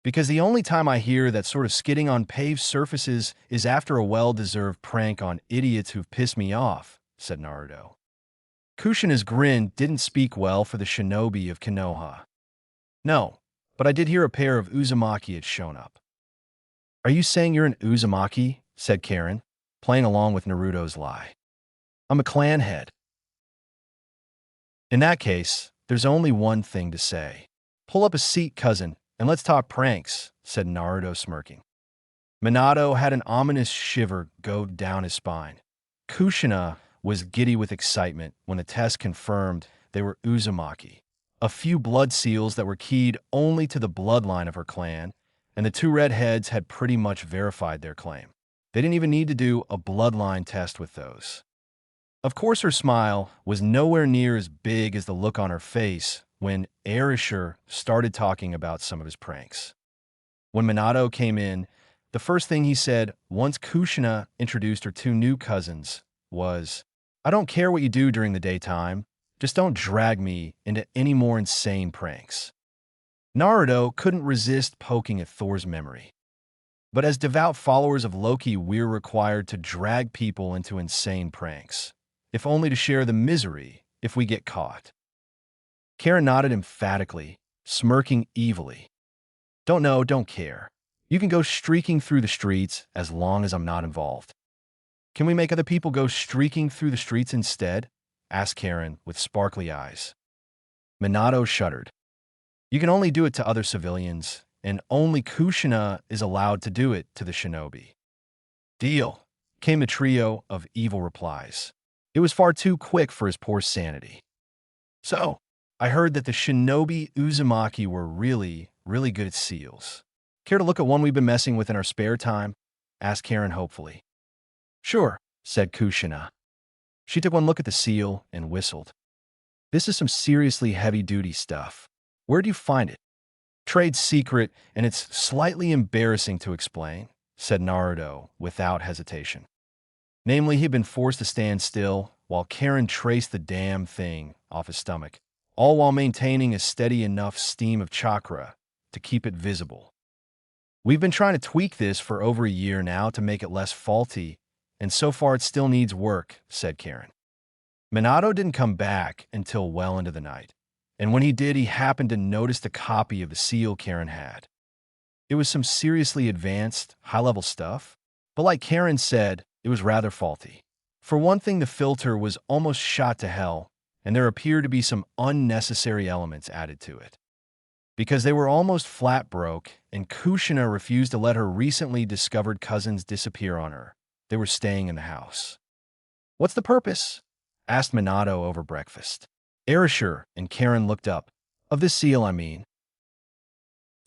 Because the only time I hear that sort of skidding on paved surfaces is after a well-deserved prank on idiots who've pissed me off, said Naruto. Kushina's grin didn't speak well for the shinobi of Konoha. No, but I did hear a pair of Uzumaki had shown up. Are you saying you're an Uzumaki? Said Karen, playing along with Naruto's lie. I'm a clan head. In that case, there's only one thing to say. Pull up a seat, cousin, and let's talk pranks, said Naruto, smirking. Minato had an ominous shiver go down his spine. Kushina was giddy with excitement when the test confirmed they were Uzumaki, a few blood seals that were keyed only to the bloodline of her clan, and the 2 redheads had pretty much verified their claim. They didn't even need to do a bloodline test with those. Of course, her smile was nowhere near as big as the look on her face when Erasure started talking about some of his pranks. When Minato came in, the first thing he said once Kushina introduced her 2 new cousins was, I don't care what you do during the daytime, just don't drag me into any more insane pranks. Naruto couldn't resist poking at Thor's memory. But as devout followers of Loki, we're required to drag people into insane pranks, if only to share the misery if we get caught. Karen nodded emphatically, smirking evilly. Don't know, don't care. You can go streaking through the streets as long as I'm not involved. Can we make other people go streaking through the streets instead? Asked Karen with sparkly eyes. Minato shuddered. You can only do it to other civilians, and only Kushina is allowed to do it to the shinobi. Deal, came the trio of evil replies. It was far too quick for his poor sanity. So, I heard that the shinobi Uzumaki were really good at seals. Care to look at one we've been messing with in our spare time? Asked Karen hopefully. Sure, said Kushina. She took one look at the seal and whistled. This is some seriously heavy-duty stuff. Where'd you find it? Trade secret, and it's slightly embarrassing to explain, said Naruto without hesitation. Namely, he'd been forced to stand still while Karen traced the damn thing off his stomach, all while maintaining a steady enough steam of chakra to keep it visible. We've been trying to tweak this for over a year now to make it less faulty, and so far it still needs work, said Karen. Minato didn't come back until well into the night, and when he did, he happened to notice the copy of the seal Karen had. It was some seriously advanced, high-level stuff, but like Karen said, it was rather faulty. For one thing, the filter was almost shot to hell, and there appeared to be some unnecessary elements added to it. Because they were almost flat broke, and Kushina refused to let her recently discovered cousins disappear on her, they were staying in the house. What's the purpose? Asked Minato over breakfast. Erasure and Karen looked up. Of this seal, I mean.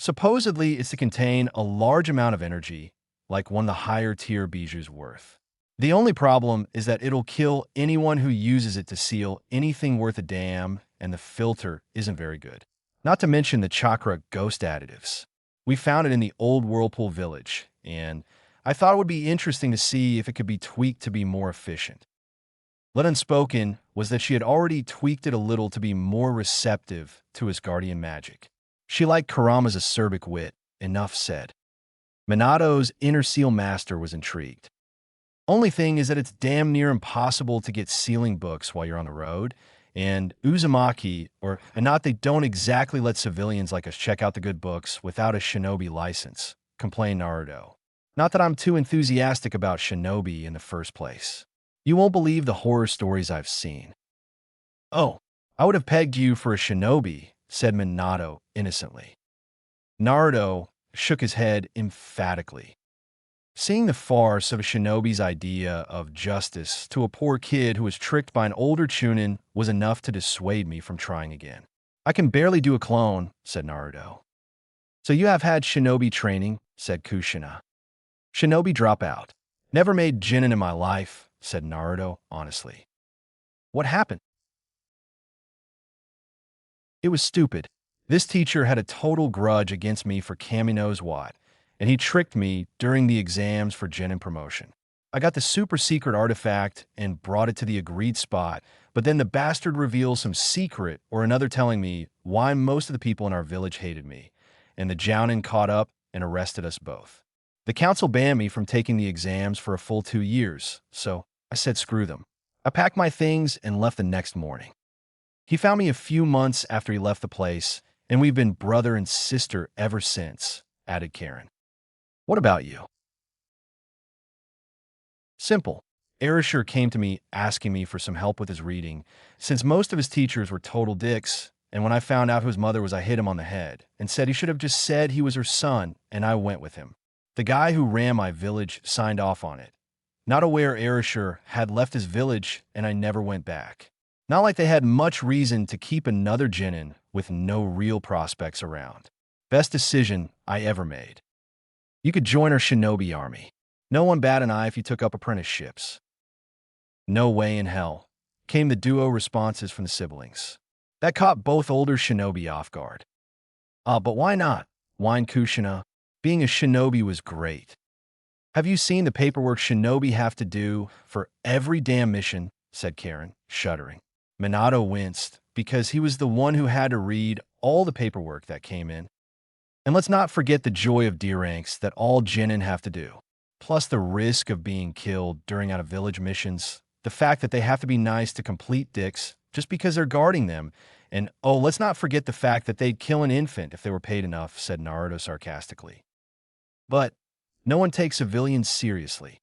Supposedly, it's to contain a large amount of energy, like one of the higher-tier biju's worth. The only problem is that it'll kill anyone who uses it to seal anything worth a damn, and the filter isn't very good. Not to mention the chakra ghost additives. We found it in the old Whirlpool village, and I thought it would be interesting to see if it could be tweaked to be more efficient. What unspoken was that she had already tweaked it a little to be more receptive to his guardian magic. She liked Karama's acerbic wit, enough said. Minato's inner seal master was intrigued. Only thing is that it's damn near impossible to get sealing books while you're on the road, and Uzumaki, and not they don't exactly let civilians like us check out the good books without a shinobi license, complained Naruto. Not that I'm too enthusiastic about shinobi in the first place. You won't believe the horror stories I've seen. Oh, I would have pegged you for a shinobi, said Minato innocently. Naruto shook his head emphatically. Seeing the farce of a shinobi's idea of justice to a poor kid who was tricked by an older chunin was enough to dissuade me from trying again. I can barely do a clone, said Naruto. So you have had shinobi training, said Kushina. Shinobi dropout. Never made Jinin in my life, said Naruto honestly. What happened? It was stupid. This teacher had a total grudge against me for Kami knows what, and he tricked me during the exams for Genin promotion. I got the super secret artifact and brought it to the agreed spot, but then the bastard reveals some secret or another telling me why most of the people in our village hated me, and the Jounin caught up and arrested us both. The council banned me from taking the exams for a full 2 years, so I said screw them. I packed my things and left the next morning. He found me a few months after he left the place, and we've been brother and sister ever since, added Karen. What about you? Simple. Erasure came to me asking me for some help with his reading, since most of his teachers were total dicks, and when I found out who his mother was, I hit him on the head and said he should have just said he was her son, and I went with him. The guy who ran my village signed off on it. Not aware Erasure had left his village, and I never went back. Not like they had much reason to keep another Genin with no real prospects around. Best decision I ever made. You could join our shinobi army. No one bat an eye if you took up apprenticeships. No way in hell, came the duo responses from the siblings. That caught both older shinobi off guard. But why not? Whined Kushina. Being a shinobi was great. Have you seen the paperwork shinobi have to do for every damn mission? Said Karen, shuddering. Minato winced because he was the one who had to read all the paperwork that came in. And let's not forget the joy of D ranks that all Genin have to do, plus the risk of being killed during out-of-village missions, the fact that they have to be nice to complete dicks just because they're guarding them, and let's not forget the fact that they'd kill an infant if they were paid enough, said Naruto sarcastically. But no one takes civilians seriously.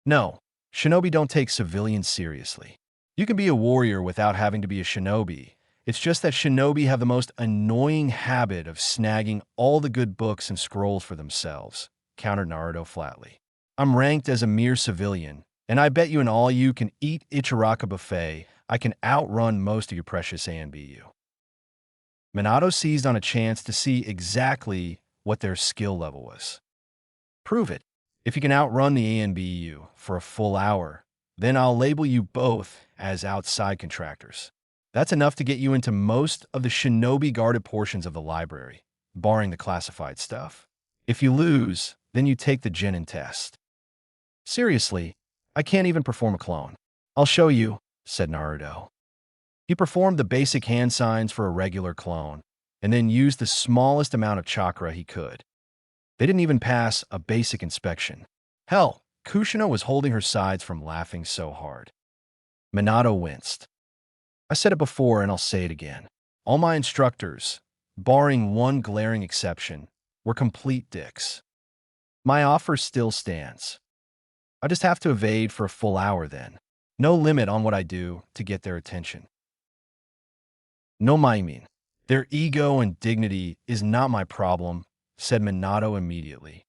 No, shinobi don't take civilians seriously. You can be a warrior without having to be a shinobi. It's just that shinobi have the most annoying habit of snagging all the good books and scrolls for themselves, countered Naruto flatly. I'm ranked as a mere civilian, and I bet you an all-you-can-eat Ichiraka buffet, I can outrun most of your precious ANBU. Minato seized on a chance to see exactly what their skill level was. Prove it. If you can outrun the ANBU for a full hour, then I'll label you both as outside contractors. That's enough to get you into most of the shinobi-guarded portions of the library, barring the classified stuff. If you lose, then you take the Genin test. Seriously, I can't even perform a clone. I'll show you, said Naruto. He performed the basic hand signs for a regular clone, and then used the smallest amount of chakra he could. They didn't even pass a basic inspection. Hell, Kushina was holding her sides from laughing so hard. Minato winced. I said it before and I'll say it again. All my instructors, barring one glaring exception, were complete dicks. My offer still stands. I just have to evade for a full hour then. No limit on what I do to get their attention. No maimin. Their ego and dignity is not my problem, said Minato immediately.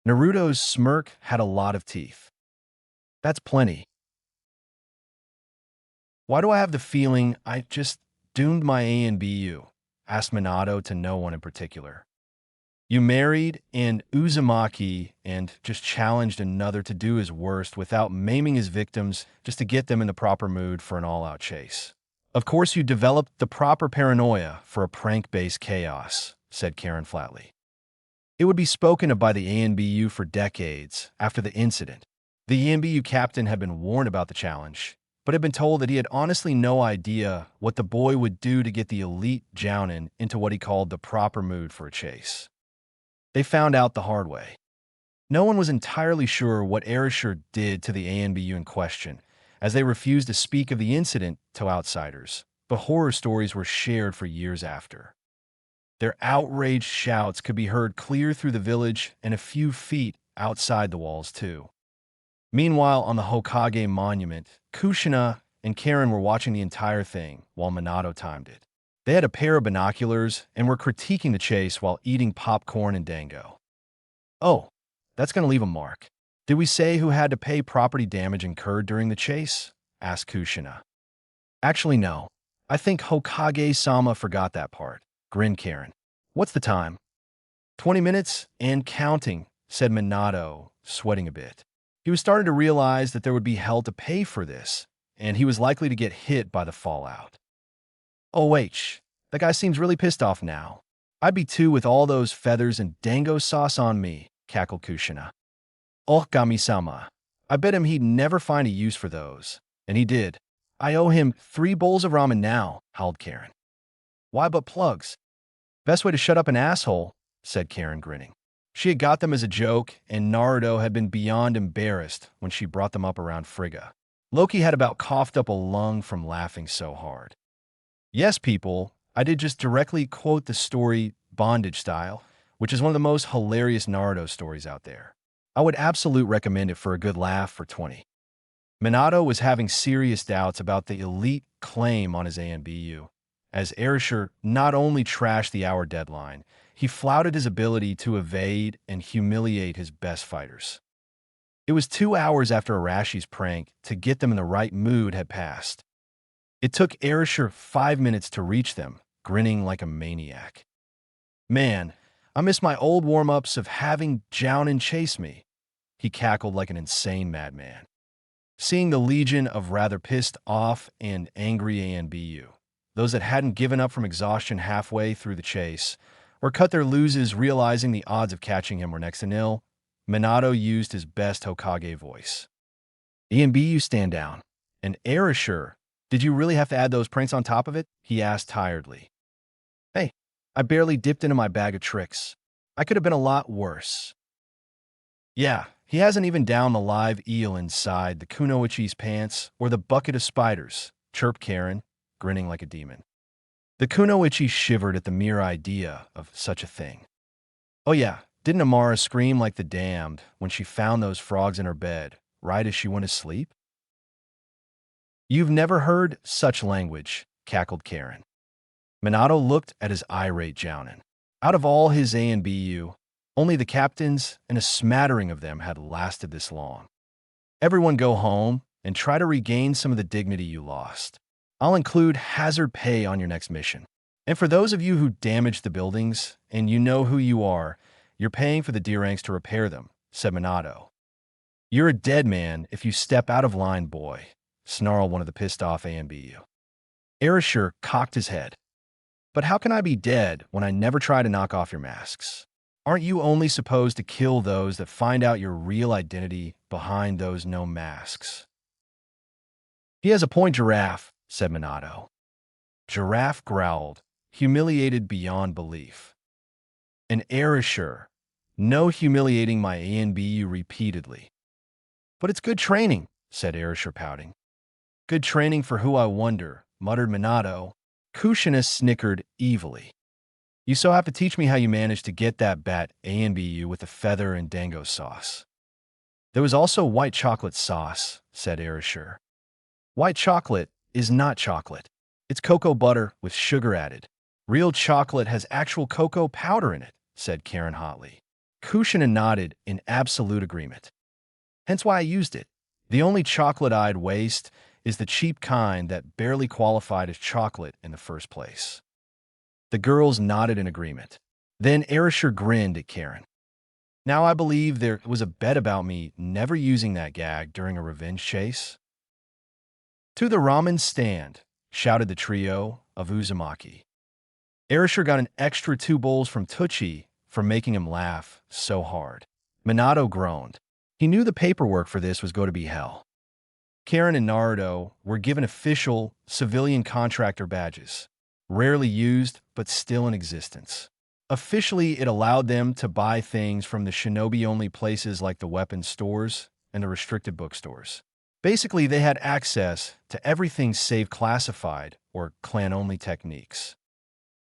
Naruto's smirk had a lot of teeth. That's plenty. Why do I have the feeling I just doomed my ANBU? Asked Minato to no one in particular. You married an Uzumaki and just challenged another to do his worst without maiming his victims just to get them in the proper mood for an all-out chase. Of course you developed the proper paranoia for a prank-based chaos, said Karen flatly. It would be spoken of by the ANBU for decades after the incident. The ANBU captain had been warned about the challenge, but had been told that he had honestly no idea what the boy would do to get the elite Jounin into what he called the proper mood for a chase. They found out the hard way. No one was entirely sure what Arisher did to the ANBU in question, as they refused to speak of the incident to outsiders, but horror stories were shared for years after. Their outraged shouts could be heard clear through the village and a few feet outside the walls, too. Meanwhile, on the Hokage monument, Kushina and Karen were watching the entire thing while Minato timed it. They had a pair of binoculars and were critiquing the chase while eating popcorn and dango. Oh, that's going to leave a mark. Did we say who had to pay property damage incurred during the chase? Asked Kushina. Actually, no. I think Hokage-sama forgot that part, grinned Karen. What's the time? 20 minutes and counting, said Minato, sweating a bit. He was starting to realize that there would be hell to pay for this, and he was likely to get hit by the fallout. OH, that guy seems really pissed off now. I'd be too with all those feathers and dango sauce on me, cackled Kushina. Oh, Gami-sama. I bet him he'd never find a use for those. And he did. I owe him 3 bowls of ramen now, howled Karen. Why but plugs? Best way to shut up an asshole, said Karen, grinning. She had got them as a joke, and Naruto had been beyond embarrassed when she brought them up around Frigga. Loki had about coughed up a lung from laughing so hard. Yes, people, I did just directly quote the story Bondage Style, which is one of the most hilarious Naruto stories out there. I would absolutely recommend it for a good laugh for 20. Minato was having serious doubts about the elite claim on his ANBU, as Arisher not only trashed the hour deadline, he flouted his ability to evade and humiliate his best fighters. It was 2 hours after Arashi's prank to get them in the right mood had passed. It took Arisher 5 minutes to reach them, grinning like a maniac. Man, I miss my old warm-ups of having Jounin chase me, he cackled like an insane madman. Seeing the legion of rather pissed off and angry ANBU, those that hadn't given up from exhaustion halfway through the chase, or cut their loses realizing the odds of catching him were next to nil, Minato used his best Hokage voice. ANBU, stand down. And Arisher, did you really have to add those pranks on top of it? He asked tiredly. Hey, I barely dipped into my bag of tricks. I could have been a lot worse. Yeah, he hasn't even downed the live eel inside the Kunoichi's pants or the bucket of spiders, chirped Karen, grinning like a demon. The Kunoichi shivered at the mere idea of such a thing. Oh yeah, didn't Amara scream like the damned when she found those frogs in her bed, right as she went to sleep? You've never heard such language, cackled Karen. Minato looked at his irate Jounin. Out of all his ANBU, only the captains and a smattering of them had lasted this long. Everyone go home and try to regain some of the dignity you lost. I'll include hazard pay on your next mission. And for those of you who damaged the buildings, and you know who you are, you're paying for the D-ranks to repair them, said Minato. You're a dead man if you step out of line, boy, snarled one of the pissed-off ANBU. Arisher cocked his head. But how can I be dead when I never try to knock off your masks? Aren't you only supposed to kill those that find out your real identity behind those no masks? He has a point, Giraffe, said Minato. Giraffe growled, humiliated beyond belief. And Arisher, no humiliating my ANBU repeatedly. But it's good training, said Arisher, pouting. Good training for who, I wonder, muttered Minato. Kushina snickered evilly. You so have to teach me how you managed to get that bat ANBU with the feather and dango sauce. There was also white chocolate sauce, said Arisher. White chocolate is not chocolate. It's cocoa butter with sugar added. Real chocolate has actual cocoa powder in it, said Karen hotly. Kushina nodded in absolute agreement. Hence why I used it. The only chocolate I'd waste is the cheap kind that barely qualified as chocolate in the first place. The girls nodded in agreement. Then Arisher grinned at Karen. Now I believe there was a bet about me never using that gag during a revenge chase. To the ramen stand, shouted the trio of Uzumaki. Erasure got an extra 2 bowls from Tucci for making him laugh so hard. Minato groaned. He knew the paperwork for this was going to be hell. Karen and Naruto were given official civilian contractor badges, rarely used but still in existence. Officially, it allowed them to buy things from the shinobi-only places like the weapons stores and the restricted bookstores. Basically, they had access to everything save classified or clan-only techniques.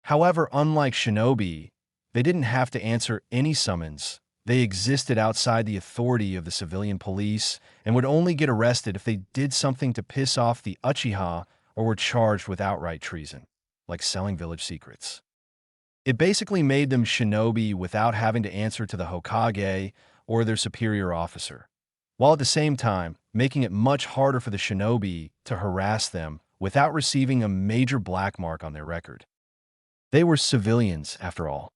However, unlike shinobi, they didn't have to answer any summons. They existed outside the authority of the civilian police and would only get arrested if they did something to piss off the Uchiha or were charged with outright treason, like selling village secrets. It basically made them shinobi without having to answer to the Hokage or their superior officer, while at the same time making it much harder for the shinobi to harass them without receiving a major black mark on their record. They were civilians, after all.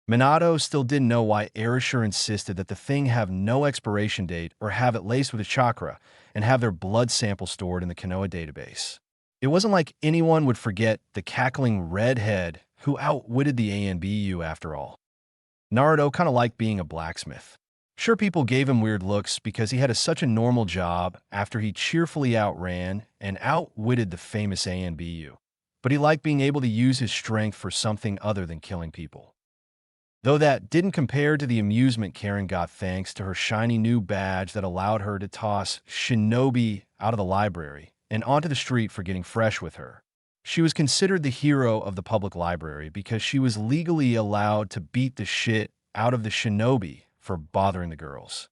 Minato still didn't know why Erasure insisted that the thing have no expiration date or have it laced with a chakra and have their blood sample stored in the Konoha database. It wasn't like anyone would forget the cackling redhead who outwitted the ANBU after all. Naruto kind of liked being a blacksmith. Sure, people gave him weird looks because he had such a normal job after he cheerfully outran and outwitted the famous ANBU, but he liked being able to use his strength for something other than killing people. Though that didn't compare to the amusement Karen got thanks to her shiny new badge that allowed her to toss shinobi out of the library and onto the street for getting fresh with her. She was considered the hero of the public library because she was legally allowed to beat the shit out of the shinobi for bothering the girls.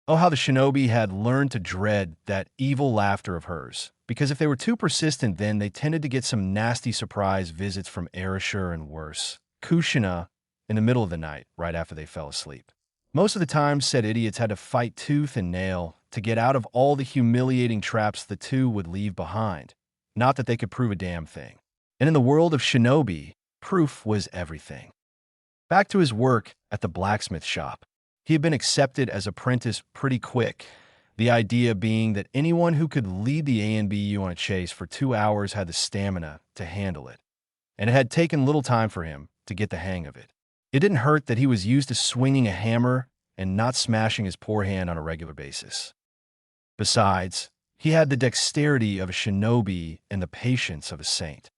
Oh, how the shinobi had learned to dread that evil laughter of hers, because if they were too persistent then they tended to get some nasty surprise visits from Erasure and worse, Kushina, in the middle of the night, right after they fell asleep. Most of the time, said idiots had to fight tooth and nail to get out of all the humiliating traps the two would leave behind. Not that they could prove a damn thing. And in the world of shinobi, proof was everything. Back to his work at the blacksmith shop. He had been accepted as apprentice pretty quick, the idea being that anyone who could lead the ANBU on a chase for 2 hours had the stamina to handle it. And it had taken little time for him to get the hang of it. It didn't hurt that he was used to swinging a hammer and not smashing his poor hand on a regular basis. Besides, he had the dexterity of a shinobi and the patience of a saint.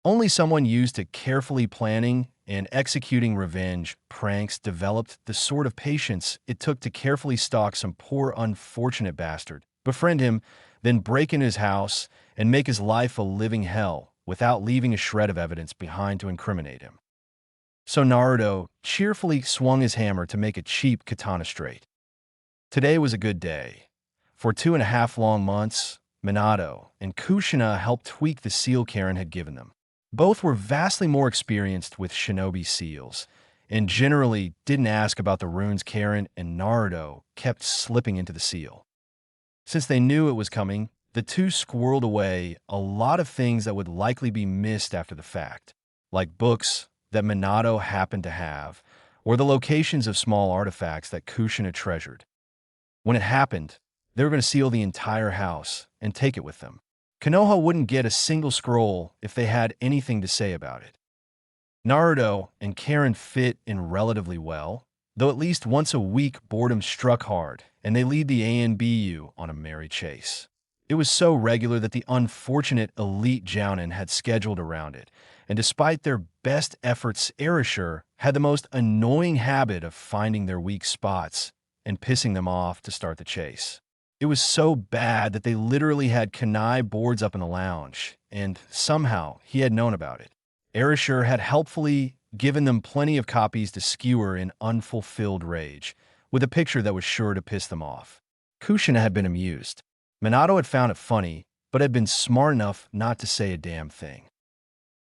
Only someone used to carefully planning and executing revenge pranks developed the sort of patience it took to carefully stalk some poor unfortunate bastard, befriend him, then break into his house and make his life a living hell without leaving a shred of evidence behind to incriminate him. So Naruto cheerfully swung his hammer to make a cheap katana straight. Today was a good day. For 2.5 long months, Minato and Kushina helped tweak the seal Karen had given them. Both were vastly more experienced with shinobi seals, and generally didn't ask about the runes Karen and Naruto kept slipping into the seal. Since they knew it was coming, the two squirreled away a lot of things that would likely be missed after the fact, like books that Minato happened to have, or the locations of small artifacts that Kushina treasured. When it happened, they were going to seal the entire house and take it with them. Konoha wouldn't get a single scroll if they had anything to say about it. Naruto and Karen fit in relatively well, though at least once a week boredom struck hard, and they lead the ANBU on a merry chase. It was so regular that the unfortunate elite Jounin had scheduled around it, and despite their best efforts, Erasure had the most annoying habit of finding their weak spots and pissing them off to start the chase. It was so bad that they literally had kunai boards up in the lounge, and somehow he had known about it. Erasure had helpfully given them plenty of copies to skewer in unfulfilled rage, with a picture that was sure to piss them off. Kushina had been amused. Minato had found it funny, but had been smart enough not to say a damn thing.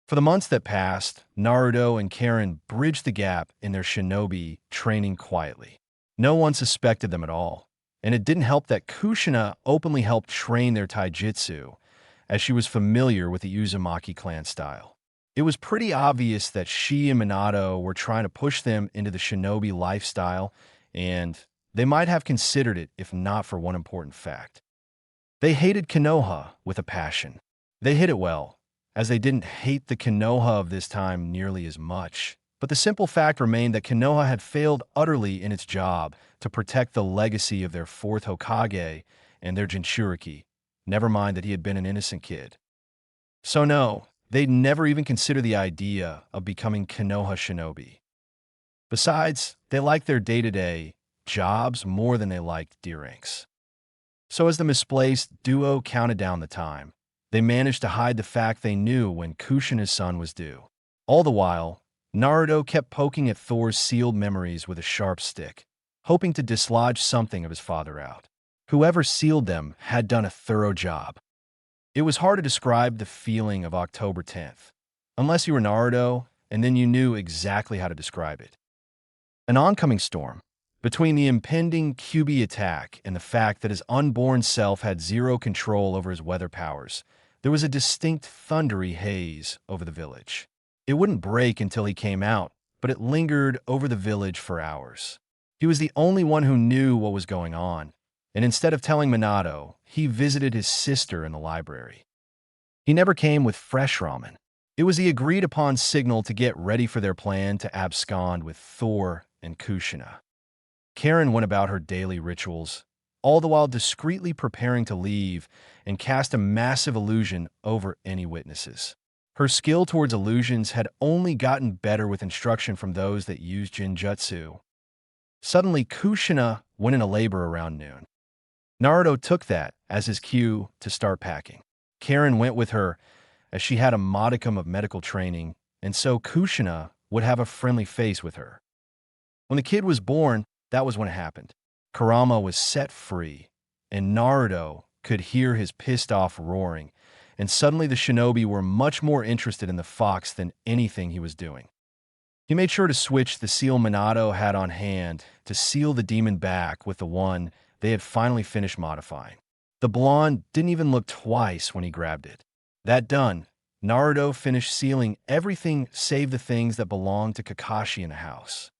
For the months that passed, Naruto and Karen bridged the gap in their shinobi training quietly. No one suspected them at all, and it didn't help that Kushina openly helped train their taijutsu, as she was familiar with the Uzumaki clan style. It was pretty obvious that she and Minato were trying to push them into the shinobi lifestyle, and they might have considered it if not for one important fact. They hated Konoha with a passion. They hid it well, as they didn't hate the Konoha of this time nearly as much. But the simple fact remained that Konoha had failed utterly in its job to protect the legacy of their fourth Hokage and their Jinchuriki, never mind that he had been an innocent kid. So no, they'd never even consider the idea of becoming Konoha shinobi. Besides, they liked their day-to-day jobs more than they liked D-ranks. So as the misplaced duo counted down the time, they managed to hide the fact they knew when Kushina's son was due. All the while, Naruto kept poking at Thor's sealed memories with a sharp stick, hoping to dislodge something of his father out. Whoever sealed them had done a thorough job. It was hard to describe the feeling of October 10th, unless you were Naruto, and then you knew exactly how to describe it. An oncoming storm. Between the impending Kyuubi attack and the fact that his unborn self had zero control over his weather powers, there was a distinct thundery haze over the village. It wouldn't break until he came out, but it lingered over the village for hours. He was the only one who knew what was going on, and instead of telling Minato, he visited his sister in the library. He never came with fresh ramen. It was the agreed-upon signal to get ready for their plan to abscond with Thor and Kushina. Karen went about her daily rituals, all the while discreetly preparing to leave and cast a massive illusion over any witnesses. Her skill towards illusions had only gotten better with instruction from those that used Jinjutsu. Suddenly, Kushina went into labor around noon. Naruto took that as his cue to start packing. Karen went with her, as she had a modicum of medical training, and so Kushina would have a friendly face with her. When the kid was born, that was when it happened. Kurama was set free, and Naruto could hear his pissed-off roaring, and suddenly the shinobi were much more interested in the fox than anything he was doing. He made sure to switch the seal Minato had on hand to seal the demon back with the one they had finally finished modifying. The blonde didn't even look twice when he grabbed it. That done, Naruto finished sealing everything save the things that belonged to Kakashi in the house.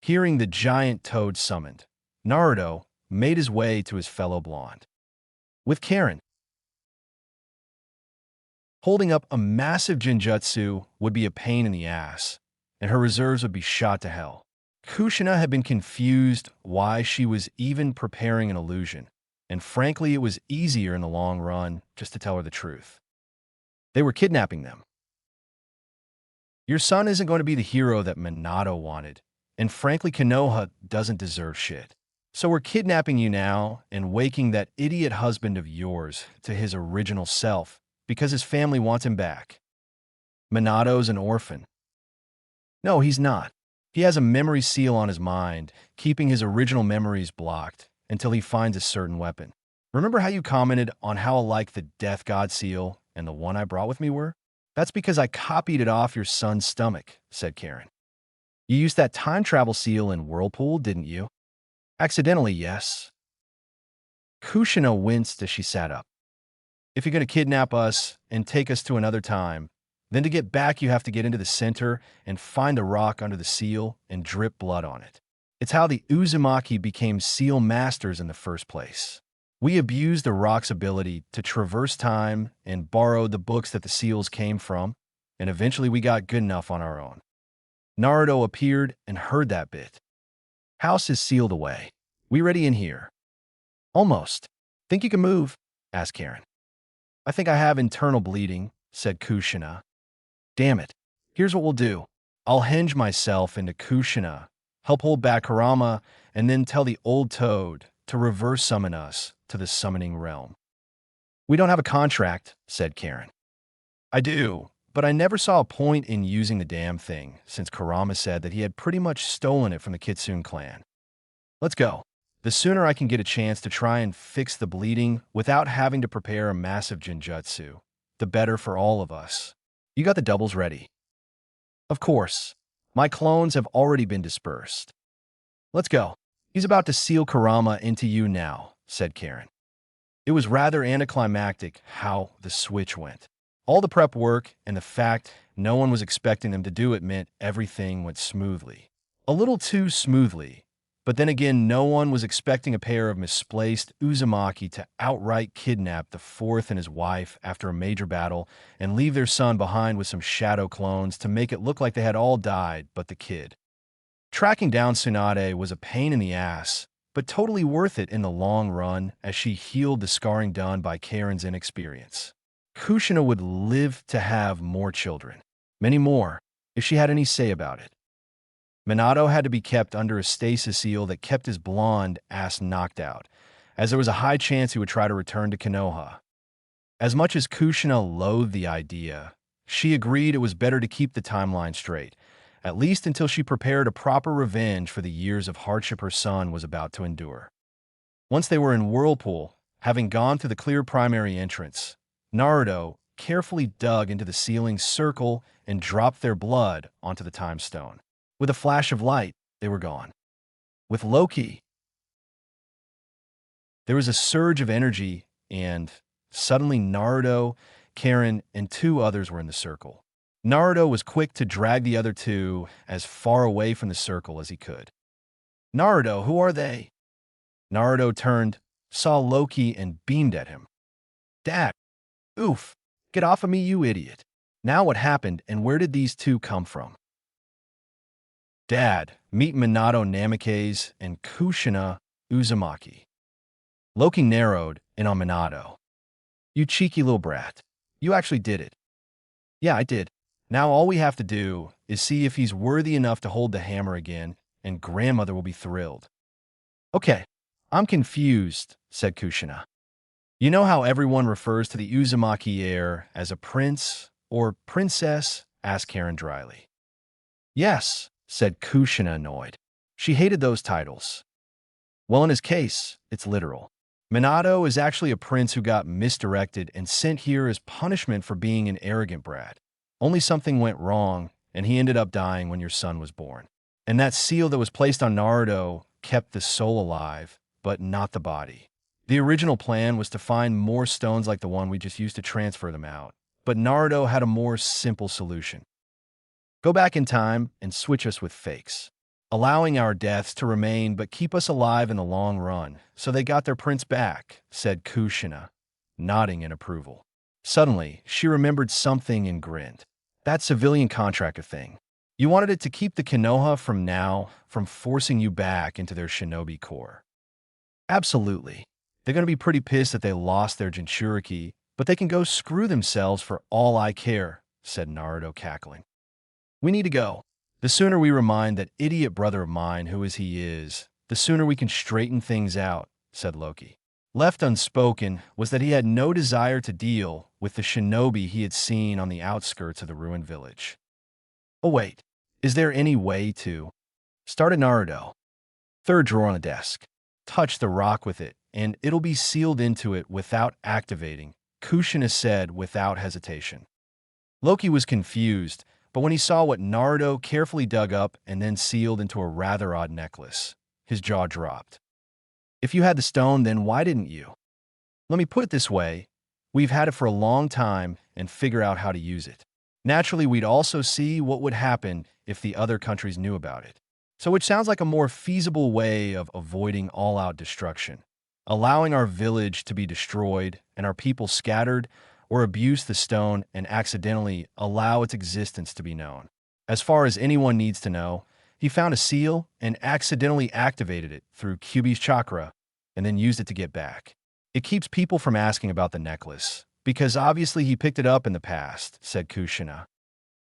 Hearing the giant toad summoned, Naruto made his way to his fellow blonde. With Karen. Holding up a massive Jinjutsu would be a pain in the ass, and her reserves would be shot to hell. Kushina had been confused why she was even preparing an illusion, and frankly it was easier in the long run just to tell her the truth. They were kidnapping them. Your son isn't going to be the hero that Minato wanted, and frankly Konoha doesn't deserve shit. So we're kidnapping you now and waking that idiot husband of yours to his original self because his family wants him back. Minato's an orphan. No, he's not. He has a memory seal on his mind, keeping his original memories blocked until he finds a certain weapon. Remember how you commented on how alike the Death God seal and the one I brought with me were? That's because I copied it off your son's stomach, said Karen. You used that time travel seal in Whirlpool, didn't you? Accidentally, yes. Kushina winced as she sat up. If you're going to kidnap us and take us to another time, then to get back you have to get into the center and find a rock under the seal and drip blood on it. It's how the Uzumaki became seal masters in the first place. We abused the rock's ability to traverse time and borrowed the books that the seals came from, and eventually we got good enough on our own. Naruto appeared and heard that bit. House is sealed away. We ready in here? Almost. Think you can move? Asked Karen. I think I have internal bleeding, said Kushina. Damn it. Here's what we'll do. I'll hinge myself into Kushina, help hold back Kurama, and then tell the old toad to reverse summon us to the summoning realm. We don't have a contract, said Karen. I do, but I never saw a point in using the damn thing, since Kurama said that he had pretty much stolen it from the Kitsune clan. Let's go. The sooner I can get a chance to try and fix the bleeding without having to prepare a massive Jinjutsu, the better for all of us. You got the doubles ready? Of course. My clones have already been dispersed. Let's go. He's about to seal Kurama into you now, said Karen. It was rather anticlimactic how the switch went. All the prep work and the fact no one was expecting them to do it meant everything went smoothly. A little too smoothly, But then again, no one was expecting a pair of misplaced Uzumaki to outright kidnap the fourth and his wife after a major battle and leave their son behind with some shadow clones to make it look like they had all died but the kid. Tracking down Tsunade was a pain in the ass, but totally worth it in the long run as she healed the scarring done by Karen's inexperience. Kushina would live to have more children, many more, if she had any say about it. Minato had to be kept under a stasis seal that kept his blonde ass knocked out, as there was a high chance he would try to return to Konoha. As much as Kushina loathed the idea, she agreed it was better to keep the timeline straight, at least until she prepared a proper revenge for the years of hardship her son was about to endure. Once they were in Whirlpool, having gone through the clear primary entrance, Naruto carefully dug into the ceiling's circle and dropped their blood onto the time stone. With a flash of light, they were gone. With Loki, there was a surge of energy, and suddenly Naruto, Karen, and two others were in the circle. Naruto was quick to drag the other two as far away from the circle as he could. "Naruto, who are they?" Naruto turned, saw Loki, and beamed at him. "Dad, oof, get off of me, you idiot. Now what happened, and where did these two come from?" "Dad, meet Minato Namikaze and Kushina Uzumaki." Loki narrowed in on Minato. "You cheeky little brat. You actually did it." "Yeah, I did. Now all we have to do is see if he's worthy enough to hold the hammer again, and grandmother will be thrilled." "Okay, I'm confused," said Kushina. "You know how everyone refers to the Uzumaki heir as a prince or princess?" asked Karen dryly. "Yes," said Kushina, annoyed. She hated those titles. "Well, in his case, it's literal. Minato is actually a prince who got misdirected and sent here as punishment for being an arrogant brat. Only something went wrong, and he ended up dying when your son was born. And that seal that was placed on Naruto kept the soul alive, but not the body. The original plan was to find more stones like the one we just used to transfer them out, but Naruto had a more simple solution. Go back in time and switch us with fakes, allowing our deaths to remain but keep us alive in the long run, so they got their prince back," said Kushina, nodding in approval. Suddenly, she remembered something and grinned. "That civilian contractor thing. You wanted it to keep the Konoha from forcing you back into their shinobi corps." "Absolutely. They're going to be pretty pissed that they lost their Jinchuriki, but they can go screw themselves for all I care," said Naruto, cackling. "We need to go. The sooner we remind that idiot brother of mine who he is, the sooner we can straighten things out," said Loki. Left unspoken was that he had no desire to deal with the shinobi he had seen on the outskirts of the ruined village. "Oh wait, is there any way to—" started Naruto. "Third drawer on the desk. Touch the rock with it, and it'll be sealed into it without activating," Kushina said without hesitation. Loki was confused, but when he saw what Naruto carefully dug up and then sealed into a rather odd necklace, his jaw dropped. "If you had the stone, then why didn't you? Let me put it this way. We've had it for a long time and figure out how to use it. Naturally, we'd also see what would happen if the other countries knew about it. So which sounds like a more feasible way of avoiding all-out destruction. Allowing our village to be destroyed and our people scattered, or abuse the stone and accidentally allow its existence to be known. As far as anyone needs to know, he found a seal and accidentally activated it through Kyuubi's chakra and then used it to get back. It keeps people from asking about the necklace, because obviously he picked it up in the past," said Kushina.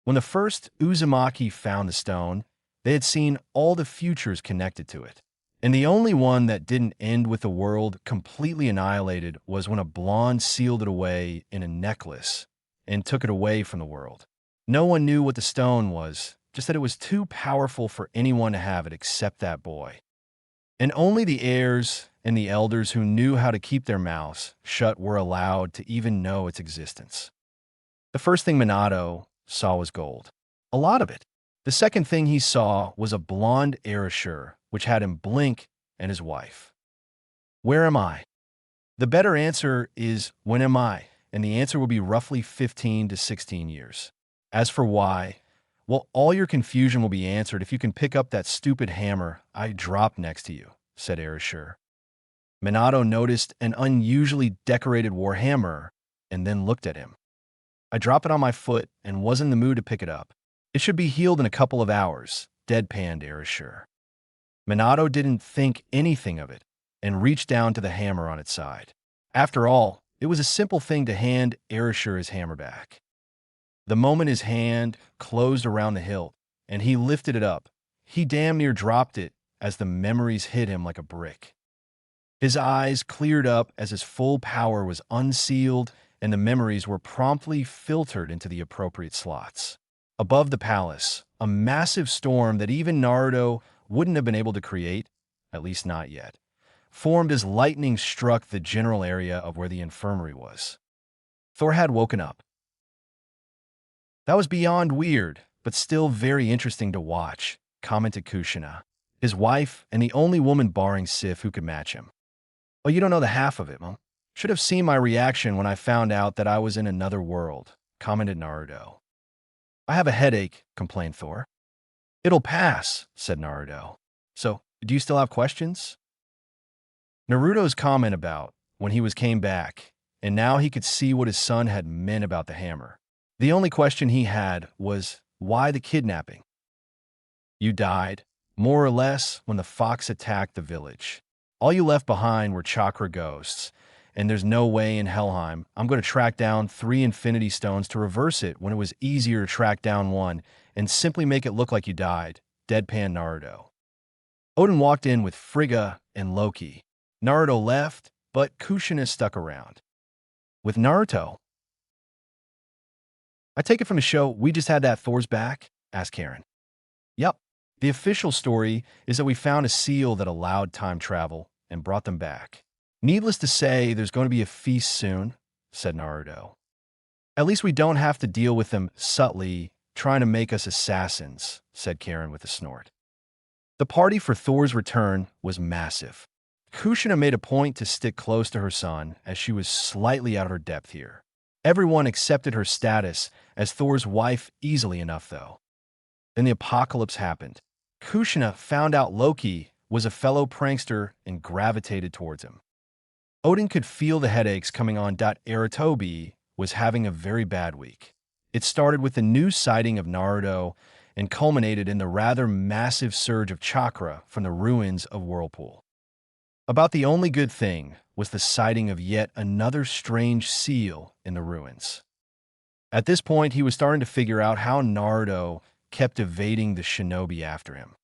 When the first Uzumaki found the stone, they had seen all the futures connected to it. And the only one that didn't end with the world completely annihilated was when a blonde sealed it away in a necklace and took it away from the world. No one knew what the stone was, just that it was too powerful for anyone to have it except that boy. And only the heirs and the elders who knew how to keep their mouths shut were allowed to even know its existence. The first thing Minato saw was gold. A lot of it. The second thing he saw was a blonde erasure, which had him blink and his wife. Where am I? The better answer is, when am I? And the answer will be roughly 15 to 16 years. As for why, Well, all your confusion will be answered if you can pick up that stupid hammer I dropped next to you, said Erishur. Minato noticed an unusually decorated war hammer and then looked at him. I dropped it on my foot and was in the mood to pick it up. It should be healed in a couple of hours, deadpanned Erishur. Minato didn't think anything of it and reached down to the hammer on its side. After all, it was a simple thing to hand Erishur his hammer back. The moment his hand closed around the hilt and he lifted it up, he damn near dropped it as the memories hit him like a brick. His eyes cleared up as his full power was unsealed and the memories were promptly filtered into the appropriate slots. Above the palace, a massive storm that even Naruto wouldn't have been able to create, at least not yet, formed as lightning struck the general area of where the infirmary was. Thor had woken up. That was beyond weird, but still very interesting to watch, commented Kushina, his wife and the only woman barring Sif who could match him. Oh, you don't know the half of it, Mom. Should have seen my reaction when I found out that I was in another world, commented Naruto. I have a headache, complained Thor. It'll pass, said Naruto. So, do you still have questions? Naruto's comment about when he came back, and now he could see what his son had meant about the hammer. The only question he had was, why the kidnapping? You died, more or less, when the fox attacked the village. All you left behind were chakra ghosts, and there's no way in Helheim I'm going to track down 3 infinity stones to reverse it when it was easier to track down 1 and simply make it look like you died, deadpan Naruto. Odin walked in with Frigga and Loki. Naruto left, but Kushina stuck around. With Naruto, I take it from the show we just had that Thor's back? Asked Karen. Yep. The official story is that we found a seal that allowed time travel and brought them back. Needless to say, there's going to be a feast soon, said Naruto. At least we don't have to deal with them subtly trying to make us assassins, said Karen with a snort. The party for Thor's return was massive. Kushina made a point to stick close to her son as she was slightly out of her depth here. Everyone accepted her status as Thor's wife easily enough, though. Then the apocalypse happened. Kushina found out Loki was a fellow prankster and gravitated towards him. Odin could feel the headaches coming on. Aratobi was having a very bad week. It started with the new sighting of Naruto and culminated in the rather massive surge of chakra from the ruins of Whirlpool. About the only good thing was the sighting of yet another strange seal in the ruins. At this point, he was starting to figure out how Naruto kept evading the shinobi after him.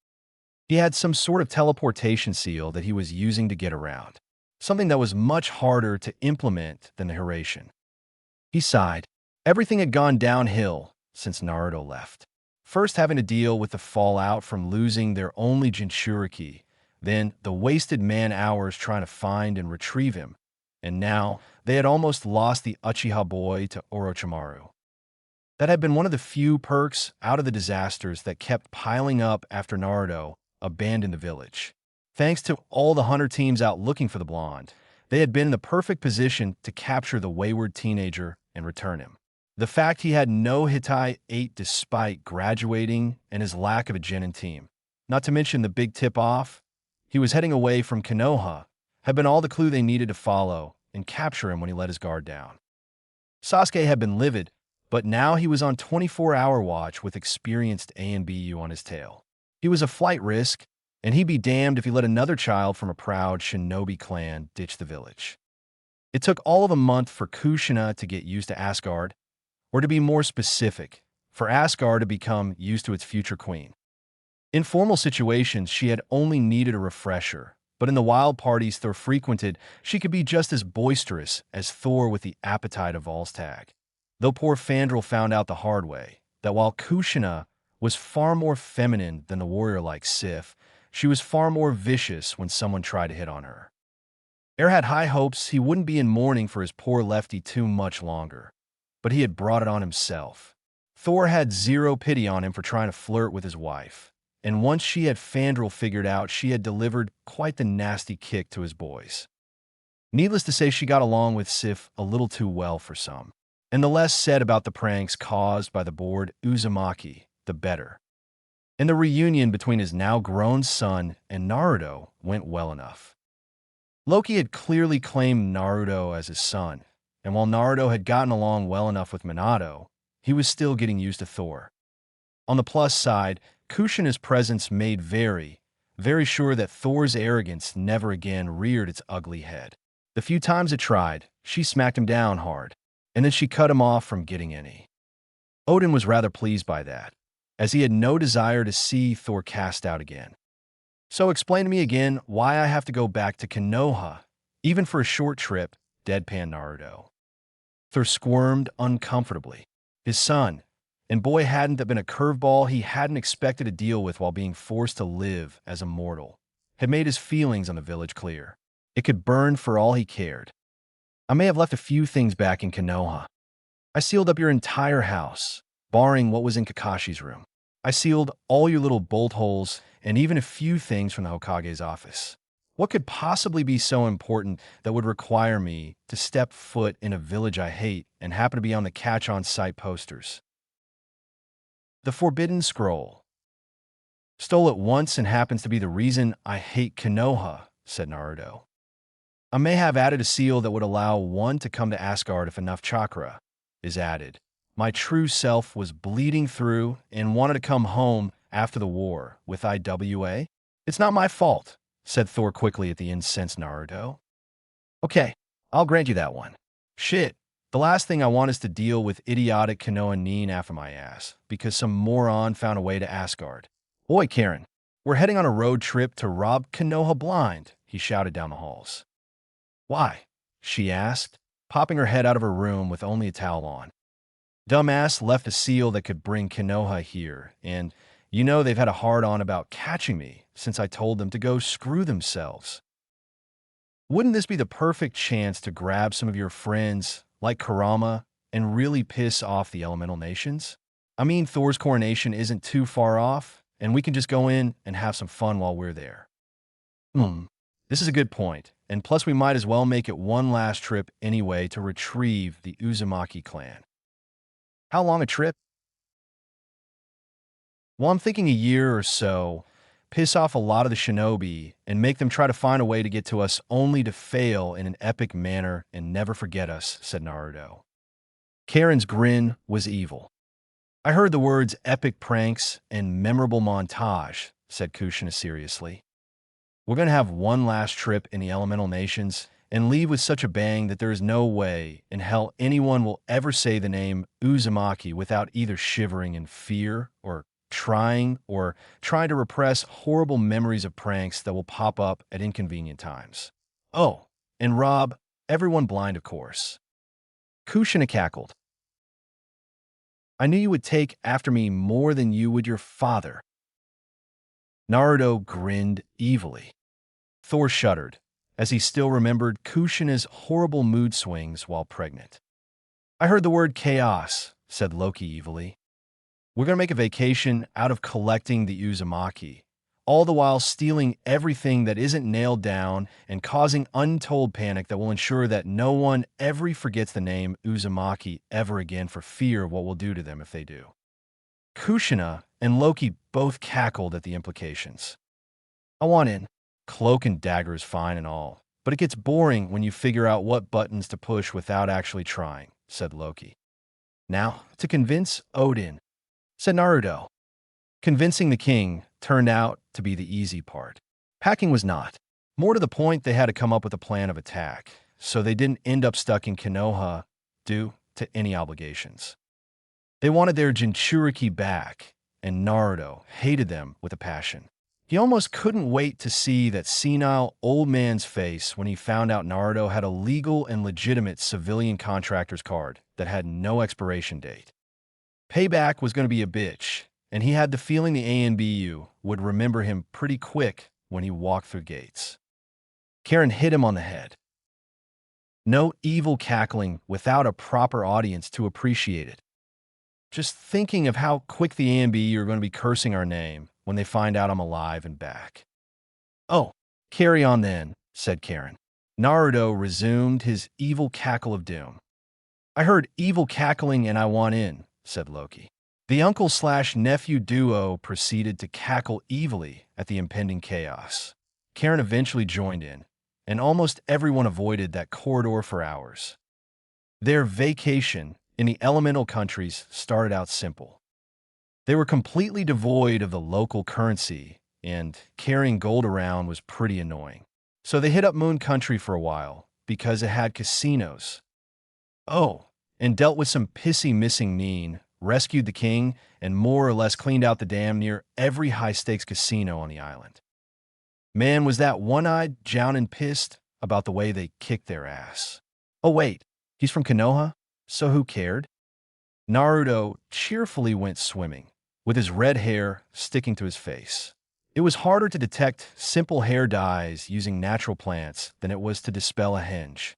He had some sort of teleportation seal that he was using to get around, something that was much harder to implement than the Hiraishin. He sighed. Everything had gone downhill since Naruto left. First having to deal with the fallout from losing their only Jinchuriki, then the wasted man-hours trying to find and retrieve him, and now they had almost lost the Uchiha boy to Orochimaru. That had been one of the few perks out of the disasters that kept piling up after Naruto abandoned the village. Thanks to all the hunter teams out looking for the blonde, they had been in the perfect position to capture the wayward teenager and return him. The fact he had no Hitai 8 despite graduating and his lack of a genin team, not to mention the big tip-off, he was heading away from Konoha, had been all the clue they needed to follow and capture him when he let his guard down. Sasuke had been livid, but now he was on 24-hour watch with experienced A and BU on his tail. He was a flight risk, and he'd be damned if he let another child from a proud shinobi clan ditch the village. It took all of a month for Kushina to get used to Asgard, or to be more specific, for Asgard to become used to its future queen. In formal situations, she had only needed a refresher, but in the wild parties Thor frequented, she could be just as boisterous as Thor with the appetite of Volstagg. Though poor Fandral found out the hard way that while Kushina was far more feminine than the warrior-like Sif, she was far more vicious when someone tried to hit on her. Air had high hopes he wouldn't be in mourning for his poor lefty too much longer, but he had brought it on himself. Thor had zero pity on him for trying to flirt with his wife, and once she had Fandral figured out, she had delivered quite the nasty kick to his boys. Needless to say, she got along with Sif a little too well for some. And the less said about the pranks caused by the bored Uzumaki, the better. And the reunion between his now grown son and Naruto went well enough. Loki had clearly claimed Naruto as his son, and while Naruto had gotten along well enough with Minato, he was still getting used to Thor. On the plus side, Kushina's presence made very sure that Thor's arrogance never again reared its ugly head. The few times it tried, she smacked him down hard, and then she cut him off from getting any. Odin was rather pleased by that, as he had no desire to see Thor cast out again. So explain to me again why I have to go back to Konoha, even for a short trip, deadpan Naruto. Thor squirmed uncomfortably. His son, and boy hadn't that been a curveball he hadn't expected to deal with while being forced to live as a mortal, had made his feelings on the village clear. It could burn for all he cared. I may have left a few things back in Konoha. I sealed up your entire house, barring what was in Kakashi's room. I sealed all your little bolt holes and even a few things from the Hokage's office. What could possibly be so important that would require me to step foot in a village I hate and happen to be on the catch-on-sight posters? The Forbidden Scroll. Stole it once and happens to be the reason I hate Konoha, said Naruto. I may have added a seal that would allow one to come to Asgard if enough chakra is added. My true self was bleeding through and wanted to come home after the war with IWA. It's not my fault, said Thor quickly at the incensed Naruto. Okay, I'll grant you that one. Shit, the last thing I want is to deal with idiotic Konoha Nin after my ass, because some moron found a way to Asgard. Oi, Karen, we're heading on a road trip to rob Konoha blind, he shouted down the halls. Why? She asked, popping her head out of her room with only a towel on. Dumbass left a seal that could bring Konoha here, and you know they've had a hard-on about catching me since I told them to go screw themselves. Wouldn't this be the perfect chance to grab some of your friends, like Kurama, and really piss off the elemental nations? I mean, Thor's coronation isn't too far off, and we can just go in and have some fun while we're there. This is a good point, and plus we might as well make it one last trip anyway to retrieve the Uzumaki clan. How long a trip? Well, I'm thinking a year or so, piss off a lot of the shinobi, and make them try to find a way to get to us only to fail in an epic manner and never forget us, said Naruto. Karen's grin was evil. I heard the words epic pranks and memorable montage, said Kushina seriously. We're going to have one last trip in the elemental nations and leave with such a bang that there is no way in hell anyone will ever say the name Uzumaki without either shivering in fear or trying to repress horrible memories of pranks that will pop up at inconvenient times. Oh, and rob everyone blind, of course. Kushina cackled. I knew you would take after me more than you would your father. Naruto grinned evilly. Thor shuddered, as he still remembered Kushina's horrible mood swings while pregnant. I heard the word chaos, said Loki evilly. We're going to make a vacation out of collecting the Uzumaki, all the while stealing everything that isn't nailed down and causing untold panic that will ensure that no one ever forgets the name Uzumaki ever again for fear of what we'll do to them if they do. Kushina and Loki both cackled at the implications. I want in. Cloak and dagger is fine and all, but it gets boring when you figure out what buttons to push without actually trying, said Loki. Now, to convince Odin, said Naruto. Convincing the king turned out to be the easy part. Packing was not. More to the point, they had to come up with a plan of attack, so they didn't end up stuck in Konoha due to any obligations. They wanted their Jinchuriki back, and Naruto hated them with a passion. He almost couldn't wait to see that senile old man's face when he found out Naruto had a legal and legitimate civilian contractor's card that had no expiration date. Payback was going to be a bitch, and he had the feeling the ANBU would remember him pretty quick when he walked through gates. Karen hit him on the head. No evil cackling without a proper audience to appreciate it. Just thinking of how quick the ANBU are going to be cursing our name when they find out I'm alive and back. Oh, carry on then, said Karen. Naruto resumed his evil cackle of doom. I heard evil cackling and I want in, said Loki. The uncle/nephew duo proceeded to cackle evilly at the impending chaos. Karen eventually joined in, and almost everyone avoided that corridor for hours. Their vacation in the elemental countries started out simple. They were completely devoid of the local currency, and carrying gold around was pretty annoying. So they hit up Moon Country for a while, because it had casinos. Oh, and dealt with some pissy missing mean, rescued the king, and more or less cleaned out the damn near every high-stakes casino on the island. Man, was that one-eyed Jounin pissed about the way they kicked their ass. Oh wait, he's from Konoha? So who cared? Naruto cheerfully went swimming, with his red hair sticking to his face. It was harder to detect simple hair dyes using natural plants than it was to dispel a henge.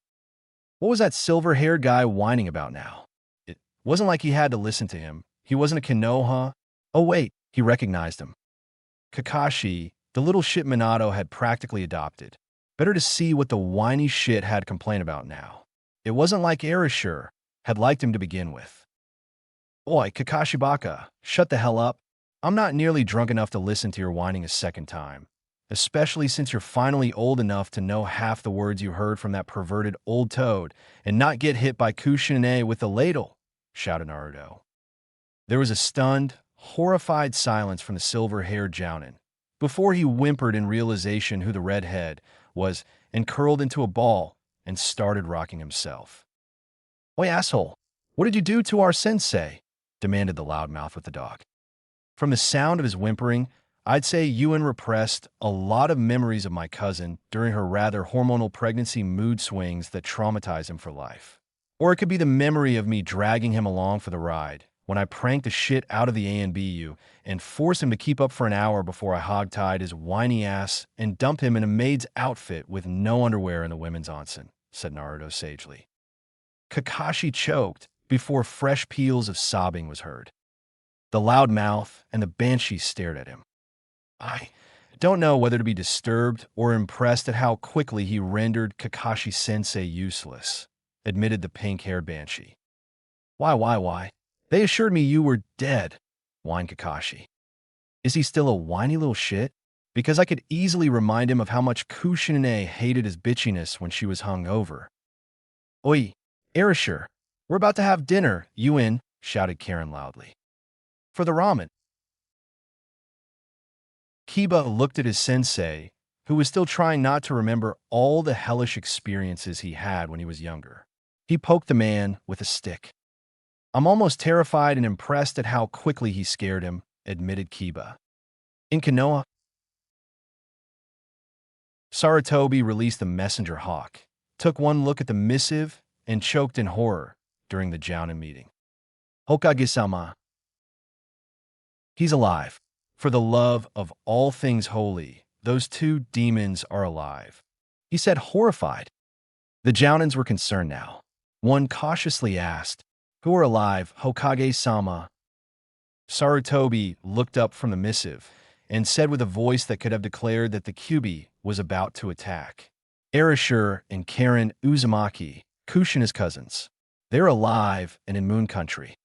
What was that silver-haired guy whining about now? It wasn't like he had to listen to him. He wasn't a Konoha. Oh wait, he recognized him. Kakashi, the little shit Minato had practically adopted. Better to see what the whiny shit had to complain about now. It wasn't like Erasure had liked him to begin with. Oi, Kakashi Baka, shut the hell up. I'm not nearly drunk enough to listen to your whining a second time, especially since you're finally old enough to know half the words you heard from that perverted old toad and not get hit by Kushine with a ladle, shouted Naruto. There was a stunned, horrified silence from the silver-haired Jounin before he whimpered in realization who the redhead was and curled into a ball and started rocking himself. Oi, asshole, what did you do to our sensei? Demanded the loudmouth with the dog. From the sound of his whimpering, I'd say Ewan repressed a lot of memories of my cousin during her rather hormonal pregnancy mood swings that traumatized him for life. Or it could be the memory of me dragging him along for the ride when I pranked the shit out of the ANBU and forced him to keep up for an hour before I hogtied his whiny ass and dumped him in a maid's outfit with no underwear in the women's onsen, said Naruto sagely. Kakashi choked before fresh peals of sobbing was heard. The loud mouth and the banshee stared at him. I don't know whether to be disturbed or impressed at how quickly he rendered Kakashi-sensei useless, admitted the pink-haired banshee. Why? They assured me you were dead, whined Kakashi. Is he still a whiny little shit? Because I could easily remind him of how much Kushine hated his bitchiness when she was hungover. Oi, Erasure, we're about to have dinner, you in, shouted Karen loudly. For the ramen. Kiba looked at his sensei, who was still trying not to remember all the hellish experiences he had when he was younger. He poked the man with a stick. I'm almost terrified and impressed at how quickly he scared him, admitted Kiba. In Konoha, Sarutobi released the messenger hawk, took one look at the missive, and choked in horror during the Jounin meeting. Hokage-sama. He's alive. For the love of all things holy, those two demons are alive. He said, horrified. The Jounins were concerned now. One cautiously asked, who are alive, Hokage-sama? Sarutobi looked up from the missive and said with a voice that could have declared that the Kyuubi was about to attack. Erasure and Karen Uzumaki, Kushina's cousins. They're alive and in Moon Country.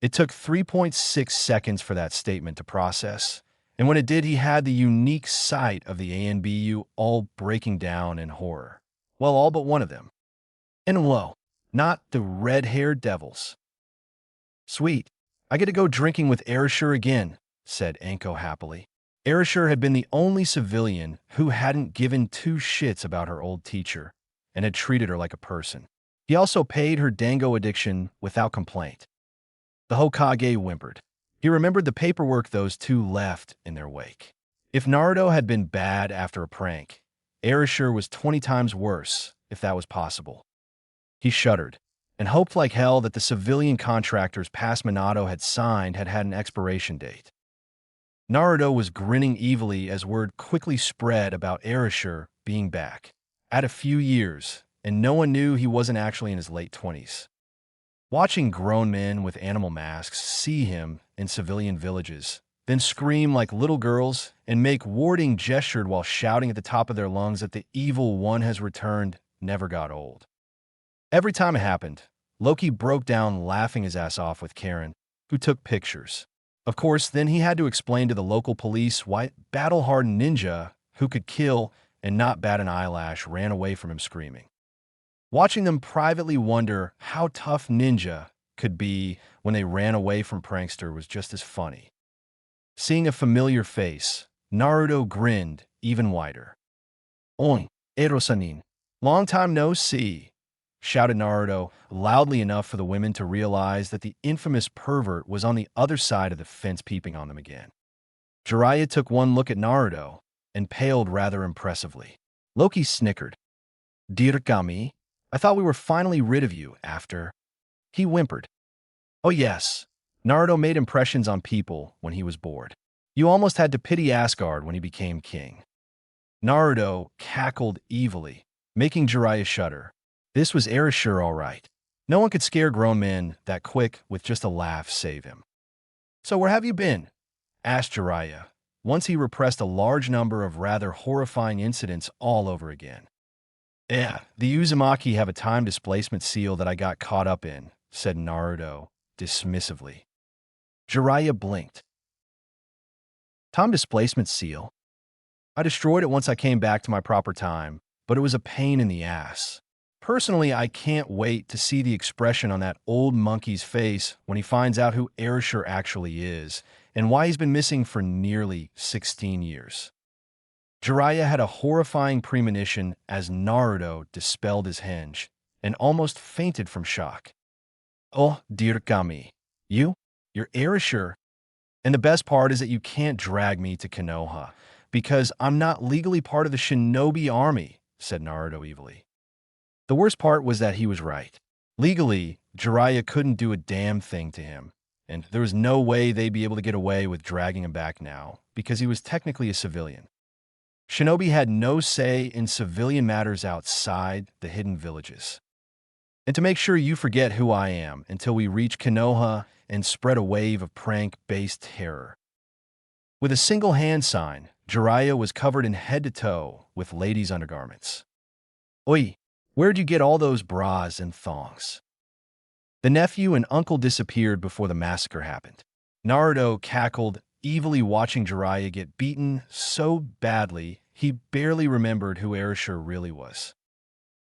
It took 3.6 seconds for that statement to process, and when it did, he had the unique sight of the ANBU all breaking down in horror. Well, all but one of them. And lo, not the red-haired devils. Sweet, I get to go drinking with Erasure again, said Anko happily. Erasure had been the only civilian who hadn't given two shits about her old teacher and had treated her like a person. He also paid her dango addiction without complaint. The Hokage whimpered. He remembered the paperwork those two left in their wake. If Naruto had been bad after a prank, Erasure was 20 times worse, if that was possible. He shuddered, and hoped like hell that the civilian contractors past Minato had signed had an expiration date. Naruto was grinning evilly as word quickly spread about Erasure being back. At a few years, and no one knew he wasn't actually in his late 20s. Watching grown men with animal masks see him in civilian villages, then scream like little girls and make warding gestures while shouting at the top of their lungs that the evil one has returned never got old. Every time it happened, Loki broke down laughing his ass off with Karen, who took pictures. Of course, then he had to explain to the local police why battle-hardened ninja who could kill and not bat an eyelash ran away from him screaming. Watching them privately wonder how tough ninja could be when they ran away from prankster was just as funny. Seeing a familiar face, Naruto grinned even wider. Oi, Ero-sanin. Long time no see, shouted Naruto loudly enough for the women to realize that the infamous pervert was on the other side of the fence peeping on them again. Jiraiya took one look at Naruto and paled rather impressively. Loki snickered. Dear Kami, I thought we were finally rid of you after... He whimpered. Oh yes, Naruto made impressions on people when he was bored. You almost had to pity Asgard when he became king. Naruto cackled evilly, making Jiraiya shudder. This was Erasure all right. No one could scare grown men that quick with just a laugh save him. So where have you been? Asked Jiraiya, once he repressed a large number of rather horrifying incidents all over again. The Uzumaki have a time displacement seal that I got caught up in, said Naruto dismissively. Jiraiya blinked. Time displacement seal? I destroyed it once I came back to my proper time, but it was a pain in the ass. Personally, I can't wait to see the expression on that old monkey's face when he finds out who Erasure actually is and why he's been missing for nearly 16 years. Jiraiya had a horrifying premonition as Naruto dispelled his henge and almost fainted from shock. Oh, dear Kami, you're Erasure. And the best part is that you can't drag me to Konoha, because I'm not legally part of the shinobi army, said Naruto evilly. The worst part was that he was right. Legally, Jiraiya couldn't do a damn thing to him, and there was no way they'd be able to get away with dragging him back now, because he was technically a civilian. Shinobi had no say in civilian matters outside the hidden villages. And to make sure you forget who I am until we reach Konoha and spread a wave of prank-based terror. With a single hand sign, Jiraiya was covered in head to toe with ladies' undergarments. Oi, where'd you get all those bras and thongs? The nephew and uncle disappeared before the massacre happened. Naruto cackled, evilly watching Jiraiya get beaten so badly he barely remembered who Erasure really was.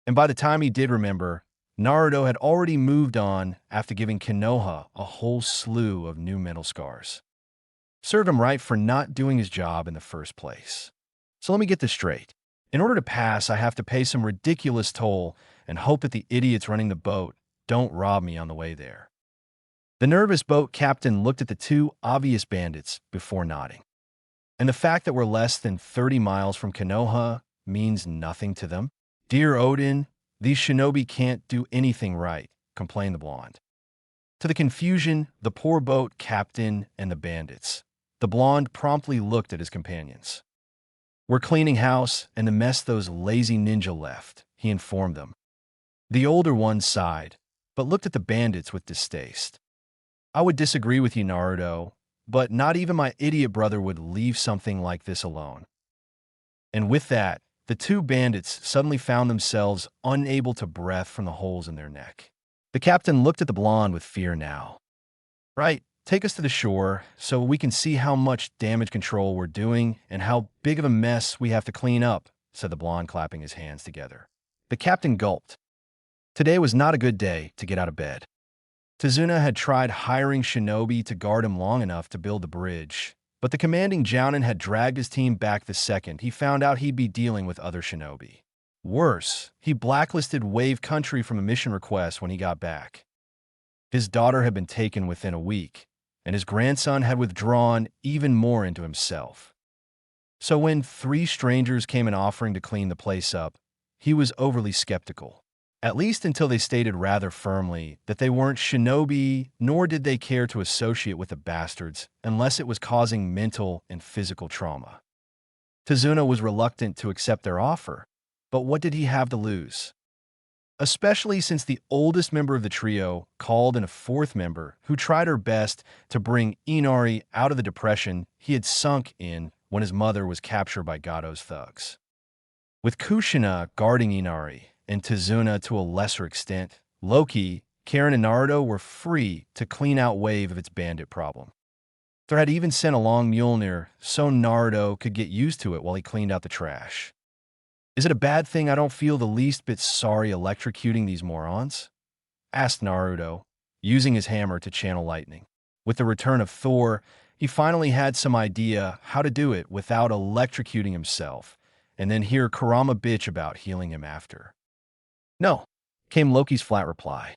And by the time he did remember, Naruto had already moved on after giving Konoha a whole slew of new mental scars. Served him right for not doing his job in the first place. So let me get this straight. In order to pass, I have to pay some ridiculous toll and hope that the idiots running the boat don't rob me on the way there. The nervous boat captain looked at the two obvious bandits before nodding. And the fact that we're less than 30 miles from Konoha means nothing to them? Dear Odin, these shinobi can't do anything right, complained the blonde. To the confusion, the poor boat captain and the bandits, the blonde promptly looked at his companions. We're cleaning house and the mess those lazy ninja left, he informed them. The older one sighed, but looked at the bandits with distaste. I would disagree with you, Naruto, but not even my idiot brother would leave something like this alone. And with that, the two bandits suddenly found themselves unable to breathe from the holes in their neck. The captain looked at the blonde with fear now. Right, take us to the shore so we can see how much damage control we're doing and how big of a mess we have to clean up, said the blonde, clapping his hands together. The captain gulped. Today was not a good day to get out of bed. Tazuna had tried hiring shinobi to guard him long enough to build the bridge, but the commanding Jounin had dragged his team back the second he found out he'd be dealing with other shinobi. Worse, he blacklisted Wave Country from a mission request when he got back. His daughter had been taken within a week, and his grandson had withdrawn even more into himself. So when 3 strangers came in offering to clean the place up, he was overly skeptical. At least until they stated rather firmly that they weren't shinobi, nor did they care to associate with the bastards unless it was causing mental and physical trauma. Tazuna was reluctant to accept their offer, but what did he have to lose? Especially since the oldest member of the trio called in a 4th member who tried her best to bring Inari out of the depression he had sunk in when his mother was captured by Gado's thugs. With Kushina guarding Inari, and Tazuna to a lesser extent, Loki, Karen and Naruto were free to clean out Wave of its bandit problem. Thor had even sent along Mjolnir so Naruto could get used to it while he cleaned out the trash. Is it a bad thing I don't feel the least bit sorry electrocuting these morons? Asked Naruto, using his hammer to channel lightning. With the return of Thor, he finally had some idea how to do it without electrocuting himself, and then hear Kurama bitch about healing him after. No, came Loki's flat reply.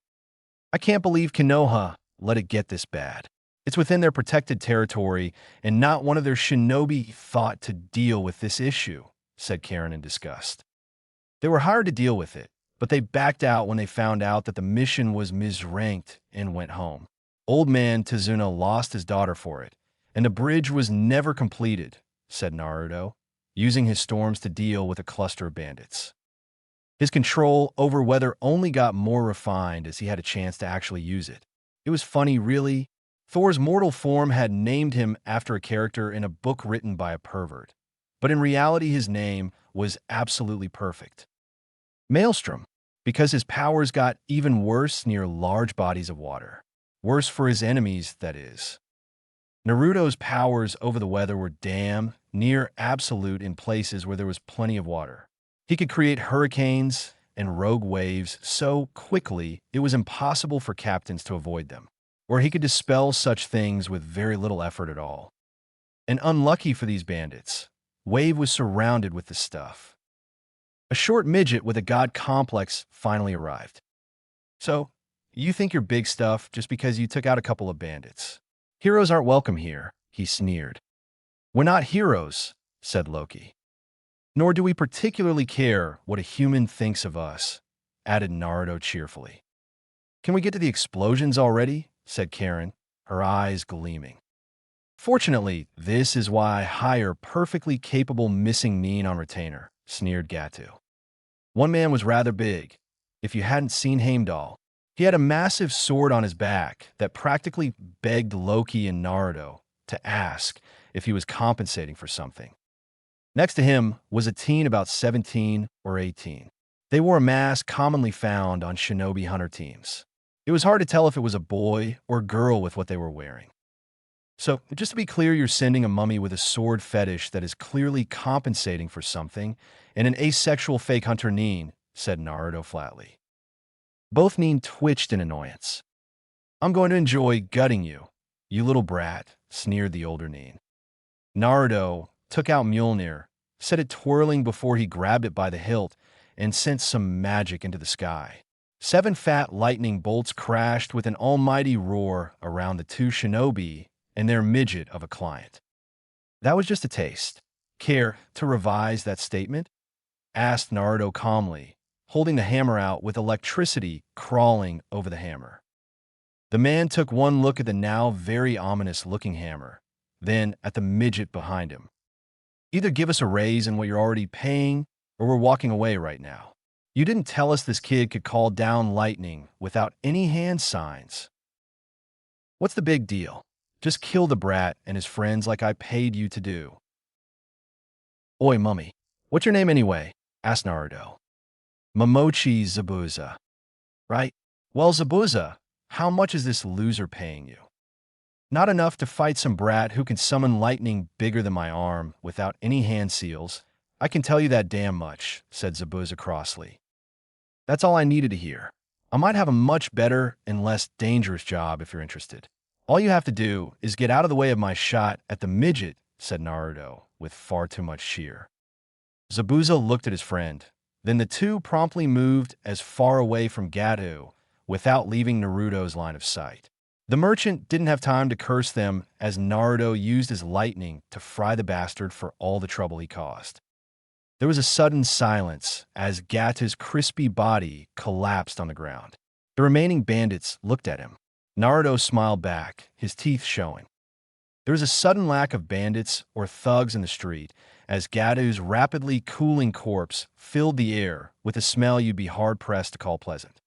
I can't believe Konoha let it get this bad. It's within their protected territory, and not one of their shinobi thought to deal with this issue, said Karen in disgust. They were hired to deal with it, but they backed out when they found out that the mission was misranked and went home. Old man Tizuna lost his daughter for it, and the bridge was never completed, said Naruto, using his storms to deal with a cluster of bandits. His control over weather only got more refined as he had a chance to actually use it. It was funny, really. Thor's mortal form had named him after a character in a book written by a pervert, but in reality his name was absolutely perfect. Maelstrom, because his powers got even worse near large bodies of water. Worse for his enemies, that is. Naruto's powers over the weather were damn near absolute in places where there was plenty of water. He could create hurricanes and rogue waves so quickly it was impossible for captains to avoid them, or he could dispel such things with very little effort at all. And unlucky for these bandits, Wave was surrounded with the stuff. A short midget with a god complex finally arrived. So, you think you're big stuff just because you took out a couple of bandits. Heroes aren't welcome here, he sneered. We're not heroes, said Loki. Nor do we particularly care what a human thinks of us, added Naruto cheerfully. Can we get to the explosions already? Said Karen, her eyes gleaming. Fortunately, this is why I hire perfectly capable missing mean on retainer, sneered Gatu. One man was rather big. If you hadn't seen Heimdall, he had a massive sword on his back that practically begged Loki and Naruto to ask if he was compensating for something. Next to him was a teen about 17 or 18. They wore a mask commonly found on shinobi hunter teams. It was hard to tell if it was a boy or girl with what they were wearing. So, just to be clear, you're sending a mummy with a sword fetish that is clearly compensating for something, and an asexual fake hunter Nin, said Naruto flatly. Both Nin twitched in annoyance. I'm going to enjoy gutting you, you little brat, sneered the older Nin. Naruto took out Mjolnir, set it twirling before he grabbed it by the hilt, and sent some magic into the sky. 7 fat lightning bolts crashed with an almighty roar around the 2 shinobi and their midget of a client. That was just a taste. Care to revise that statement? Asked Naruto calmly, holding the hammer out with electricity crawling over the hammer. The man took one look at the now very ominous-looking hammer, then at the midget behind him. Either give us a raise in what you're already paying, or we're walking away right now. You didn't tell us this kid could call down lightning without any hand signs. What's the big deal? Just kill the brat and his friends like I paid you to do. Oi, mummy. What's your name anyway? Asked Naruto. Momochi Zabuza. Right? Well, Zabuza, how much is this loser paying you? Not enough to fight some brat who can summon lightning bigger than my arm without any hand seals. I can tell you that damn much, said Zabuza crossly. That's all I needed to hear. I might have a much better and less dangerous job if you're interested. All you have to do is get out of the way of my shot at the midget, said Naruto, with far too much cheer. Zabuza looked at his friend. Then the two promptly moved as far away from Gatu without leaving Naruto's line of sight. The merchant didn't have time to curse them as Naruto used his lightning to fry the bastard for all the trouble he caused. There was a sudden silence as Gatu's crispy body collapsed on the ground. The remaining bandits looked at him. Naruto smiled back, his teeth showing. There was a sudden lack of bandits or thugs in the street as Gatu's rapidly cooling corpse filled the air with a smell you'd be hard-pressed to call pleasant.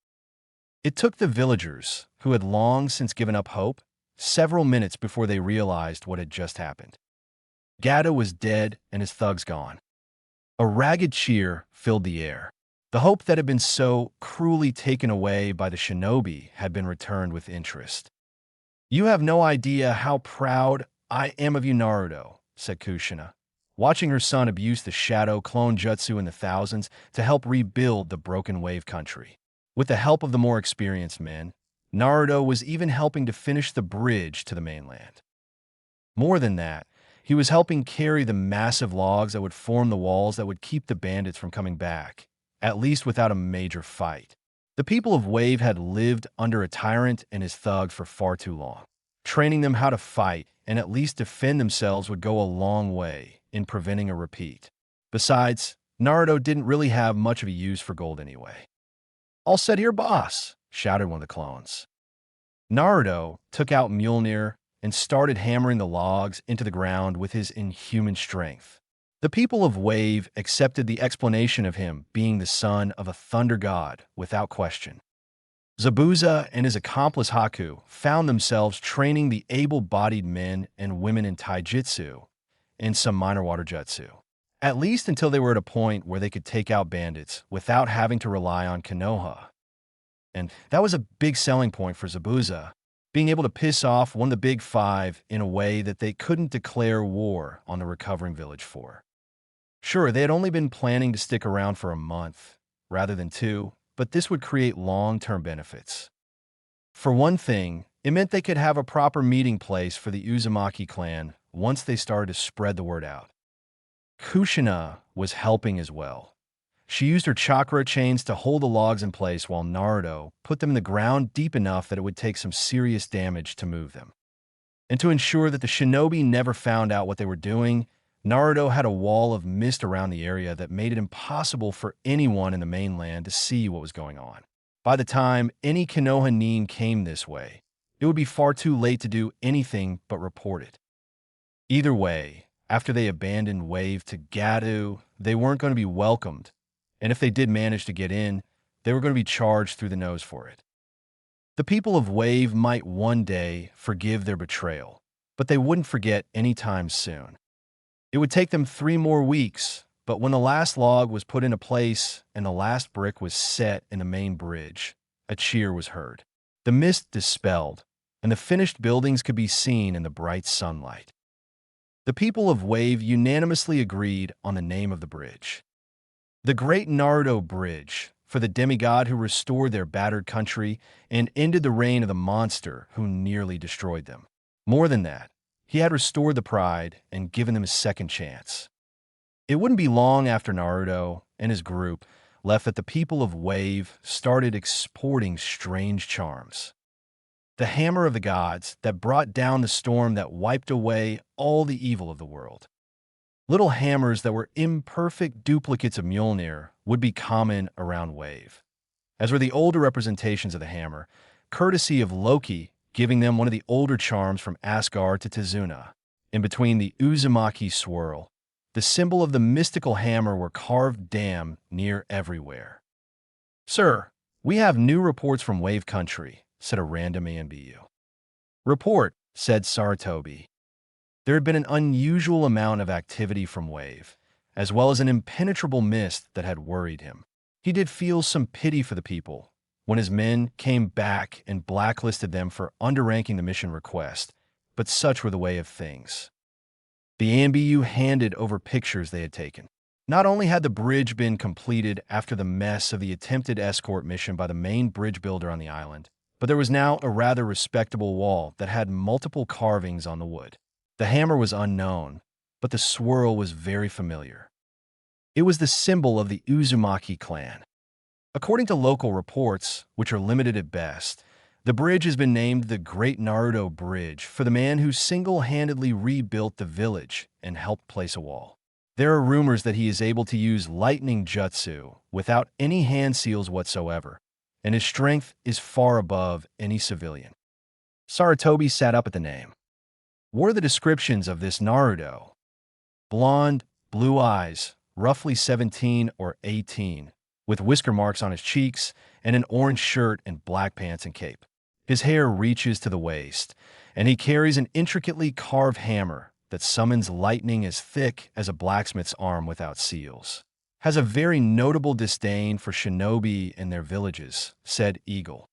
It took the villagers, who had long since given up hope, several minutes before they realized what had just happened. Gatu was dead and his thugs gone. A ragged cheer filled the air. The hope that had been so cruelly taken away by the shinobi had been returned with interest. "You have no idea how proud I am of you, Naruto," said Kushina, watching her son abuse the shadow clone jutsu in the thousands to help rebuild the broken wave country. With the help of the more experienced men, Naruto was even helping to finish the bridge to the mainland. More than that, he was helping carry the massive logs that would form the walls that would keep the bandits from coming back, at least without a major fight. The people of Wave had lived under a tyrant and his thugs for far too long. Training them how to fight and at least defend themselves would go a long way in preventing a repeat. Besides, Naruto didn't really have much of a use for gold anyway. "All set here, boss," shouted one of the clones. Naruto took out Mjolnir and started hammering the logs into the ground with his inhuman strength. The people of Wave accepted the explanation of him being the son of a thunder god without question. Zabuza and his accomplice Haku found themselves training the able-bodied men and women in taijutsu and some minor water jutsu, at least until they were at a point where they could take out bandits without having to rely on Konoha. And that was a big selling point for Zabuza, being able to piss off one of the big five in a way that they couldn't declare war on the recovering village for. Sure, they had only been planning to stick around for a month, rather than 2, but this would create long-term benefits. For one thing, it meant they could have a proper meeting place for the Uzumaki clan once they started to spread the word out. Kushina was helping as well. She used her chakra chains to hold the logs in place while Naruto put them in the ground deep enough that it would take some serious damage to move them. And to ensure that the shinobi never found out what they were doing, Naruto had a wall of mist around the area that made it impossible for anyone in the mainland to see what was going on. By the time any Konoha nin came this way, it would be far too late to do anything but report it. Either way, after they abandoned Wave to Gato, they weren't going to be welcomed, and if they did manage to get in, they were going to be charged through the nose for it. The people of Wave might one day forgive their betrayal, but they wouldn't forget anytime soon. It would take them 3 more weeks, but when the last log was put into place and the last brick was set in the main bridge, a cheer was heard. The mist dispelled, and the finished buildings could be seen in the bright sunlight. The people of Wave unanimously agreed on the name of the bridge. The Great Naruto Bridge, for the demigod who restored their battered country and ended the reign of the monster who nearly destroyed them. More than that, he had restored the pride and given them a second chance. It wouldn't be long after Naruto and his group left that the people of Wave started exporting strange charms. The hammer of the gods that brought down the storm that wiped away all the evil of the world. Little hammers that were imperfect duplicates of Mjolnir would be common around Wave, as were the older representations of the hammer, courtesy of Loki giving them one of the older charms from Asgard to Tizuna. In between the Uzumaki swirl, the symbol of the mystical hammer were carved damn near everywhere. "Sir, we have new reports from Wave Country," said a random ANBU. "Report," said Saratobi. There had been an unusual amount of activity from Wave, as well as an impenetrable mist that had worried him. He did feel some pity for the people when his men came back and blacklisted them for underranking the mission request, but such were the way of things. The ANBU handed over pictures they had taken. Not only had the bridge been completed after the mess of the attempted escort mission by the main bridge builder on the island, but there was now a rather respectable wall that had multiple carvings on the wood. The hammer was unknown, but the swirl was very familiar. It was the symbol of the Uzumaki clan. According to local reports, which are limited at best, the bridge has been named the Great Naruto Bridge for the man who single-handedly rebuilt the village and helped place a wall. There are rumors that he is able to use lightning jutsu without any hand seals whatsoever, and his strength is far above any civilian. Saratobi sat up at the name. What are the descriptions of this Naruto? Blonde, blue eyes, roughly 17 or 18, with whisker marks on his cheeks and an orange shirt and black pants and cape. His hair reaches to the waist, and he carries an intricately carved hammer that summons lightning as thick as a blacksmith's arm without seals. has a very notable disdain for shinobi and their villages, said Eagle.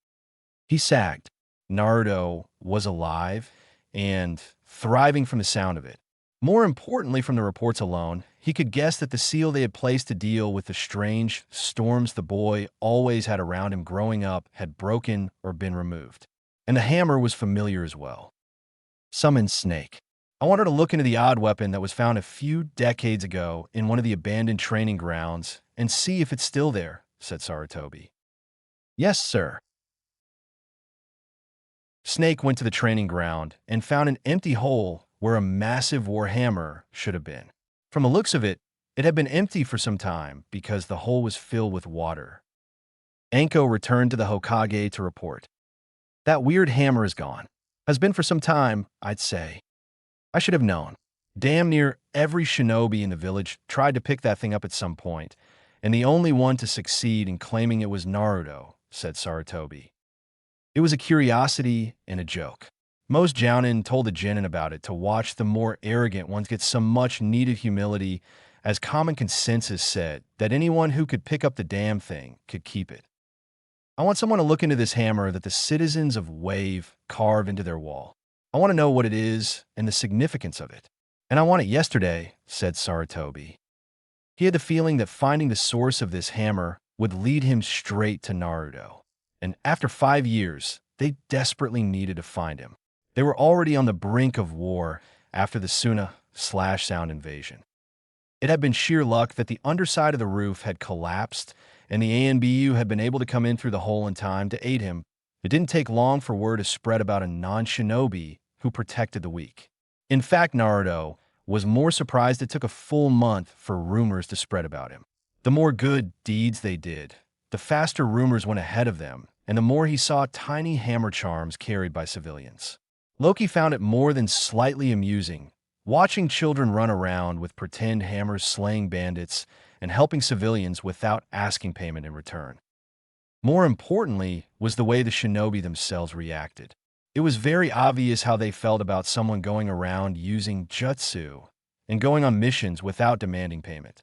He sagged. Naruto was alive and thriving from the sound of it. More importantly, from the reports alone, he could guess that the seal they had placed to deal with the strange storms the boy always had around him growing up had broken or been removed. And the hammer was familiar as well. Summoned Snake. I wanted to look into the odd weapon that was found a few decades ago in one of the abandoned training grounds and see if it's still there, said Sarutobi. Yes, sir. Snake went to the training ground and found an empty hole where a massive war hammer should have been. From the looks of it, it had been empty for some time because the hole was filled with water. Anko returned to the Hokage to report. That weird hammer is gone. Has been for some time, I'd say. I should have known. Damn near every shinobi in the village tried to pick that thing up at some point, and the only one to succeed in claiming it was Naruto, said Sarutobi. It was a curiosity and a joke. Most jounin told the genin about it to watch the more arrogant ones get some much-needed humility, as common consensus said that anyone who could pick up the damn thing could keep it. I want someone to look into this hammer that the citizens of Wave carve into their wall. I want to know what it is and the significance of it. And I want it yesterday, said Sarutobi. He had the feeling that finding the source of this hammer would lead him straight to Naruto. And after 5 years, they desperately needed to find him. They were already on the brink of war after the Suna/Sound invasion. It had been sheer luck that the underside of the roof had collapsed, and the ANBU had been able to come in through the hole in time to aid him. It didn't take long for word to spread about a non-shinobi who protected the weak. In fact, Naruto was more surprised it took a full month for rumors to spread about him. The more good deeds they did, the faster rumors went ahead of them, and the more he saw tiny hammer charms carried by civilians. Loki found it more than slightly amusing, watching children run around with pretend hammers slaying bandits and helping civilians without asking payment in return. More importantly was the way the shinobi themselves reacted. It was very obvious how they felt about someone going around using jutsu and going on missions without demanding payment.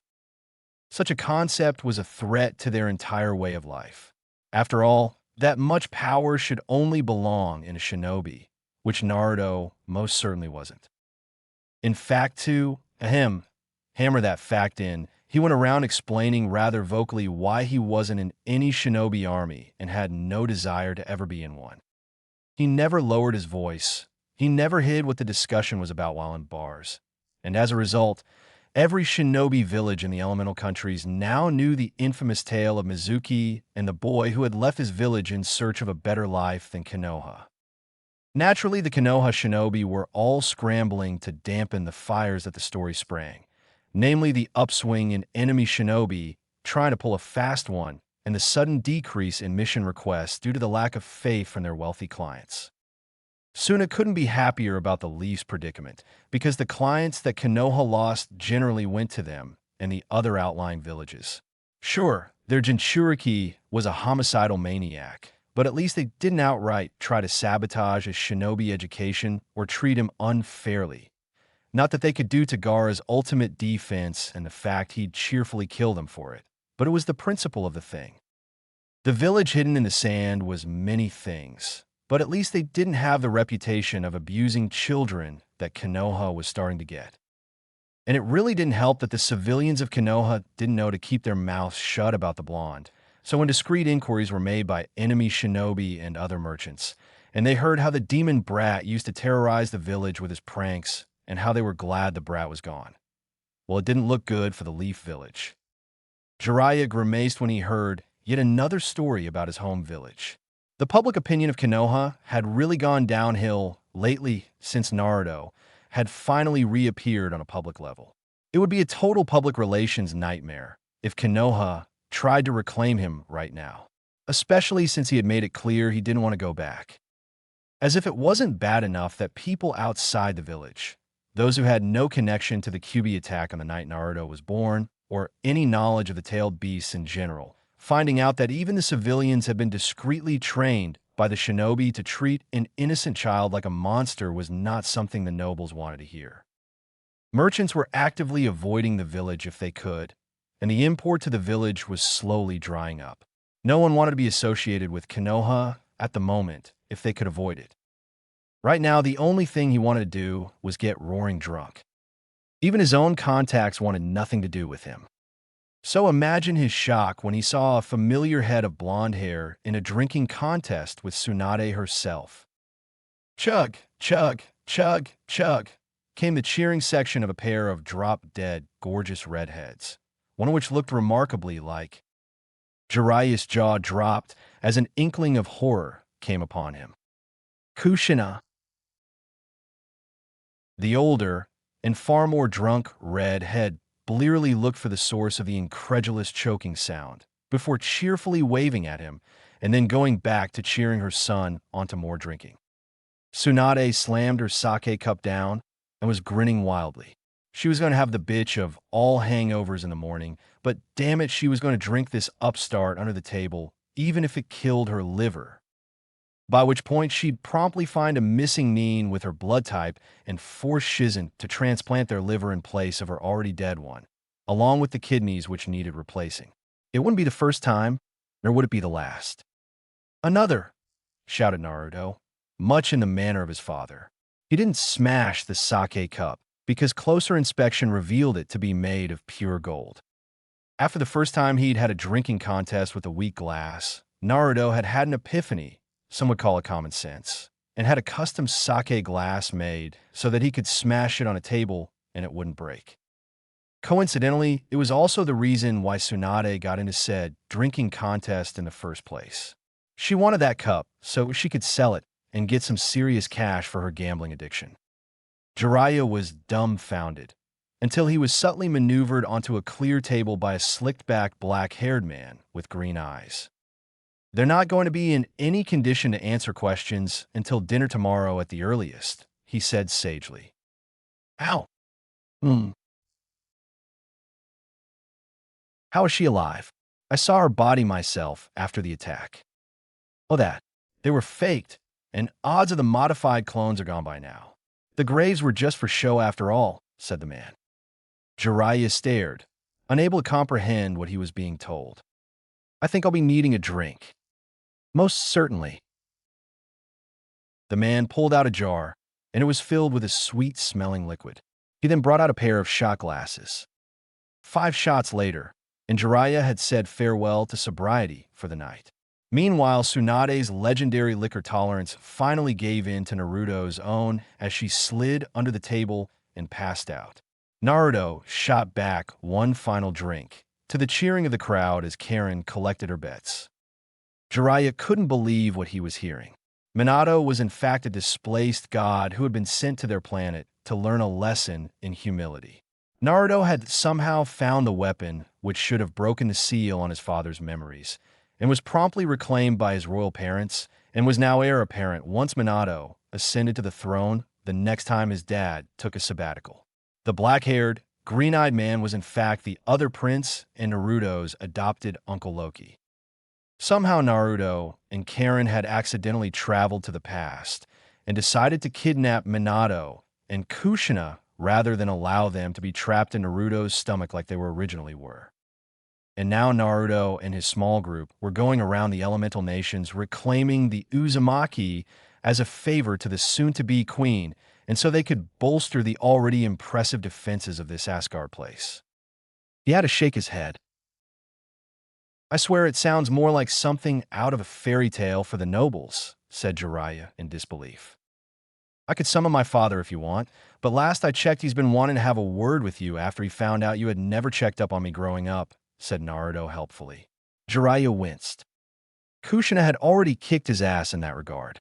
Such a concept was a threat to their entire way of life. After all, that much power should only belong in a shinobi, which Naruto most certainly wasn't. In fact, to hammer that fact in, he went around explaining rather vocally why he wasn't in any shinobi army and had no desire to ever be in one. He never lowered his voice. He never hid what the discussion was about while in bars. And as a result, every shinobi village in the elemental countries now knew the infamous tale of Mizuki and the boy who had left his village in search of a better life than Konoha. Naturally, the Konoha shinobi were all scrambling to dampen the fires that the story sprang, namely the upswing in enemy shinobi trying to pull a fast one and the sudden decrease in mission requests due to the lack of faith from their wealthy clients. Suna couldn't be happier about the Leafs' predicament, because the clients that Konoha lost generally went to them and the other outlying villages. Sure, their Jinchuriki was a homicidal maniac, but at least they didn't outright try to sabotage his shinobi education or treat him unfairly. Not that they could do to Gaara's ultimate defense and the fact he'd cheerfully kill them for it, but it was the principle of the thing. The village hidden in the sand was many things, but at least they didn't have the reputation of abusing children that Konoha was starting to get. And it really didn't help that the civilians of Konoha didn't know to keep their mouths shut about the blonde, so when discreet inquiries were made by enemy shinobi and other merchants, and they heard how the demon brat used to terrorize the village with his pranks and how they were glad the brat was gone. Well, it didn't look good for the Leaf Village. Jiraiya grimaced when he heard yet another story about his home village. The public opinion of Konoha had really gone downhill lately since Naruto had finally reappeared on a public level. It would be a total public relations nightmare if Konoha tried to reclaim him right now, especially since he had made it clear he didn't want to go back. As if it wasn't bad enough that people outside the village, those who had no connection to the Kyuubi attack on the night Naruto was born, or any knowledge of the tailed beasts in general, finding out that even the civilians had been discreetly trained by the shinobi to treat an innocent child like a monster was not something the nobles wanted to hear. Merchants were actively avoiding the village if they could, and the import to the village was slowly drying up. No one wanted to be associated with Konoha at the moment if they could avoid it. Right now, the only thing he wanted to do was get roaring drunk. Even his own contacts wanted nothing to do with him. So imagine his shock when he saw a familiar head of blonde hair in a drinking contest with Tsunade herself. Chug, chug, chug, chug, came the cheering section of a pair of drop-dead, gorgeous redheads, one of which looked remarkably like. Jiraiya's jaw dropped as an inkling of horror came upon him. Kushina. The older, and far more drunk redhead blearily looked for the source of the incredulous choking sound, before cheerfully waving at him and then going back to cheering her son onto more drinking. Tsunade slammed her sake cup down and was grinning wildly. She was going to have the bitch of all hangovers in the morning, but damn it, she was going to drink this upstart under the table, even if it killed her liver. By which point she'd promptly find a missing neen with her blood type and force Shizen to transplant their liver in place of her already dead one, along with the kidneys which needed replacing. It wouldn't be the first time, nor would it be the last. Another, shouted Naruto, much in the manner of his father. He didn't smash the sake cup, because closer inspection revealed it to be made of pure gold. After the first time he'd had a drinking contest with a weak glass, Naruto had had an epiphany, some would call it common sense, and had a custom sake glass made so that he could smash it on a table and it wouldn't break. Coincidentally, it was also the reason why Tsunade got into said drinking contest in the first place. She wanted that cup so she could sell it and get some serious cash for her gambling addiction. Jiraiya was dumbfounded until he was subtly maneuvered onto a clear table by a slicked-back black-haired man with green eyes. They're not going to be in any condition to answer questions until dinner tomorrow at the earliest, he said sagely. How? How is she alive? I saw her body myself after the attack. Oh, that. They were faked, and odds of the modified clones are gone by now. The graves were just for show after all, said the man. Jiraiya stared, unable to comprehend what he was being told. I think I'll be needing a drink. Most certainly. The man pulled out a jar, and it was filled with a sweet-smelling liquid. He then brought out a pair of shot glasses. 5 shots later, and Jiraiya had said farewell to sobriety for the night. Meanwhile, Tsunade's legendary liquor tolerance finally gave in to Naruto's own as she slid under the table and passed out. Naruto shot back one final drink, to the cheering of the crowd as Karen collected her bets. Jiraiya couldn't believe what he was hearing. Minato was in fact a displaced god who had been sent to their planet to learn a lesson in humility. Naruto had somehow found the weapon which should have broken the seal on his father's memories, and was promptly reclaimed by his royal parents, and was now heir apparent once Minato ascended to the throne the next time his dad took a sabbatical. The black-haired, green-eyed man was in fact the other prince and Naruto's adopted Uncle Loki. Somehow Naruto and Karen had accidentally traveled to the past and decided to kidnap Minato and Kushina rather than allow them to be trapped in Naruto's stomach like they originally were. And now Naruto and his small group were going around the elemental nations reclaiming the Uzumaki as a favor to the soon-to-be queen, and so they could bolster the already impressive defenses of this Asgard place. He had to shake his head. I swear it sounds more like something out of a fairy tale for the nobles, said Jiraiya in disbelief. I could summon my father if you want, but last I checked he's been wanting to have a word with you after he found out you had never checked up on me growing up, said Naruto helpfully. Jiraiya winced. Kushina had already kicked his ass in that regard.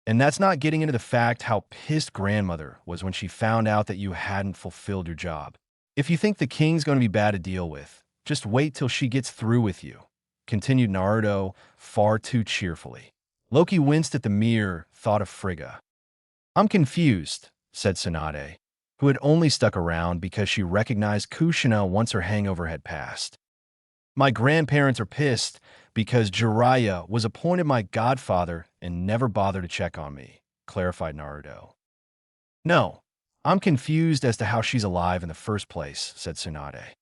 And that's not getting into the fact how pissed grandmother was when she found out that you hadn't fulfilled your job. If you think the king's going to be bad to deal with, just wait till she gets through with you, continued Naruto far too cheerfully. Loki winced at the mere thought of Frigga. I'm confused, said Tsunade, who had only stuck around because she recognized Kushina once her hangover had passed. My grandparents are pissed because Jiraiya was appointed my godfather and never bothered to check on me, clarified Naruto. No, I'm confused as to how she's alive in the first place, said Tsunade.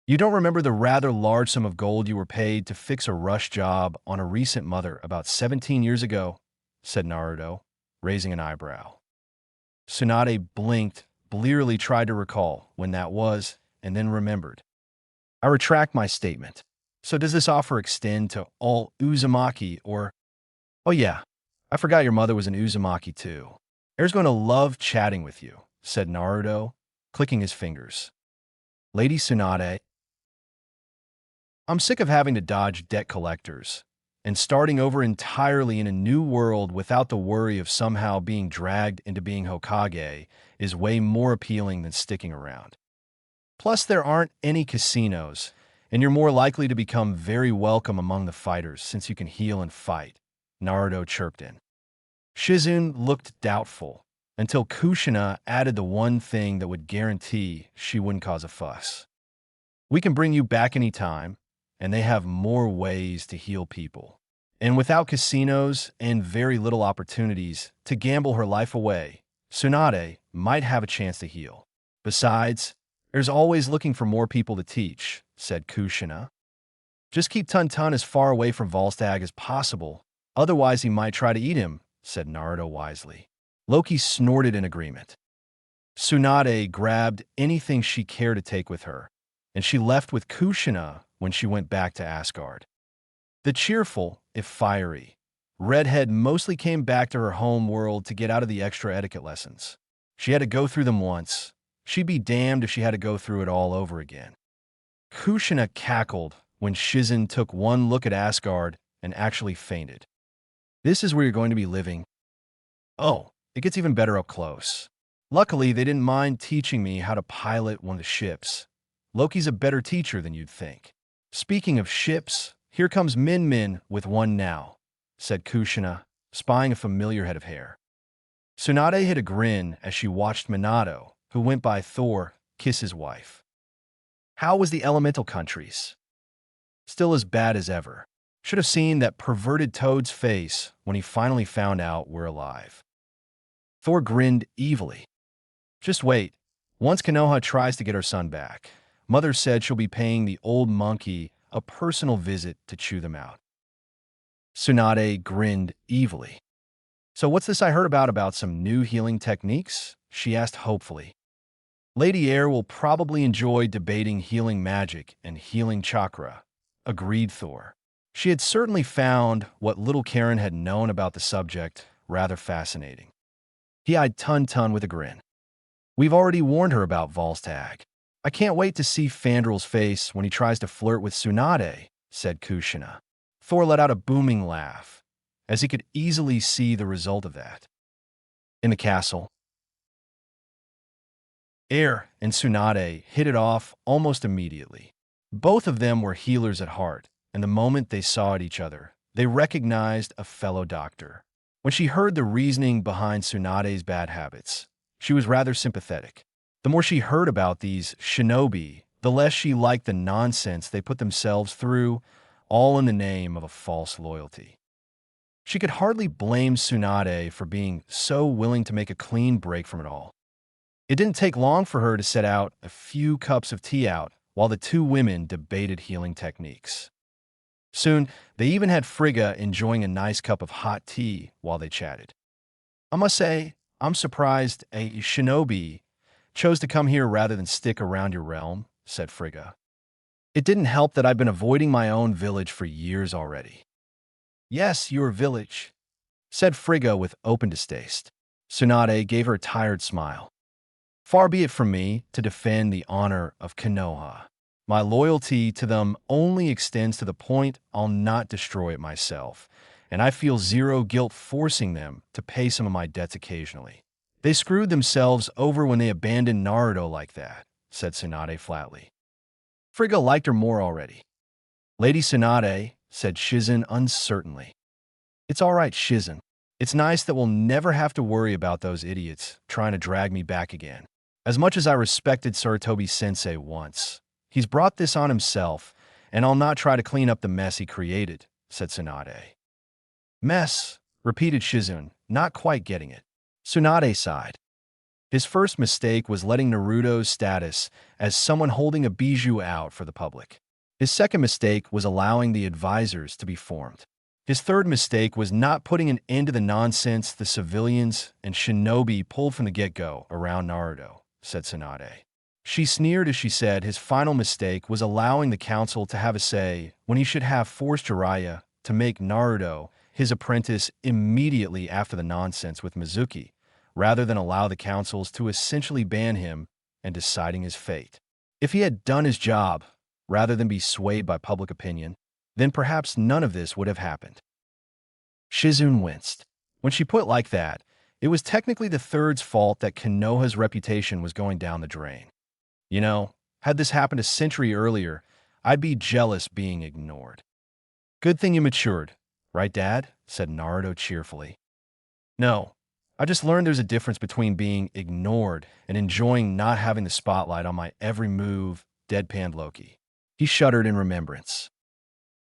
You don't remember the rather large sum of gold you were paid to fix a rush job on a recent mother about 17 years ago? Said Naruto, raising an eyebrow. Tsunade blinked, blearily tried to recall when that was, and then remembered. I retract my statement. So does this offer extend to all Uzumaki or— Oh yeah, I forgot your mother was an Uzumaki too. Air's going to love chatting with you, said Naruto, clicking his fingers. Lady Tsunade, I'm sick of having to dodge debt collectors and starting over entirely in a new world without the worry of somehow being dragged into being Hokage is way more appealing than sticking around. Plus, there aren't any casinos, and you're more likely to become very welcome among the fighters since you can heal and fight, Naruto chirped in. Shizune looked doubtful until Kushina added the one thing that would guarantee she wouldn't cause a fuss. We can bring you back any time, and they have more ways to heal people. And without casinos and very little opportunities to gamble her life away, Tsunade might have a chance to heal. Besides, there's always looking for more people to teach, said Kushina. Just keep Tun as far away from Volstagg as possible, otherwise he might try to eat him, said Naruto wisely. Loki snorted in agreement. Tsunade grabbed anything she cared to take with her, and she left with Kushina when she went back to Asgard. The cheerful, if fiery, redhead mostly came back to her home world to get out of the extra etiquette lessons. She had to go through them once. She'd be damned if she had to go through it all over again. Kushina cackled when Shizune took one look at Asgard and actually fainted. This is where you're going to be living? Oh, it gets even better up close. Luckily, they didn't mind teaching me how to pilot one of the ships. Loki's a better teacher than you'd think. Speaking of ships, here comes Min Min with one now, said Kushina, spying a familiar head of hair. Tsunade hid a grin as she watched Minato, who went by Thor, kiss his wife. How was the elemental countries? Still as bad as ever. Should have seen that perverted toad's face when he finally found out we're alive. Thor grinned evilly. Just wait. Once Konoha tries to get her son back, Mother said she'll be paying the old monkey a personal visit to chew them out. Tsunade grinned evilly. So what's this I heard about some new healing techniques? She asked hopefully. Lady Air will probably enjoy debating healing magic and healing chakra, agreed Thor. She had certainly found what little Karen had known about the subject rather fascinating. He eyed Tun with a grin. We've already warned her about Volstagg. I can't wait to see Fandrel's face when he tries to flirt with Tsunade, said Kushina. Thor let out a booming laugh, as he could easily see the result of that. In the castle, Air and Tsunade hit it off almost immediately. Both of them were healers at heart, and the moment they saw at each other, they recognized a fellow doctor. When she heard the reasoning behind Tsunade's bad habits, she was rather sympathetic. The more she heard about these shinobi, the less she liked the nonsense they put themselves through, all in the name of a false loyalty. She could hardly blame Tsunade for being so willing to make a clean break from it all. It didn't take long for her to set out a few cups of tea out while the two women debated healing techniques. Soon, they even had Frigga enjoying a nice cup of hot tea while they chatted. I must say, I'm surprised a shinobi chose to come here rather than stick around your realm, said Frigga. It didn't help that I've been avoiding my own village for years already. Yes, your village, said Frigga with open distaste. Tsunade gave her a tired smile. Far be it from me to defend the honor of Konoha. My loyalty to them only extends to the point I'll not destroy it myself, and I feel zero guilt forcing them to pay some of my debts occasionally. They screwed themselves over when they abandoned Naruto like that, said Tsunade flatly. Frigga liked her more already. Lady Tsunade, said Shizune uncertainly. It's all right, Shizune. It's nice that we'll never have to worry about those idiots trying to drag me back again. As much as I respected Sarutobi-sensei once, he's brought this on himself, and I'll not try to clean up the mess he created, said Tsunade. Mess, repeated Shizune, not quite getting it. Tsunade sighed. His first mistake was letting Naruto's status as someone holding a bijou out for the public. His second mistake was allowing the advisors to be formed. His third mistake was not putting an end to the nonsense the civilians and shinobi pulled from the get-go around Naruto, said Tsunade. She sneered as she said his final mistake was allowing the council to have a say when he should have forced Jiraiya to make Naruto his apprentice immediately after the nonsense with Mizuki, rather than allow the councils to essentially ban him and deciding his fate. If he had done his job, rather than be swayed by public opinion, then perhaps none of this would have happened. Shizune winced. When she put it like that, it was technically the third's fault that Konoha's reputation was going down the drain. You know, had this happened a century earlier, I'd be jealous being ignored. Good thing you matured, right, Dad? Said Naruto cheerfully. No, I just learned there's a difference between being ignored and enjoying not having the spotlight on my every move, deadpanned Loki. He shuddered in remembrance.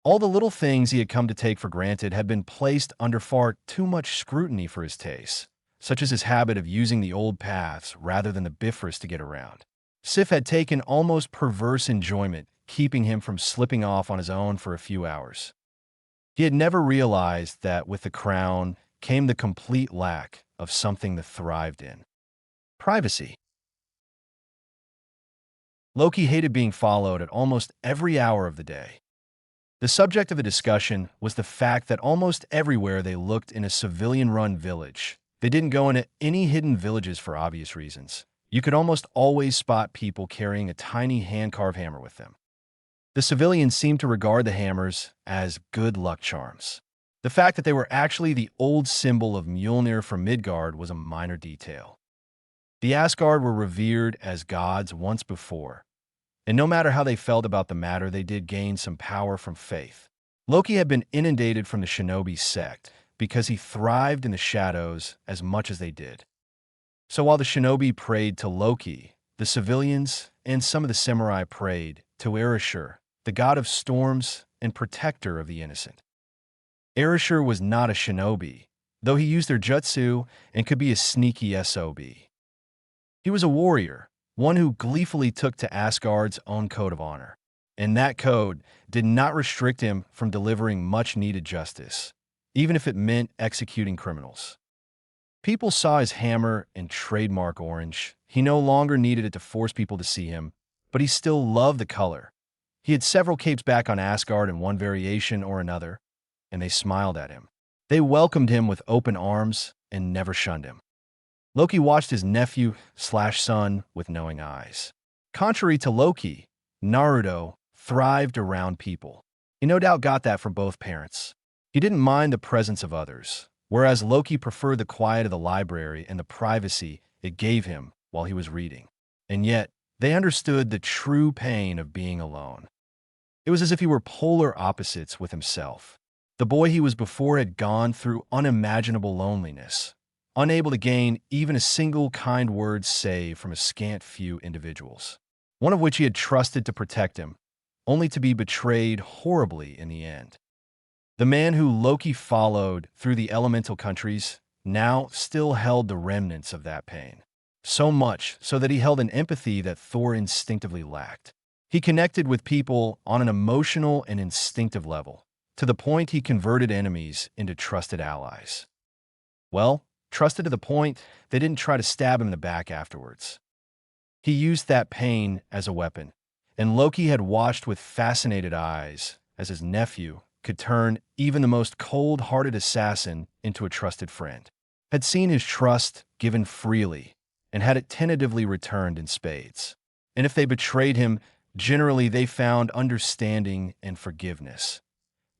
All the little things he had come to take for granted had been placed under far too much scrutiny for his taste, such as his habit of using the old paths rather than the Bifröst to get around. Sif had taken almost perverse enjoyment, keeping him from slipping off on his own for a few hours. He had never realized that with the crown came the complete lack of something that thrived in privacy. Loki hated being followed at almost every hour of the day. The subject of the discussion was the fact that almost everywhere they looked in a civilian-run village, they didn't go into any hidden villages for obvious reasons. You could almost always spot people carrying a tiny hand-carved hammer with them. The civilians seemed to regard the hammers as good luck charms. The fact that they were actually the old symbol of Mjolnir from Midgard was a minor detail. The Asgard were revered as gods once before, and no matter how they felt about the matter, they did gain some power from faith. Loki had been inundated from the shinobi sect because he thrived in the shadows as much as they did. So while the shinobi prayed to Loki, the civilians and some of the samurai prayed to Ereshur, the god of storms and protector of the innocent. Ereshur was not a shinobi, though he used their jutsu and could be a sneaky SOB. He was a warrior, one who gleefully took to Asgard's own code of honor. And that code did not restrict him from delivering much-needed justice, even if it meant executing criminals. People saw his hammer and trademark orange. He no longer needed it to force people to see him, but he still loved the color. He had several capes back on Asgard in one variation or another, and they smiled at him. They welcomed him with open arms and never shunned him. Loki watched his nephew/son with knowing eyes. Contrary to Loki, Naruto thrived around people. He no doubt got that from both parents. He didn't mind the presence of others, whereas Loki preferred the quiet of the library and the privacy it gave him while he was reading. And yet, they understood the true pain of being alone. It was as if he were polar opposites with himself. The boy he was before had gone through unimaginable loneliness, unable to gain even a single kind word save from a scant few individuals, one of which he had trusted to protect him, only to be betrayed horribly in the end. The man who Loki followed through the elemental countries now still held the remnants of that pain. So much so that he held an empathy that Thor instinctively lacked. He connected with people on an emotional and instinctive level, to the point he converted enemies into trusted allies. Well, trusted to the point they didn't try to stab him in the back afterwards. He used that pain as a weapon, and Loki had watched with fascinated eyes as his nephew could turn even the most cold-hearted assassin into a trusted friend, had seen his trust given freely, and had it tentatively returned in spades. And if they betrayed him, generally they found understanding and forgiveness,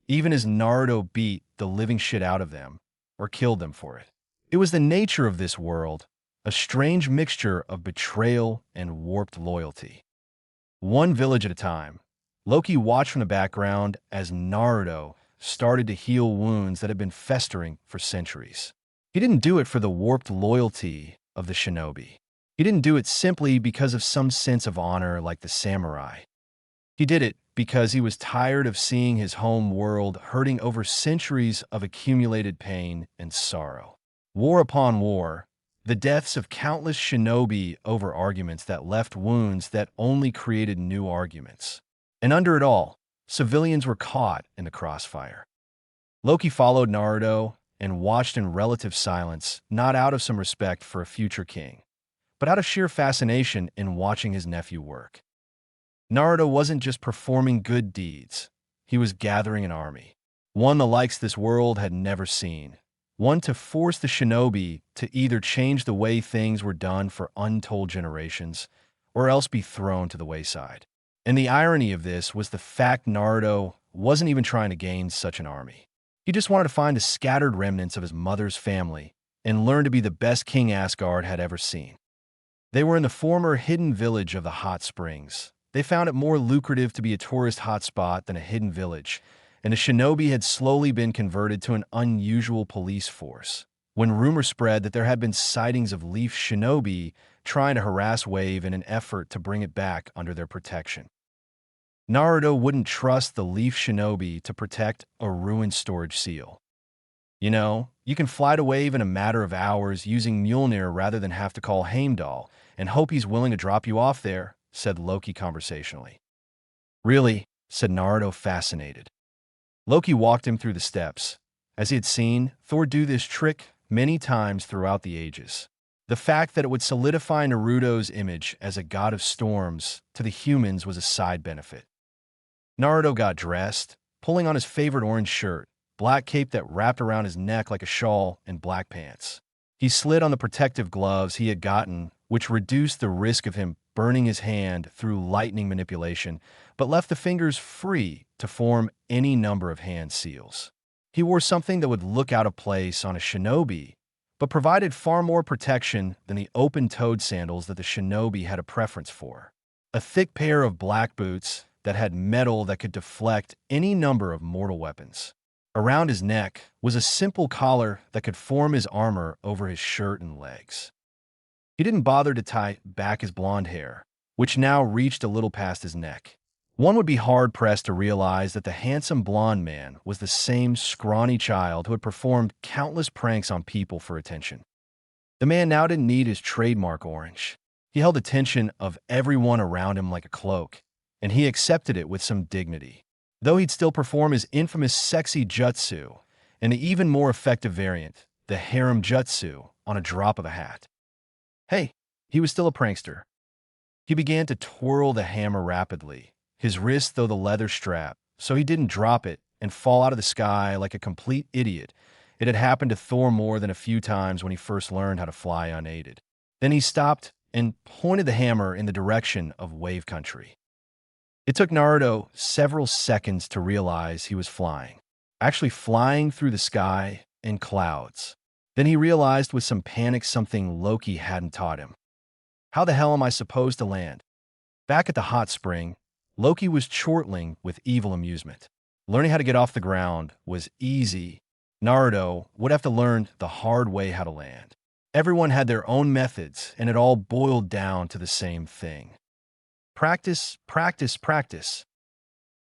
even as Naruto beat the living shit out of them, or killed them for it. It was the nature of this world, a strange mixture of betrayal and warped loyalty. One village at a time, Loki watched from the background as Naruto started to heal wounds that had been festering for centuries. He didn't do it for the warped loyalty of the shinobi. He didn't do it simply because of some sense of honor like the samurai. He did it because he was tired of seeing his home world hurting over centuries of accumulated pain and sorrow. War upon war, The deaths of countless shinobi over arguments that left wounds that only created new arguments. And under it all, civilians were caught in the crossfire. Loki followed Naruto and watched in relative silence, not out of some respect for a future king, but out of sheer fascination in watching his nephew work. Naruto wasn't just performing good deeds, he was gathering an army. One the likes this world had never seen. One to force the shinobi to either change the way things were done for untold generations, or else be thrown to the wayside. And the irony of this was the fact Naruto wasn't even trying to gain such an army. He just wanted to find the scattered remnants of his mother's family and learn to be the best king Asgard had ever seen. They were in the former hidden village of the Hot Springs. They found it more lucrative to be a tourist hotspot than a hidden village, and the shinobi had slowly been converted to an unusual police force. When rumors spread that there had been sightings of Leaf shinobi trying to harass Wave in an effort to bring it back under their protection. Naruto wouldn't trust the Leaf shinobi to protect a ruined storage seal. You know, you can fly to Wave in a matter of hours using Mjolnir rather than have to call Heimdall and hope he's willing to drop you off there, said Loki conversationally. Really? Said Naruto, fascinated. Loki walked him through the steps. As he had seen Thor do this trick many times throughout the ages. The fact that it would solidify Naruto's image as a god of storms to the humans was a side benefit. Naruto got dressed, pulling on his favorite orange shirt, black cape that wrapped around his neck like a shawl, and black pants. He slid on the protective gloves he had gotten, which reduced the risk of him burning his hand through lightning manipulation, but left the fingers free to form any number of hand seals. He wore something that would look out of place on a shinobi, but provided far more protection than the open-toed sandals that the shinobi had a preference for. A thick pair of black boots that had metal that could deflect any number of mortal weapons. Around his neck was a simple collar that could form his armor over his shirt and legs. He didn't bother to tie back his blonde hair, which now reached a little past his neck. One would be hard-pressed to realize that the handsome blonde man was the same scrawny child who had performed countless pranks on people for attention. The man now didn't need his trademark orange. He held the attention of everyone around him like a cloak, and he accepted it with some dignity. Though he'd still perform his infamous sexy jutsu, and the even more effective variant, the harem jutsu, on a drop of a hat. Hey, he was still a prankster. He began to twirl the hammer rapidly, his wrist though the leather strap, so he didn't drop it and fall out of the sky like a complete idiot. It had happened to Thor more than a few times when he first learned how to fly unaided. Then he stopped and pointed the hammer in the direction of Wave Country. It took Naruto several seconds to realize he was flying, actually flying through the sky in clouds. Then he realized with some panic something Loki hadn't taught him. How the hell am I supposed to land? Back at the hot spring, Loki was chortling with evil amusement. Learning how to get off the ground was easy. Naruto would have to learn the hard way how to land. Everyone had their own methods, and it all boiled down to the same thing. Practice, practice, practice.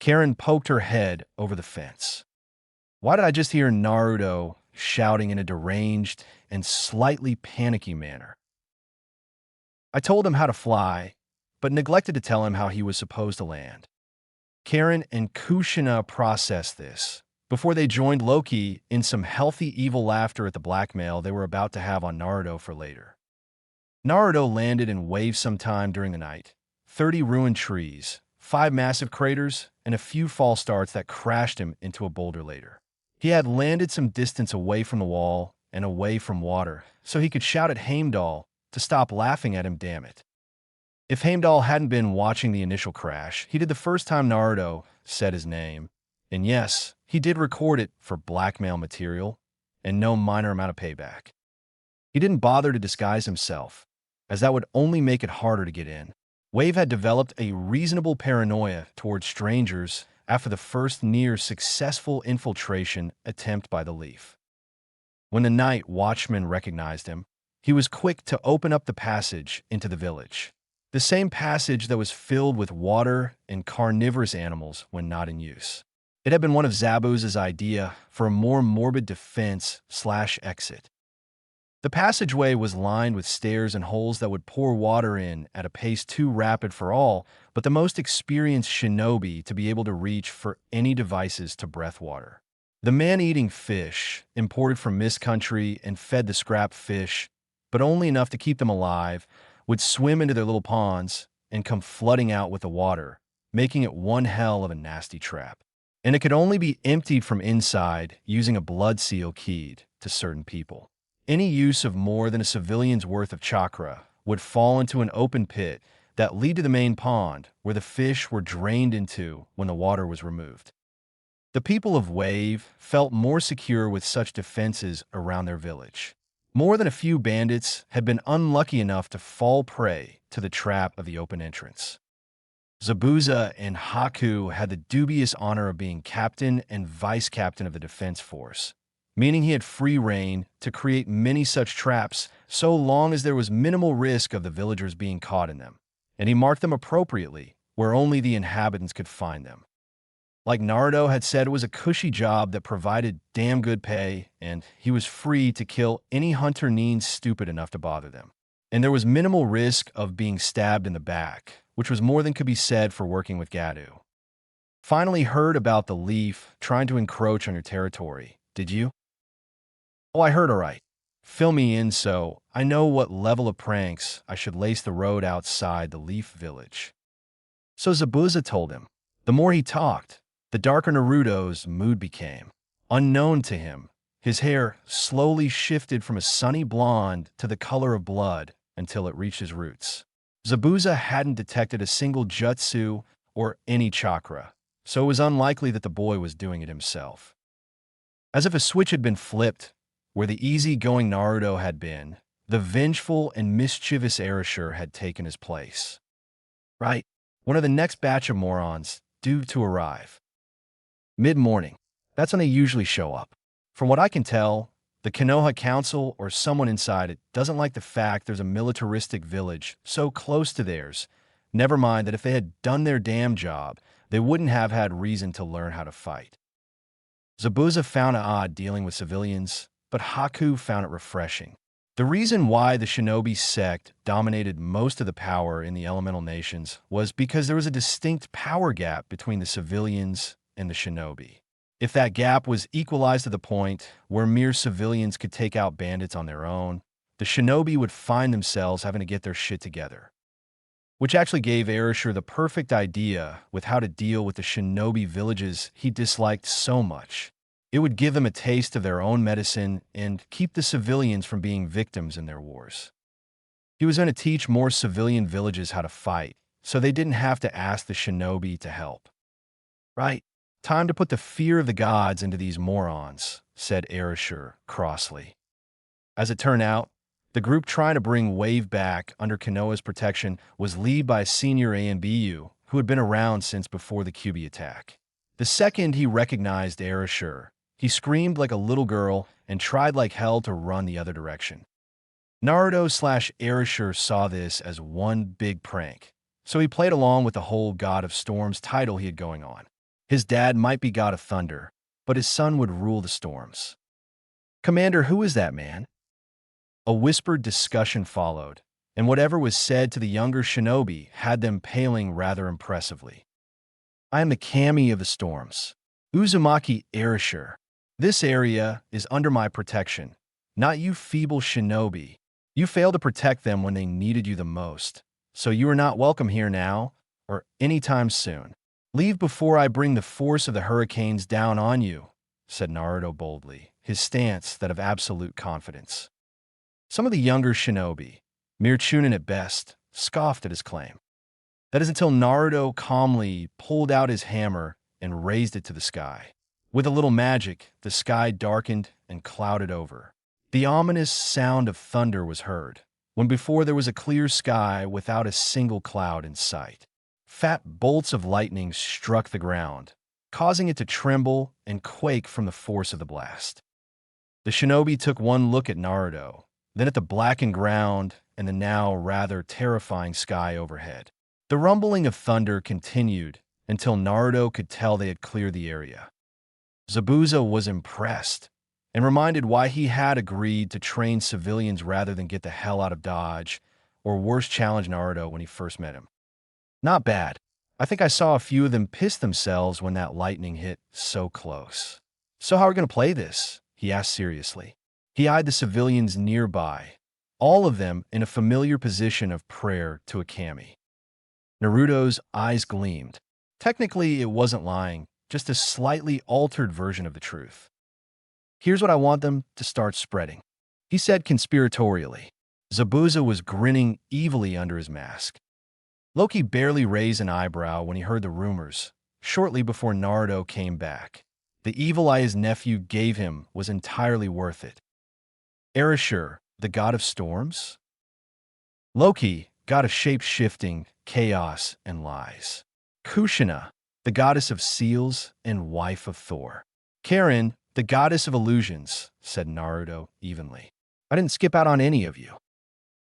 Karen poked her head over the fence. Why did I just hear Naruto shouting in a deranged and slightly panicky manner? I told him how to fly, but neglected to tell him how he was supposed to land. Karen and Kushina processed this before they joined Loki in some healthy evil laughter at the blackmail they were about to have on Naruto for later. Naruto landed in Wave sometime during the night. 30 ruined trees, 5 massive craters, and a few false starts that crashed him into a boulder later. He had landed some distance away from the wall and away from water, so he could shout at Heimdall to stop laughing at him, damn it. If Heimdall hadn't been watching the initial crash, he did the first time Naruto said his name. And yes, he did record it for blackmail material and no minor amount of payback. He didn't bother to disguise himself, as that would only make it harder to get in. Wave had developed a reasonable paranoia towards strangers after the first near-successful infiltration attempt by the Leaf. When the night watchman recognized him, he was quick to open up the passage into the village. The same passage that was filled with water and carnivorous animals when not in use. It had been one of Zabuza's idea for a more morbid defense/exit. The passageway was lined with stairs and holes that would pour water in at a pace too rapid for all but the most experienced shinobi to be able to reach for any devices to breath water. The man-eating fish, imported from Mist Country and fed the scrap fish, but only enough to keep them alive, would swim into their little ponds and come flooding out with the water, making it one hell of a nasty trap. And it could only be emptied from inside using a blood seal keyed to certain people. Any use of more than a civilian's worth of chakra would fall into an open pit that lead to the main pond where the fish were drained into when the water was removed. The people of Wave felt more secure with such defenses around their village. More than a few bandits had been unlucky enough to fall prey to the trap of the open entrance. Zabuza and Haku had the dubious honor of being captain and vice captain of the defense force, meaning he had free rein to create many such traps so long as there was minimal risk of the villagers being caught in them, and he marked them appropriately where only the inhabitants could find them. Like Naruto had said, it was a cushy job that provided damn good pay, and he was free to kill any hunter Neen stupid enough to bother them. And there was minimal risk of being stabbed in the back, which was more than could be said for working with Gadu. Finally heard about the Leaf trying to encroach on your territory, did you? Oh, I heard all right. Fill me in so I know what level of pranks I should lace the road outside the Leaf village. So Zabuza told him. The more he talked, the darker Naruto's mood became. Unknown to him, his hair slowly shifted from a sunny blonde to the color of blood until it reached his roots. Zabuza hadn't detected a single jutsu or any chakra, so it was unlikely that the boy was doing it himself. As if a switch had been flipped, where the easy-going Naruto had been, the vengeful and mischievous Erasure had taken his place. Right, one of the next batch of morons due to arrive. Mid-morning, that's when they usually show up. From what I can tell, the Konoha Council or someone inside it doesn't like the fact there's a militaristic village so close to theirs. Never mind that if they had done their damn job, they wouldn't have had reason to learn how to fight. Zabuza found it odd dealing with civilians, but Haku found it refreshing. The reason why the shinobi sect dominated most of the power in the elemental nations was because there was a distinct power gap between the civilians and the shinobi. If that gap was equalized to the point where mere civilians could take out bandits on their own, the shinobi would find themselves having to get their shit together. Which actually gave Erasure the perfect idea with how to deal with the shinobi villages he disliked so much. It would give them a taste of their own medicine and keep the civilians from being victims in their wars. He was going to teach more civilian villages how to fight, so they didn't have to ask the shinobi to help. Right, time to put the fear of the gods into these morons, said Erasure crossly. As it turned out, the group trying to bring Wave back under Konoha's protection was led by a senior ANBU who had been around since before the Kyuubi attack. The second he recognized Erasure, he screamed like a little girl and tried like hell to run the other direction. Naruto/Erasure saw this as one big prank, so he played along with the whole God of Storms title he had going on. His dad might be God of Thunder, but his son would rule the storms. Commander, who is that man? A whispered discussion followed, and whatever was said to the younger shinobi had them paling rather impressively. I am the Kami of the Storms, Uzumaki Erasure. This area is under my protection, not you feeble shinobi. You failed to protect them when they needed you the most, so you are not welcome here now or anytime soon. Leave before I bring the force of the hurricanes down on you, said Naruto boldly, his stance that of absolute confidence. Some of the younger shinobi, mere chunin at best, scoffed at his claim. That is until Naruto calmly pulled out his hammer and raised it to the sky. With a little magic, the sky darkened and clouded over. The ominous sound of thunder was heard, when before there was a clear sky without a single cloud in sight. Fat bolts of lightning struck the ground, causing it to tremble and quake from the force of the blast. The shinobi took one look at Naruto, then at the blackened ground and the now rather terrifying sky overhead. The rumbling of thunder continued until Naruto could tell they had cleared the area. Zabuza was impressed. and reminded why he had agreed to train civilians rather than get the hell out of Dodge, or worse, challenge Naruto when he first met him. Not bad. I think I saw a few of them piss themselves when that lightning hit so close. So how are we going to play this? He asked seriously. He eyed the civilians nearby, all of them in a familiar position of prayer to a kami. Naruto's eyes gleamed. Technically, it wasn't lying, just a slightly altered version of the truth. Here's what I want them to start spreading, he said conspiratorially. Zabuza was grinning evilly under his mask. Loki barely raised an eyebrow when he heard the rumors, shortly before Naruto came back. The evil eye his nephew gave him was entirely worth it. Ereshur, the god of storms? Loki, god of shape-shifting, chaos, and lies. Kushina, the goddess of seals and wife of Thor. Karen, the goddess of illusions, said Naruto evenly. I didn't skip out on any of you.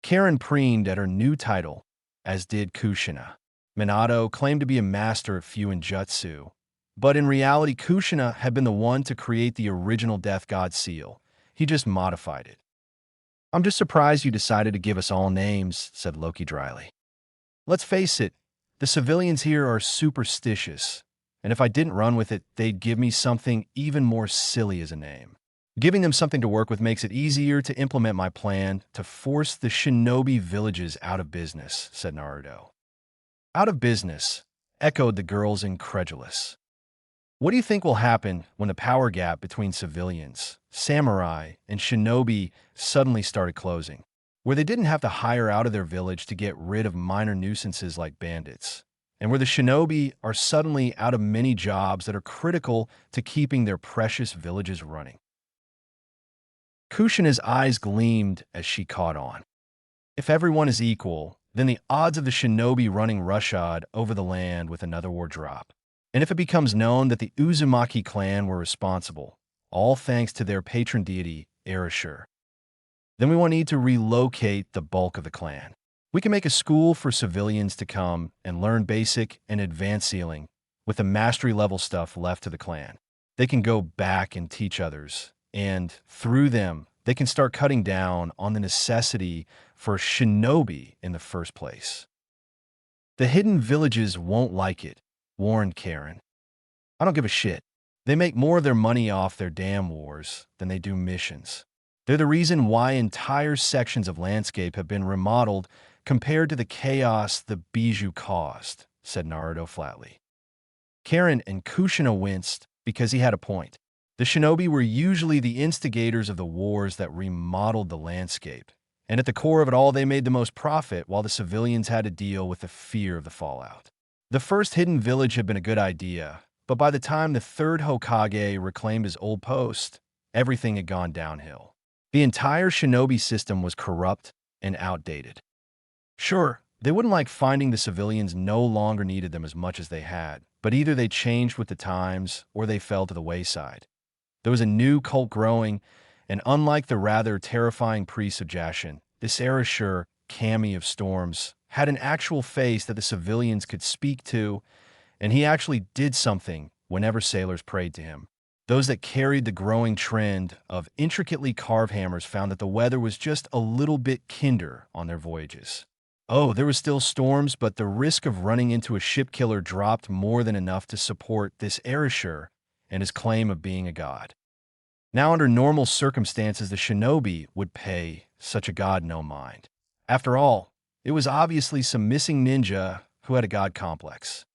Karen preened at her new title, as did Kushina. Minato claimed to be a master of Fuinjutsu, but in reality Kushina had been the one to create the original Death God seal. He just modified it. I'm just surprised you decided to give us all names, said Loki dryly. Let's face it, the civilians here are superstitious, and if I didn't run with it, they'd give me something even more silly as a name. Giving them something to work with makes it easier to implement my plan to force the shinobi villages out of business, said Naruto. Out of business, echoed the girls incredulous. What do you think will happen when the power gap between civilians, samurai, and shinobi suddenly started closing, where they didn't have to hire out of their village to get rid of minor nuisances like bandits, and where the shinobi are suddenly out of many jobs that are critical to keeping their precious villages running? Kushina's eyes gleamed as she caught on. If everyone is equal, then the odds of the shinobi running roughshod over the land with another war drop. And if it becomes known that the Uzumaki clan were responsible, all thanks to their patron deity, Ereshur, then we will need to relocate the bulk of the clan. We can make a school for civilians to come and learn basic and advanced sealing, with the mastery level stuff left to the clan. They can go back and teach others, and through them, they can start cutting down on the necessity for shinobi in the first place. The hidden villages won't like it, warned Karen. I don't give a shit. They make more of their money off their damn wars than they do missions. They're the reason why entire sections of landscape have been remodeled compared to the chaos the Bijou caused, said Naruto flatly. Karen and Kushina winced because he had a point. The shinobi were usually the instigators of the wars that remodeled the landscape, and at the core of it all they made the most profit while the civilians had to deal with the fear of the fallout. The first hidden village had been a good idea, but by the time the third Hokage reclaimed his old post, everything had gone downhill. The entire shinobi system was corrupt and outdated. Sure, they wouldn't like finding the civilians no longer needed them as much as they had, but either they changed with the times or they fell to the wayside. There was a new cult growing, and unlike the rather terrifying priest of Jashin, this Ereshur, kami of storms, had an actual face that the civilians could speak to, and he actually did something whenever sailors prayed to him. Those that carried the growing trend of intricately carved hammers found that the weather was just a little bit kinder on their voyages. Oh, there were still storms, but the risk of running into a ship killer dropped more than enough to support this Ereshur and his claim of being a god. Now, under normal circumstances, the shinobi would pay such a god no mind. After all, it was obviously some missing ninja who had a god complex.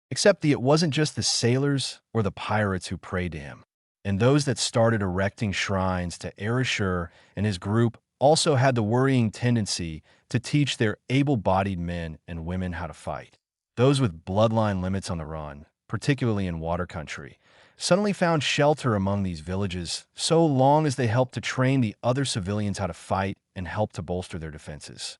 Except it wasn't just the sailors or the pirates who prayed to him. And those that started erecting shrines to Ereshur and his group also had the worrying tendency to teach their able-bodied men and women how to fight. Those with bloodline limits on the run, particularly in water country, suddenly found shelter among these villages so long as they helped to train the other civilians how to fight and help to bolster their defenses.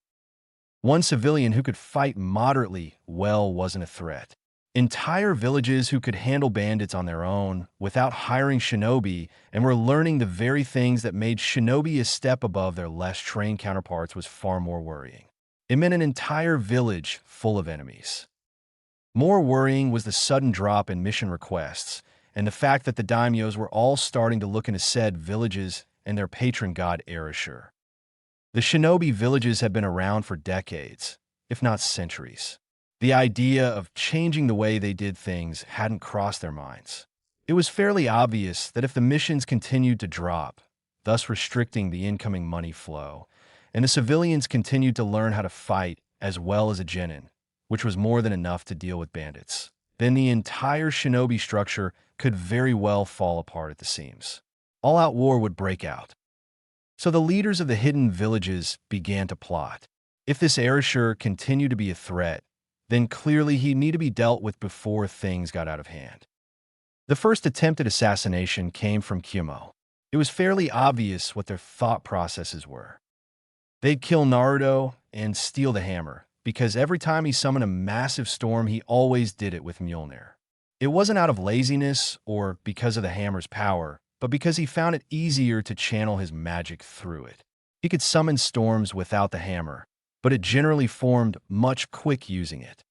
One civilian who could fight moderately well wasn't a threat. Entire villages who could handle bandits on their own without hiring shinobi and were learning the very things that made shinobi a step above their less trained counterparts was far more worrying. It meant an entire village full of enemies. More worrying was the sudden drop in mission requests and the fact that the daimyos were all starting to look into said villages and their patron god Erashur. The shinobi villages had been around for decades, if not centuries. The idea of changing the way they did things hadn't crossed their minds. It was fairly obvious that if the missions continued to drop, thus restricting the incoming money flow, and the civilians continued to learn how to fight as well as a genin, which was more than enough to deal with bandits, then the entire shinobi structure could very well fall apart at the seams. All-out war would break out. So the leaders of the hidden villages began to plot. If this Erashur continued to be a threat, then clearly he'd need to be dealt with before things got out of hand. The first attempted assassination came from Kyumo. It was fairly obvious what their thought processes were. They'd kill Naruto and steal the hammer, because every time he summoned a massive storm, he always did it with Mjolnir. It wasn't out of laziness or because of the hammer's power, but because he found it easier to channel his magic through it. He could summon storms without the hammer, but it generally formed much quick using it.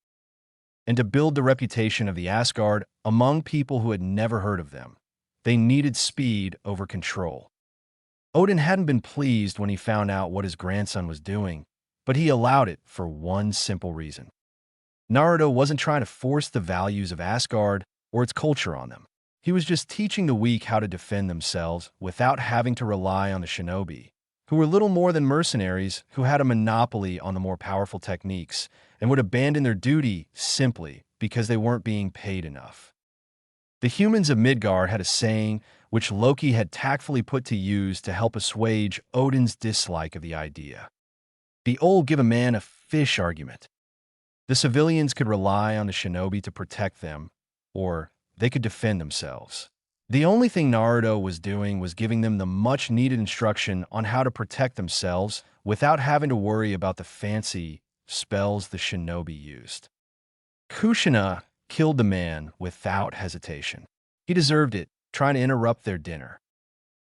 And to build the reputation of the Asgard among people who had never heard of them, they needed speed over control. Odin hadn't been pleased when he found out what his grandson was doing, but he allowed it for one simple reason. Naruto wasn't trying to force the values of Asgard or its culture on them. He was just teaching the weak how to defend themselves without having to rely on the shinobi, who were little more than mercenaries who had a monopoly on the more powerful techniques and would abandon their duty simply because they weren't being paid enough. The humans of Midgard had a saying which Loki had tactfully put to use to help assuage Odin's dislike of the idea. The old give a man a fish argument. The civilians could rely on the shinobi to protect them, or they could defend themselves. The only thing Naruto was doing was giving them the much-needed instruction on how to protect themselves without having to worry about the fancy spells the shinobi used. Kushina killed the man without hesitation. He deserved it, trying to interrupt their dinner.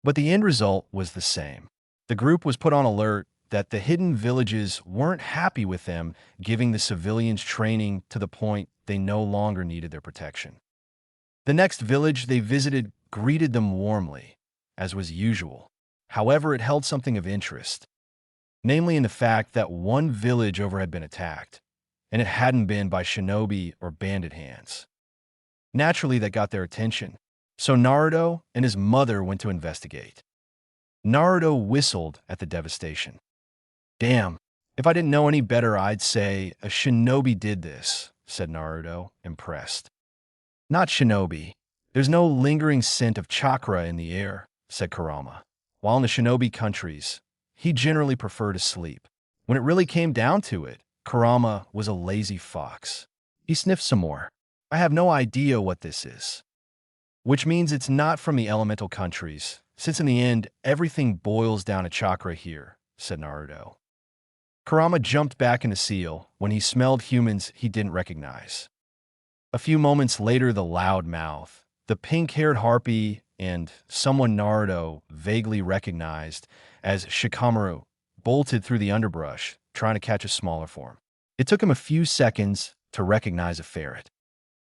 But the end result was the same. The group was put on alert that the hidden villages weren't happy with them giving the civilians training to the point they no longer needed their protection. The next village they visited greeted them warmly, as was usual. However, it held something of interest, namely in the fact that one village over had been attacked, and it hadn't been by shinobi or bandit hands. Naturally, that got their attention, so Naruto and his mother went to investigate. Naruto whistled at the devastation. "Damn, if I didn't know any better, I'd say a shinobi did this," said Naruto, impressed. "Not shinobi. There's no lingering scent of chakra in the air," said Kurama. While in the shinobi countries, he generally preferred to sleep. When it really came down to it, Kurama was a lazy fox. He sniffed some more. "I have no idea what this is." Which means it's not from the elemental countries, since in the end, everything boils down to chakra here, said Naruto. Kurama jumped back into Seal when he smelled humans he didn't recognize. A few moments later, the loud mouth, the pink-haired harpy, and someone Naruto vaguely recognized as Shikamaru bolted through the underbrush, trying to catch a smaller form. It took him a few seconds to recognize a ferret.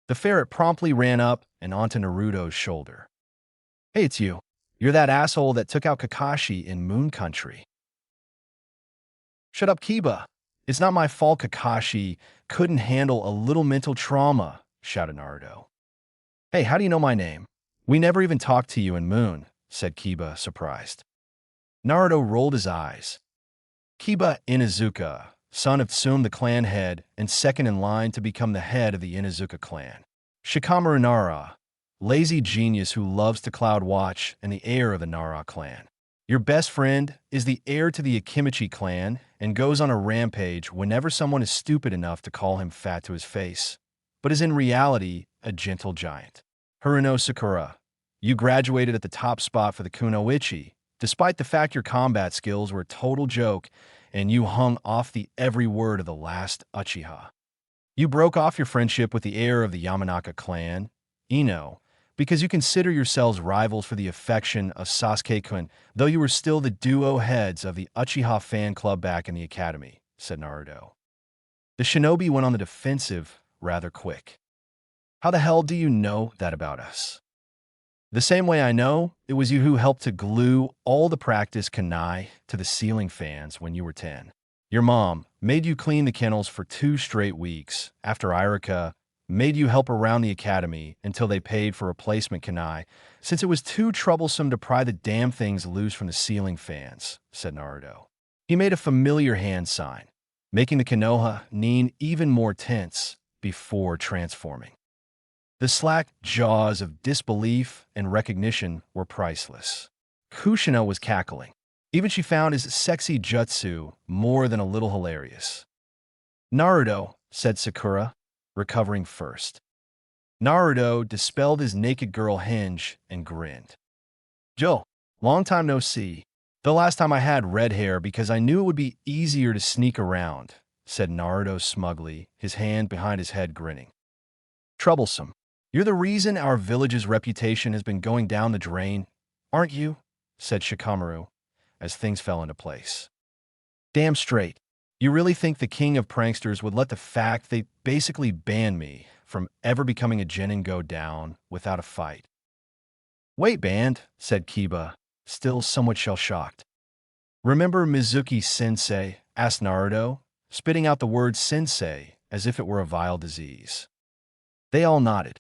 The ferret promptly ran up and onto Naruto's shoulder. "Hey, it's you. You're that asshole that took out Kakashi in Moon Country." "Shut up, Kiba. It's not my fault Kakashi couldn't handle a little mental trauma," shouted Naruto. "Hey, how do you know my name? We never even talked to you in Moon," said Kiba, surprised. Naruto rolled his eyes. Kiba Inuzuka, son of Tsume the clan head and second in line to become the head of the Inuzuka clan. Shikamaru Nara, lazy genius who loves to cloud watch and the heir of the Nara clan. Your best friend is the heir to the Akimichi clan and goes on a rampage whenever someone is stupid enough to call him fat to his face, but is in reality a gentle giant. Haruno Sakura, you graduated at the top spot for the Kunoichi, despite the fact your combat skills were a total joke and you hung off the every word of the last Uchiha. You broke off your friendship with the heir of the Yamanaka clan, Ino, because you consider yourselves rivals for the affection of Sasuke-kun, though you were still the duo heads of the Uchiha fan club back in the academy, said Naruto. The shinobi went on the defensive rather quick. How the hell do you know that about us? The same way I know it was you who helped to glue all the practice kanai to the ceiling fans when you were 10. Your mom made you clean the kennels for 2 straight weeks after Irika made you help around the academy until they paid for replacement kanai, since it was too troublesome to pry the damn things loose from the ceiling fans, said Naruto. He made a familiar hand sign, making the Konoha Nin even more tense before transforming. The slack jaws of disbelief and recognition were priceless. Kushina was cackling. Even she found his sexy jutsu more than a little hilarious. Naruto, said Sakura, recovering first. Naruto dispelled his naked girl hinge and grinned. Joe, long time no see. The last time I had red hair because I knew it would be easier to sneak around, said Naruto smugly, his hand behind his head grinning. Troublesome. You're the reason our village's reputation has been going down the drain, aren't you? Said Shikamaru, as things fell into place. Damn straight. You really think the king of pranksters would let the fact they basically banned me from ever becoming a genin go down without a fight? Wait, banned, said Kiba, still somewhat shell-shocked. Remember Mizuki-sensei? Asked Naruto, spitting out the word sensei as if it were a vile disease. They all nodded.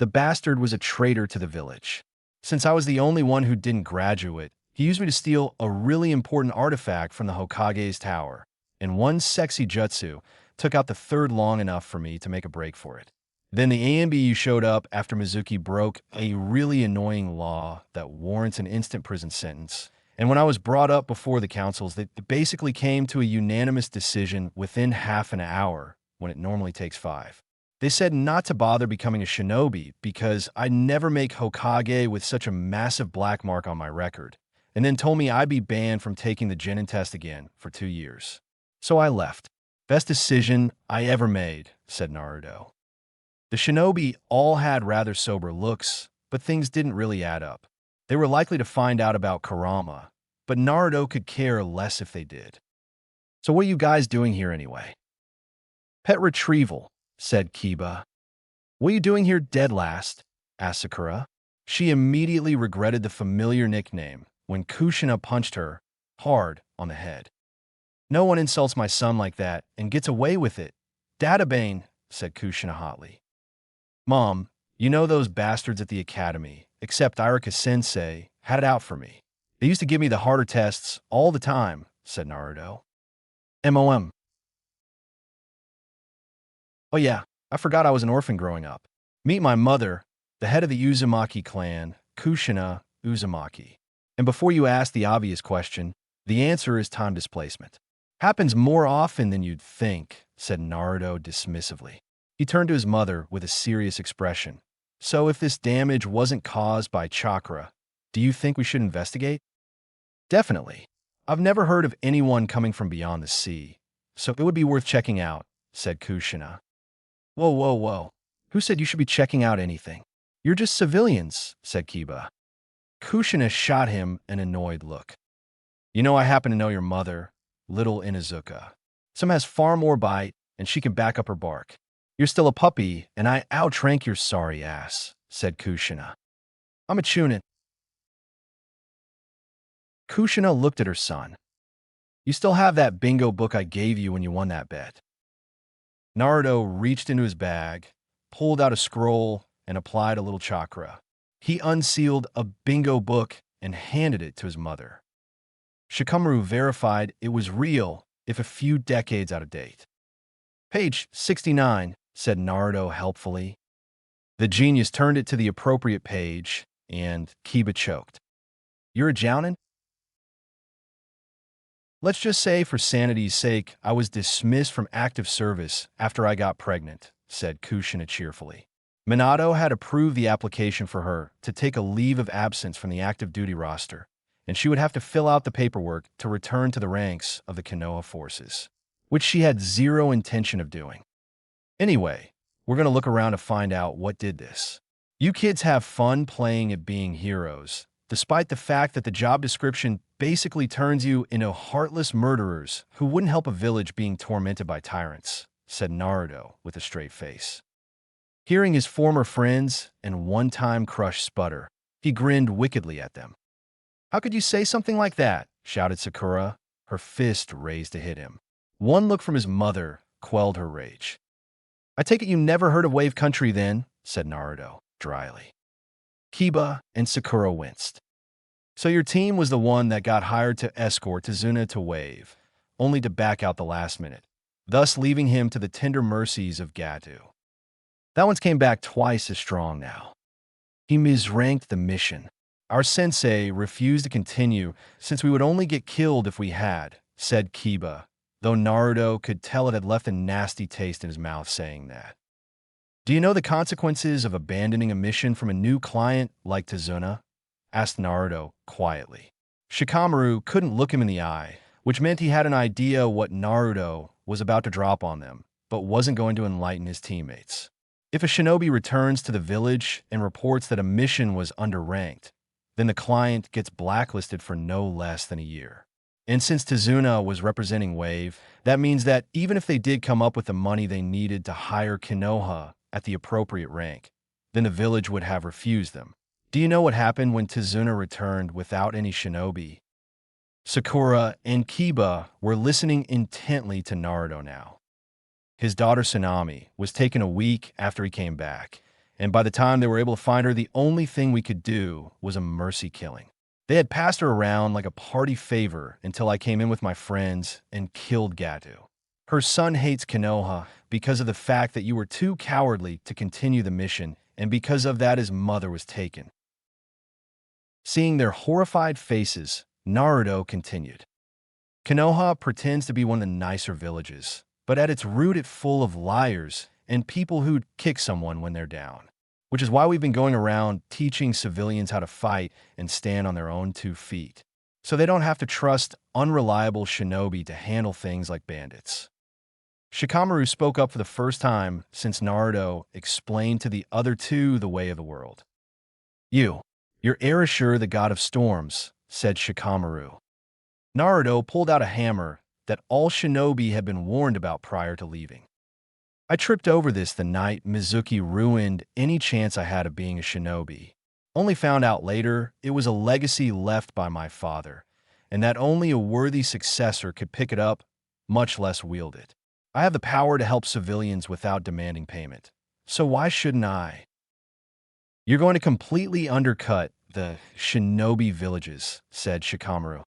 The bastard was a traitor to the village. Since I was the only one who didn't graduate, he used me to steal a really important artifact from the Hokage's tower, and one sexy jutsu took out the third long enough for me to make a break for it. Then the AMBU showed up after Mizuki broke a really annoying law that warrants an instant prison sentence, and when I was brought up before the councils, they basically came to a unanimous decision within half an hour when it normally takes 5. They said not to bother becoming a shinobi because I'd never make Hokage with such a massive black mark on my record, and then told me I'd be banned from taking the genin test again for 2 years. So I left. Best decision I ever made, said Naruto. The shinobi all had rather sober looks, but things didn't really add up. They were likely to find out about Kurama, but Naruto could care less if they did. So what are you guys doing here anyway? Pet retrieval, said Kiba. What are you doing here dead last? Asked Sakura. She immediately regretted the familiar nickname when Kushina punched her hard on the head. No one insults my son like that and gets away with it. Databane, said Kushina hotly. Mom, you know those bastards at the academy, except Irika-sensei, had it out for me. They used to give me the harder tests all the time, said Naruto. MOM. Oh yeah, I forgot I was an orphan growing up. Meet my mother, the head of the Uzumaki clan, Kushina Uzumaki. And before you ask the obvious question, the answer is time displacement. Happens more often than you'd think, said Naruto dismissively. He turned to his mother with a serious expression. So if this damage wasn't caused by chakra, do you think we should investigate? Definitely. I've never heard of anyone coming from beyond the sea, so it would be worth checking out, said Kushina. Whoa, whoa, whoa. Who said you should be checking out anything? You're just civilians, said Kiba. Kushina shot him an annoyed look. You know I happen to know your mother, little Inuzuka. Some has far more bite, and she can back up her bark. You're still a puppy, and I outrank your sorry ass, said Kushina. I'm a chunin. Kushina looked at her son. You still have that bingo book I gave you when you won that bet. Naruto reached into his bag, pulled out a scroll, and applied a little chakra. He unsealed a bingo book and handed it to his mother. Shikamaru verified it was real, if a few decades out of date. Page 69, said Naruto helpfully. The genius turned it to the appropriate page, and Kiba choked. You're a jounin? Let's just say, for sanity's sake, I was dismissed from active service after I got pregnant, said Kushina cheerfully. Minato had approved the application for her to take a leave of absence from the active duty roster, and she would have to fill out the paperwork to return to the ranks of the Konoha forces, which she had zero intention of doing. Anyway, we're going to look around to find out what did this. You kids have fun playing at being heroes, despite the fact that the job description basically turns you into heartless murderers who wouldn't help a village being tormented by tyrants, said Naruto with a straight face. Hearing his former friends and one-time crush sputter, he grinned wickedly at them. "How could you say something like that?" shouted Sakura, her fist raised to hit him. One look from his mother quelled her rage. "I take it you never heard of Wave Country then," said Naruto, dryly. Kiba and Sakura winced. "So your team was the one that got hired to escort Tazuna to Wave, only to back out the last minute, thus leaving him to the tender mercies of Gato. That one's came back twice as strong now. He misranked the mission. Our sensei refused to continue since we would only get killed if we had," said Kiba, though Naruto could tell it had left a nasty taste in his mouth saying that. "Do you know the consequences of abandoning a mission from a new client like Tazuna?" asked Naruto quietly. Shikamaru couldn't look him in the eye, which meant he had an idea what Naruto was about to drop on them, but wasn't going to enlighten his teammates. If a shinobi returns to the village and reports that a mission was underranked, then the client gets blacklisted for no less than a year. And since Tazuna was representing Wave, that means that even if they did come up with the money they needed to hire Konoha at the appropriate rank, then the village would have refused them. Do you know what happened when Tazuna returned without any shinobi? Sakura and Kiba were listening intently to Naruto now. His daughter Tsunami was taken a week after he came back, and by the time they were able to find her, the only thing we could do was a mercy killing. They had passed her around like a party favor until I came in with my friends and killed Gato. Her son hates Konoha because of the fact that you were too cowardly to continue the mission, and because of that his mother was taken. Seeing their horrified faces, Naruto continued. Konoha pretends to be one of the nicer villages, but at its root it's full of liars and people who'd kick someone when they're down, which is why we've been going around teaching civilians how to fight and stand on their own 2 feet, so they don't have to trust unreliable shinobi to handle things like bandits. Shikamaru spoke up for the first time since Naruto explained to the other two the way of the world. You're Erashur, the god of storms," said Shikamaru. Naruto pulled out a hammer that all shinobi had been warned about prior to leaving. "I tripped over this the night Mizuki ruined any chance I had of being a shinobi. Only found out later it was a legacy left by my father, and that only a worthy successor could pick it up, much less wield it. I have the power to help civilians without demanding payment, so why shouldn't I?" "You're going to completely undercut the shinobi villages," said Shikamaru.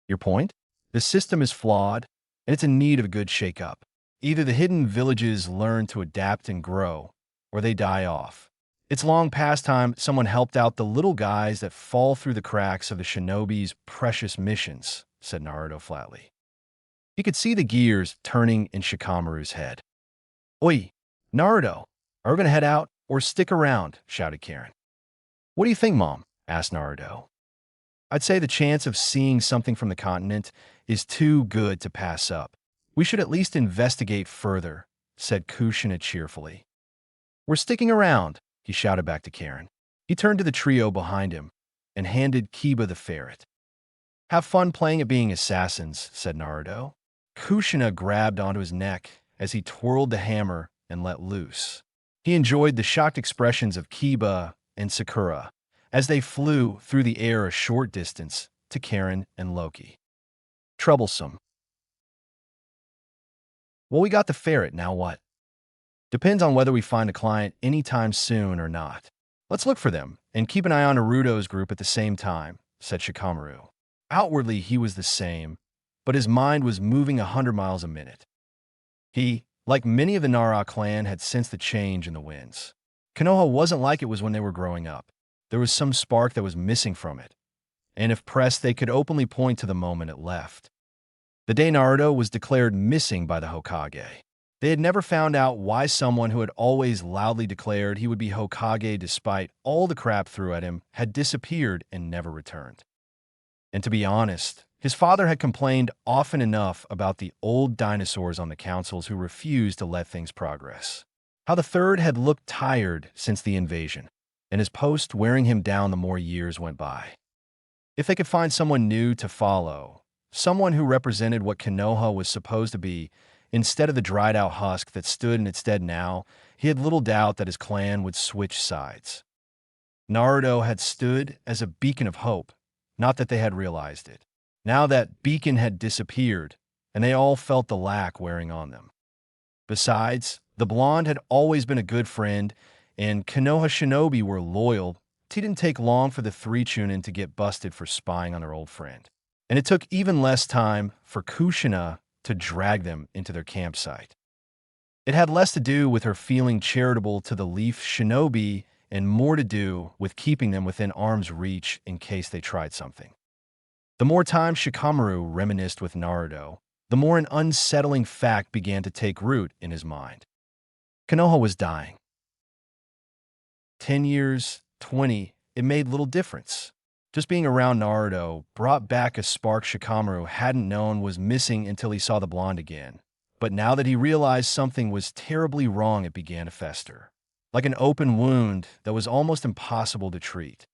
"Your point? The system is flawed, and it's in need of a good shake-up. Either the hidden villages learn to adapt and grow, or they die off. It's long past time someone helped out the little guys that fall through the cracks of the shinobi's precious missions," said Naruto flatly. He could see the gears turning in Shikamaru's head. "Oi, Naruto, are we going to head out or stick around?" shouted Karen. "What do you think, Mom?" asked Naruto. "I'd say the chance of seeing something from the continent is too good to pass up. We should at least investigate further," said Kushina cheerfully. "We're sticking around," he shouted back to Karen. He turned to the trio behind him and handed Kiba the ferret. "Have fun playing at being assassins," said Naruto. Kushina grabbed onto his neck as he twirled the hammer and let loose. He enjoyed the shocked expressions of Kiba and Sakura as they flew through the air a short distance to Karen and Loki. "Troublesome. Well, we got the ferret, now what? Depends on whether we find a client anytime soon or not. Let's look for them and keep an eye on Naruto's group at the same time," said Shikamaru. Outwardly, he was the same, but his mind was moving 100 miles a minute. He, like many of the Nara clan, had sensed the change in the winds. Konoha wasn't like it was when they were growing up. There was some spark that was missing from it, and if pressed, they could openly point to the moment it left. The day Naruto was declared missing by the Hokage. They had never found out why someone who had always loudly declared he would be Hokage despite all the crap threw at him had disappeared and never returned. And to be honest, his father had complained often enough about the old dinosaurs on the councils who refused to let things progress. How the third had looked tired since the invasion, and his post wearing him down the more years went by. If they could find someone new to follow, someone who represented what Konoha was supposed to be, Instead of the dried-out husk that stood in its stead now, he had little doubt that his clan would switch sides. Naruto had stood as a beacon of hope, not that they had realized it. Now that beacon had disappeared, and they all felt the lack wearing on them. Besides, the blonde had always been a good friend, and Konoha shinobi were loyal. It didn't take long for the three Chunin to get busted for spying on their old friend. And it took even less time for Kushina to drag them into their campsite. It had less to do with her feeling charitable to the Leaf Shinobi and more to do with keeping them within arm's reach in case they tried something. The more time Shikamaru reminisced with Naruto, the more an unsettling fact began to take root in his mind. Konoha was dying. 10 years, 20, it made little difference. Just being around Naruto brought back a spark Shikamaru hadn't known was missing until he saw the blonde again. But now that he realized something was terribly wrong, it began to fester, like an open wound that was almost impossible to treat.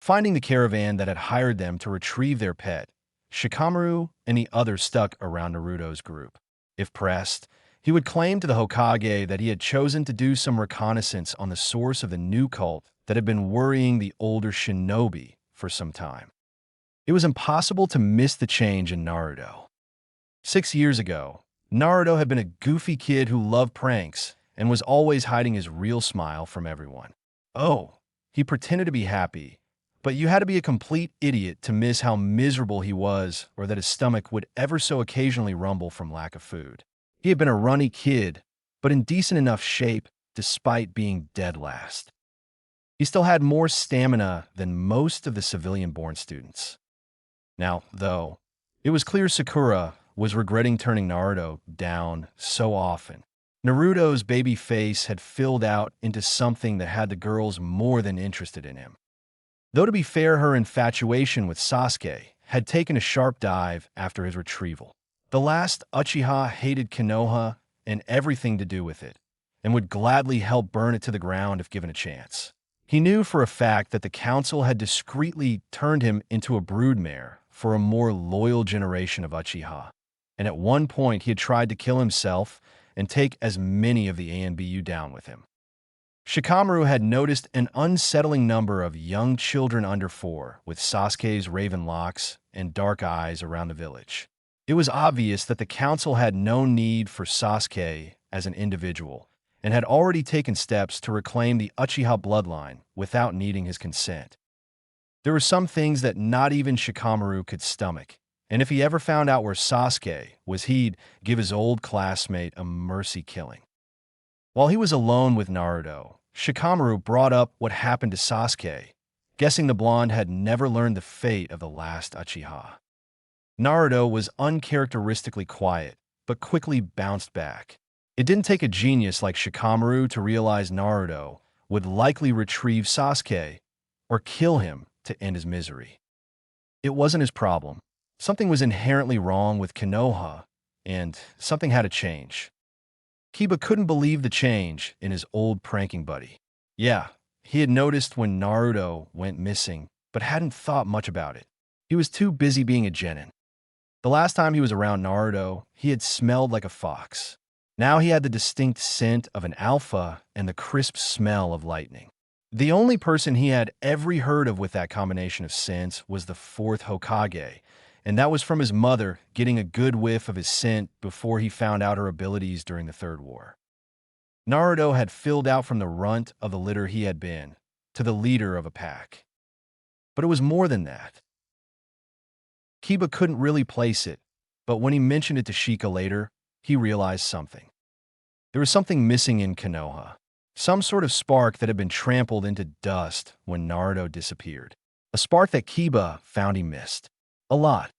Finding the caravan that had hired them to retrieve their pet, Shikamaru and the others stuck around Naruto's group. If pressed, he would claim to the Hokage that he had chosen to do some reconnaissance on the source of the new cult that had been worrying the older shinobi for some time. It was impossible to miss the change in Naruto. 6 years ago, Naruto had been a goofy kid who loved pranks and was always hiding his real smile from everyone. Oh, he pretended to be happy, but you had to be a complete idiot to miss how miserable he was or that his stomach would ever so occasionally rumble from lack of food. He had been a runny kid, but in decent enough shape despite being dead last. He still had more stamina than most of the civilian-born students. Now, though, it was clear Sakura was regretting turning Naruto down so often. Naruto's baby face had filled out into something that had the girls more than interested in him. Though to be fair, her infatuation with Sasuke had taken a sharp dive after his retrieval. The last Uchiha hated Konoha and everything to do with it, and would gladly help burn it to the ground if given a chance. He knew for a fact that the council had discreetly turned him into a broodmare for a more loyal generation of Uchiha, and at one point he had tried to kill himself and take as many of the ANBU down with him. Shikamaru had noticed an unsettling number of young children under 4 with Sasuke's raven locks and dark eyes around the village. It was obvious that the council had no need for Sasuke as an individual and had already taken steps to reclaim the Uchiha bloodline without needing his consent. There were some things that not even Shikamaru could stomach, and if he ever found out where Sasuke was, he'd give his old classmate a mercy killing. While he was alone with Naruto, Shikamaru brought up what happened to Sasuke, guessing the blonde had never learned the fate of the last Uchiha. Naruto was uncharacteristically quiet, but quickly bounced back. It didn't take a genius like Shikamaru to realize Naruto would likely retrieve Sasuke or kill him to end his misery. It wasn't his problem. Something was inherently wrong with Konoha, and something had to change. Kiba couldn't believe the change in his old pranking buddy. Yeah, he had noticed when Naruto went missing, but hadn't thought much about it. He was too busy being a genin. The last time he was around Naruto, he had smelled like a fox. Now he had the distinct scent of an alpha and the crisp smell of lightning. The only person he had ever heard of with that combination of scents was the 4th Hokage, and that was from his mother getting a good whiff of his scent before he found out her abilities during the Third War. Naruto had filled out from the runt of the litter he had been to the leader of a pack. But it was more than that. Kiba couldn't really place it, but when he mentioned it to Shika later, he realized something. There was something missing in Konoha, some sort of spark that had been trampled into dust when Naruto disappeared. A spark that Kiba found he missed. A lot.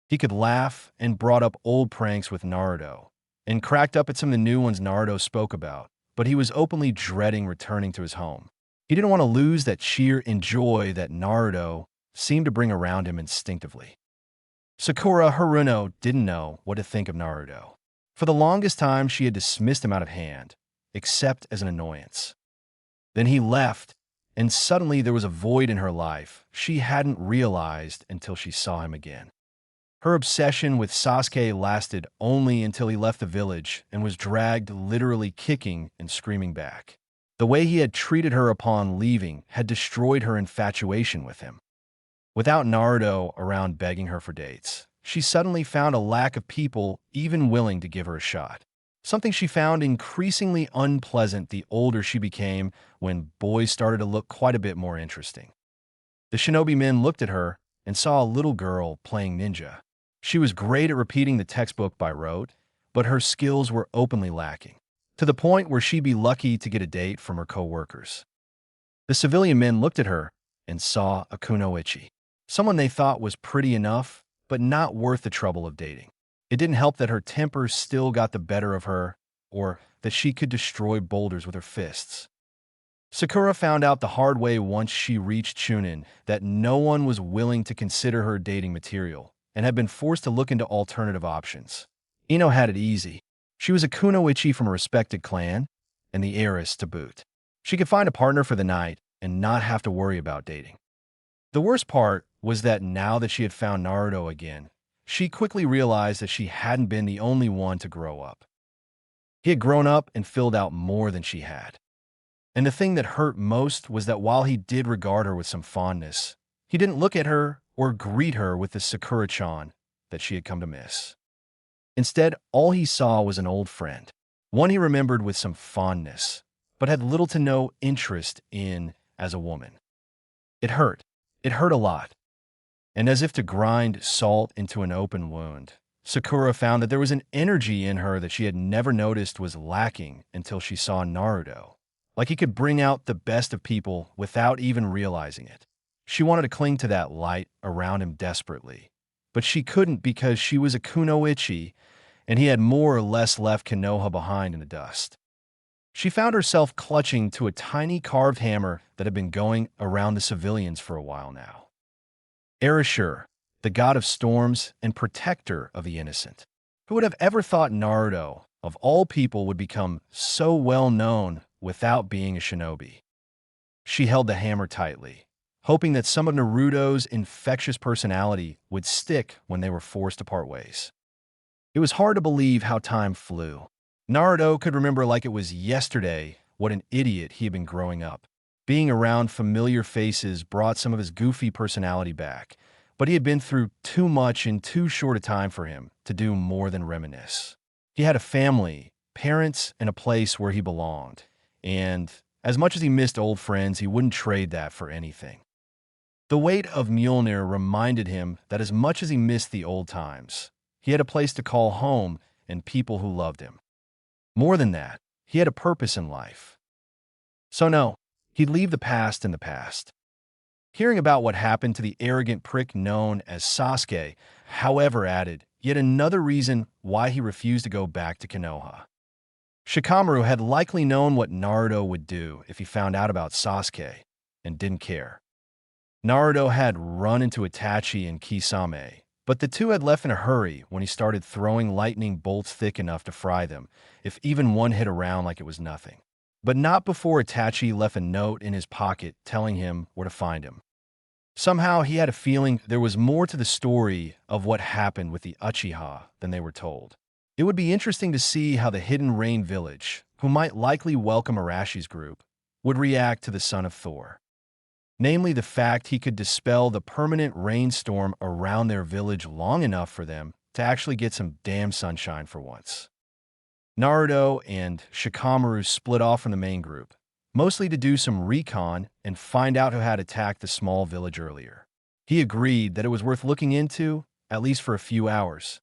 He could laugh and brought up old pranks with Naruto, and cracked up at some of the new ones Naruto spoke about, but he was openly dreading returning to his home. He didn't want to lose that cheer and joy that Naruto seemed to bring around him instinctively. Sakura Haruno didn't know what to think of Naruto. For the longest time, she had dismissed him out of hand, except as an annoyance. Then he left, and suddenly there was a void in her life she hadn't realized until she saw him again. Her obsession with Sasuke lasted only until he left the village and was dragged, literally kicking and screaming back. The way he had treated her upon leaving had destroyed her infatuation with him. Without Naruto around begging her for dates, she suddenly found a lack of people even willing to give her a shot. Something she found increasingly unpleasant the older she became, when boys started to look quite a bit more interesting. The shinobi men looked at her and saw a little girl playing ninja. She was great at repeating the textbook by rote, but her skills were openly lacking, to the point where she'd be lucky to get a date from her co-workers. The civilian men looked at her and saw a kunoichi, someone they thought was pretty enough, but not worth the trouble of dating. It didn't help that her temper still got the better of her, or that she could destroy boulders with her fists. Sakura found out the hard way once she reached Chunin that no one was willing to consider her dating material, and had been forced to look into alternative options. Ino had it easy. She was a kunoichi from a respected clan, and the heiress to boot. She could find a partner for the night and not have to worry about dating. The worst part was that now that she had found Naruto again, she quickly realized that she hadn't been the only one to grow up. He had grown up and filled out more than she had. And the thing that hurt most was that while he did regard her with some fondness, he didn't look at her or greet her with the Sakura-chan that she had come to miss. Instead, all he saw was an old friend, one he remembered with some fondness, but had little to no interest in as a woman. It hurt. It hurt a lot. And as if to grind salt into an open wound, Sakura found that there was an energy in her that she had never noticed was lacking until she saw Naruto. Like he could bring out the best of people without even realizing it. She wanted to cling to that light around him desperately, but she couldn't because she was a kunoichi, and he had more or less left Konoha behind in the dust. She found herself clutching to a tiny carved hammer that had been going around the civilians for a while now. Erashur, the god of storms and protector of the innocent. Who would have ever thought Naruto, of all people, would become so well known without being a shinobi? She held the hammer tightly, hoping that some of Naruto's infectious personality would stick when they were forced to part ways. It was hard to believe how time flew. Naruto could remember like it was yesterday what an idiot he had been growing up. Being around familiar faces brought some of his goofy personality back, but he had been through too much in too short a time for him to do more than reminisce. He had a family, parents, and a place where he belonged, and as much as he missed old friends, he wouldn't trade that for anything. The weight of Mjolnir reminded him that as much as he missed the old times, he had a place to call home and people who loved him. More than that, he had a purpose in life. So no, he'd leave the past in the past. Hearing about what happened to the arrogant prick known as Sasuke, however, added yet another reason why he refused to go back to Konoha. Shikamaru had likely known what Naruto would do if he found out about Sasuke, and didn't care. Naruto had run into Itachi and Kisame, but the two had left in a hurry when he started throwing lightning bolts thick enough to fry them, if even one hit around like it was nothing. But not before Itachi left a note in his pocket telling him where to find him. Somehow he had a feeling there was more to the story of what happened with the Uchiha than they were told. It would be interesting to see how the Hidden Rain village, who might likely welcome Arashi's group, would react to the son of Thor. Namely, the fact he could dispel the permanent rainstorm around their village long enough for them to actually get some damn sunshine for once. Naruto and Shikamaru split off from the main group, mostly to do some recon and find out who had attacked the small village earlier. He agreed that it was worth looking into, at least for a few hours.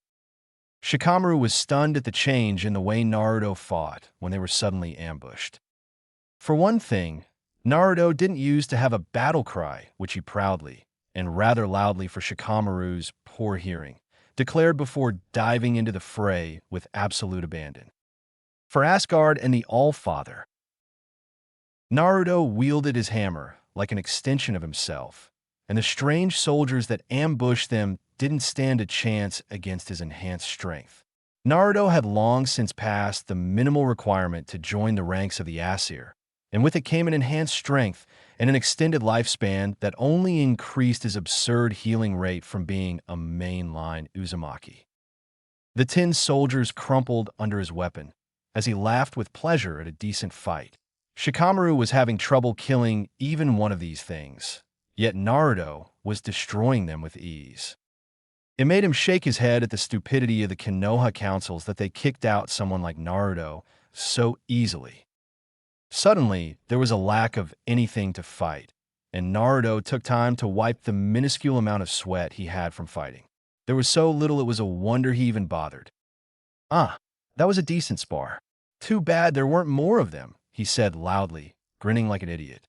Shikamaru was stunned at the change in the way Naruto fought when they were suddenly ambushed. For one thing, Naruto didn't use to have a battle cry, which he proudly, and rather loudly for Shikamaru's poor hearing, declared before diving into the fray with absolute abandon. For Asgard and the All-Father, Naruto wielded his hammer like an extension of himself, and the strange soldiers that ambushed them didn't stand a chance against his enhanced strength. Naruto had long since passed the minimal requirement to join the ranks of the Aesir, and with it came an enhanced strength and an extended lifespan that only increased his absurd healing rate from being a mainline Uzumaki. The tin soldiers crumpled under his weapon as he laughed with pleasure at a decent fight. Shikamaru was having trouble killing even one of these things, yet Naruto was destroying them with ease. It made him shake his head at the stupidity of the Konoha councils that they kicked out someone like Naruto so easily. Suddenly, there was a lack of anything to fight, and Naruto took time to wipe the minuscule amount of sweat he had from fighting. There was so little it was a wonder he even bothered. "Ah, that was a decent spar. Too bad there weren't more of them," he said loudly, grinning like an idiot.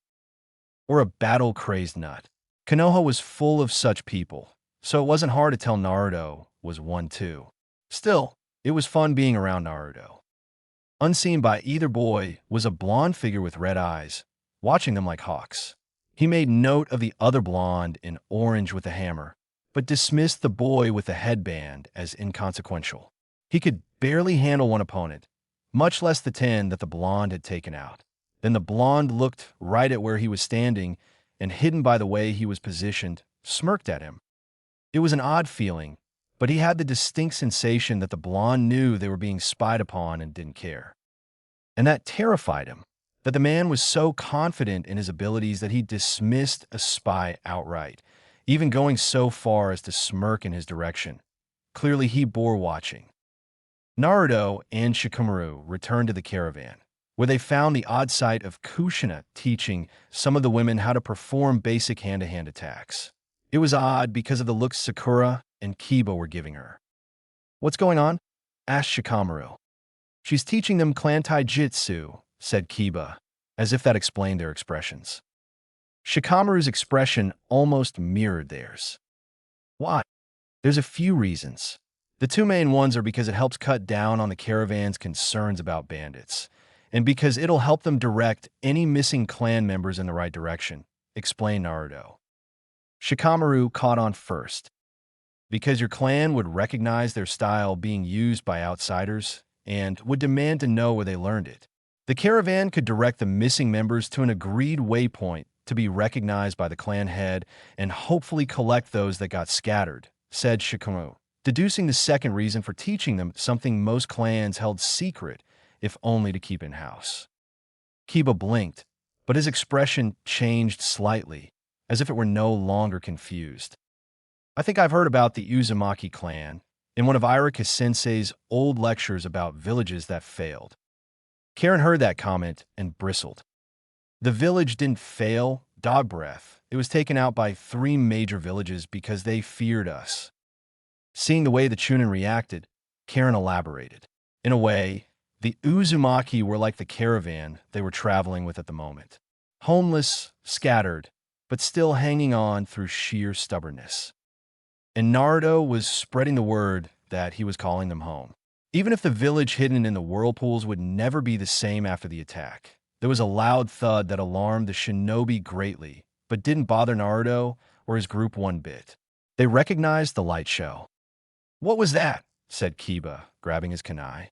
Or a battle-crazed nut. Konoha was full of such people, so it wasn't hard to tell Naruto was one too. Still, it was fun being around Naruto. Unseen by either boy was a blonde figure with red eyes, watching them like hawks. He made note of the other blonde in orange with a hammer, but dismissed the boy with a headband as inconsequential. He could barely handle one opponent, much less the 10 that the blonde had taken out. Then the blonde looked right at where he was standing and, hidden by the way he was positioned, smirked at him. It was an odd feeling, but he had the distinct sensation that the blonde knew they were being spied upon and didn't care. And that terrified him, that the man was so confident in his abilities that he dismissed a spy outright, even going so far as to smirk in his direction. Clearly he bore watching. Naruto and Shikamaru returned to the caravan, where they found the odd sight of Kushina teaching some of the women how to perform basic hand-to-hand attacks. It was odd because of the looks Sakura and Kiba were giving her. "What's going on?" asked Shikamaru. "She's teaching them clan taijutsu," said Kiba, as if that explained their expressions. Shikamaru's expression almost mirrored theirs. "Why?" "There's a few reasons. The two main ones are because it helps cut down on the caravan's concerns about bandits, and because it'll help them direct any missing clan members in the right direction," explained Naruto. Shikamaru caught on first. "Because your clan would recognize their style being used by outsiders and would demand to know where they learned it. The caravan could direct the missing members to an agreed waypoint to be recognized by the clan head and hopefully collect those that got scattered," said Shikamaru, deducing the second reason for teaching them something most clans held secret, if only to keep in-house. Kiba blinked, but his expression changed slightly, as if it were no longer confused. "I think I've heard about the Uzumaki clan in one of Irika-sensei's old lectures about villages that failed." Karen heard that comment and bristled. "The village didn't fail, dog breath. It was taken out by 3 major villages because they feared us." Seeing the way the Chunin reacted, Karen elaborated. "In a way, the Uzumaki were like the caravan they were traveling with at the moment. Homeless, scattered, but still hanging on through sheer stubbornness. And Naruto was spreading the word that he was calling them home. Even if the village hidden in the whirlpools would never be the same after the attack, there was a loud thud that alarmed the shinobi greatly, but didn't bother Naruto or his group one bit. They recognized the light show. "What was that?" said Kiba, grabbing his kunai.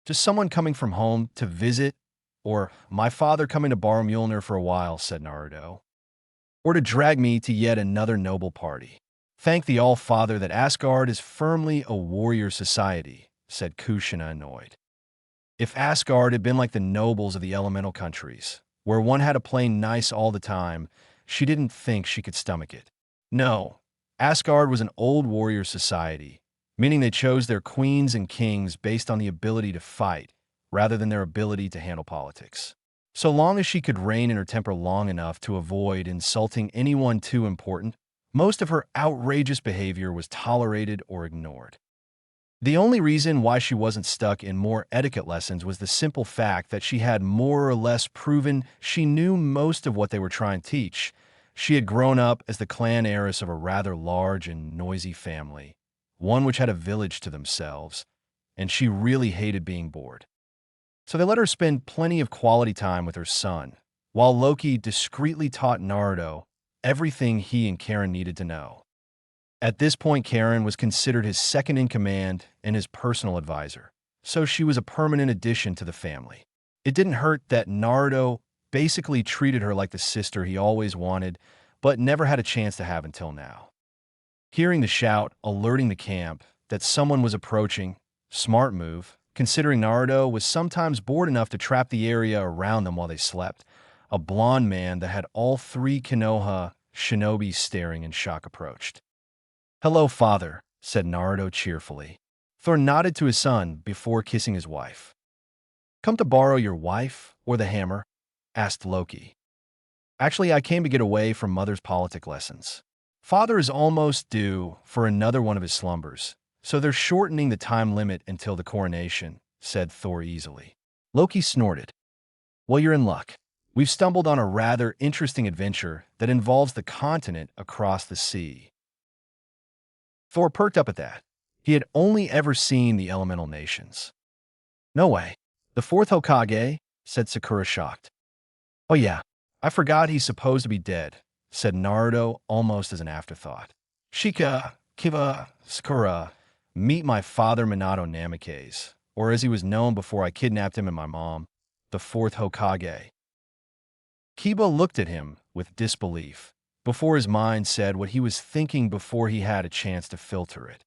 "Just someone coming from home to visit, or my father coming to borrow Mjolnir for a while," said Naruto. "Or to drag me to yet another noble party. Thank the All-Father that Asgard is firmly a warrior society," said Kushina, annoyed. If Asgard had been like the nobles of the elemental countries, where one had to play nice all the time, she didn't think she could stomach it. No, Asgard was an old warrior society, meaning they chose their queens and kings based on the ability to fight, rather than their ability to handle politics. So long as she could rein in her temper long enough to avoid insulting anyone too important, most of her outrageous behavior was tolerated or ignored. The only reason why she wasn't stuck in more etiquette lessons was the simple fact that she had more or less proven she knew most of what they were trying to teach. She had grown up as the clan heiress of a rather large and noisy family, one which had a village to themselves, and she really hated being bored. So they let her spend plenty of quality time with her son, while Loki discreetly taught Naruto everything he and Karen needed to know. At this point, Karen was considered his second-in-command and his personal advisor, so she was a permanent addition to the family. It didn't hurt that Naruto basically treated her like the sister he always wanted, but never had a chance to have until now. Hearing the shout, alerting the camp that someone was approaching, smart move, considering Naruto was sometimes bored enough to trap the area around them while they slept. A blond man that had all three Konoha shinobi staring in shock approached. "Hello, father," said Naruto cheerfully. Thor nodded to his son before kissing his wife. "Come to borrow your wife or the hammer?" asked Loki. "Actually, I came to get away from mother's politic lessons. Father is almost due for another one of his slumbers, so they're shortening the time limit until the coronation," said Thor easily. Loki snorted. "Well, you're in luck. We've stumbled on a rather interesting adventure that involves the continent across the sea." Thor perked up at that. He had only ever seen the elemental nations. "No way. The fourth Hokage?" said Sakura shocked. "Oh yeah, I forgot he's supposed to be dead," said Naruto almost as an afterthought. "Shika, Kiba, Sakura, meet my father Minato Namikaze, or as he was known before I kidnapped him and my mom, the fourth Hokage." Kiba looked at him with disbelief, before his mind said what he was thinking before he had a chance to filter it.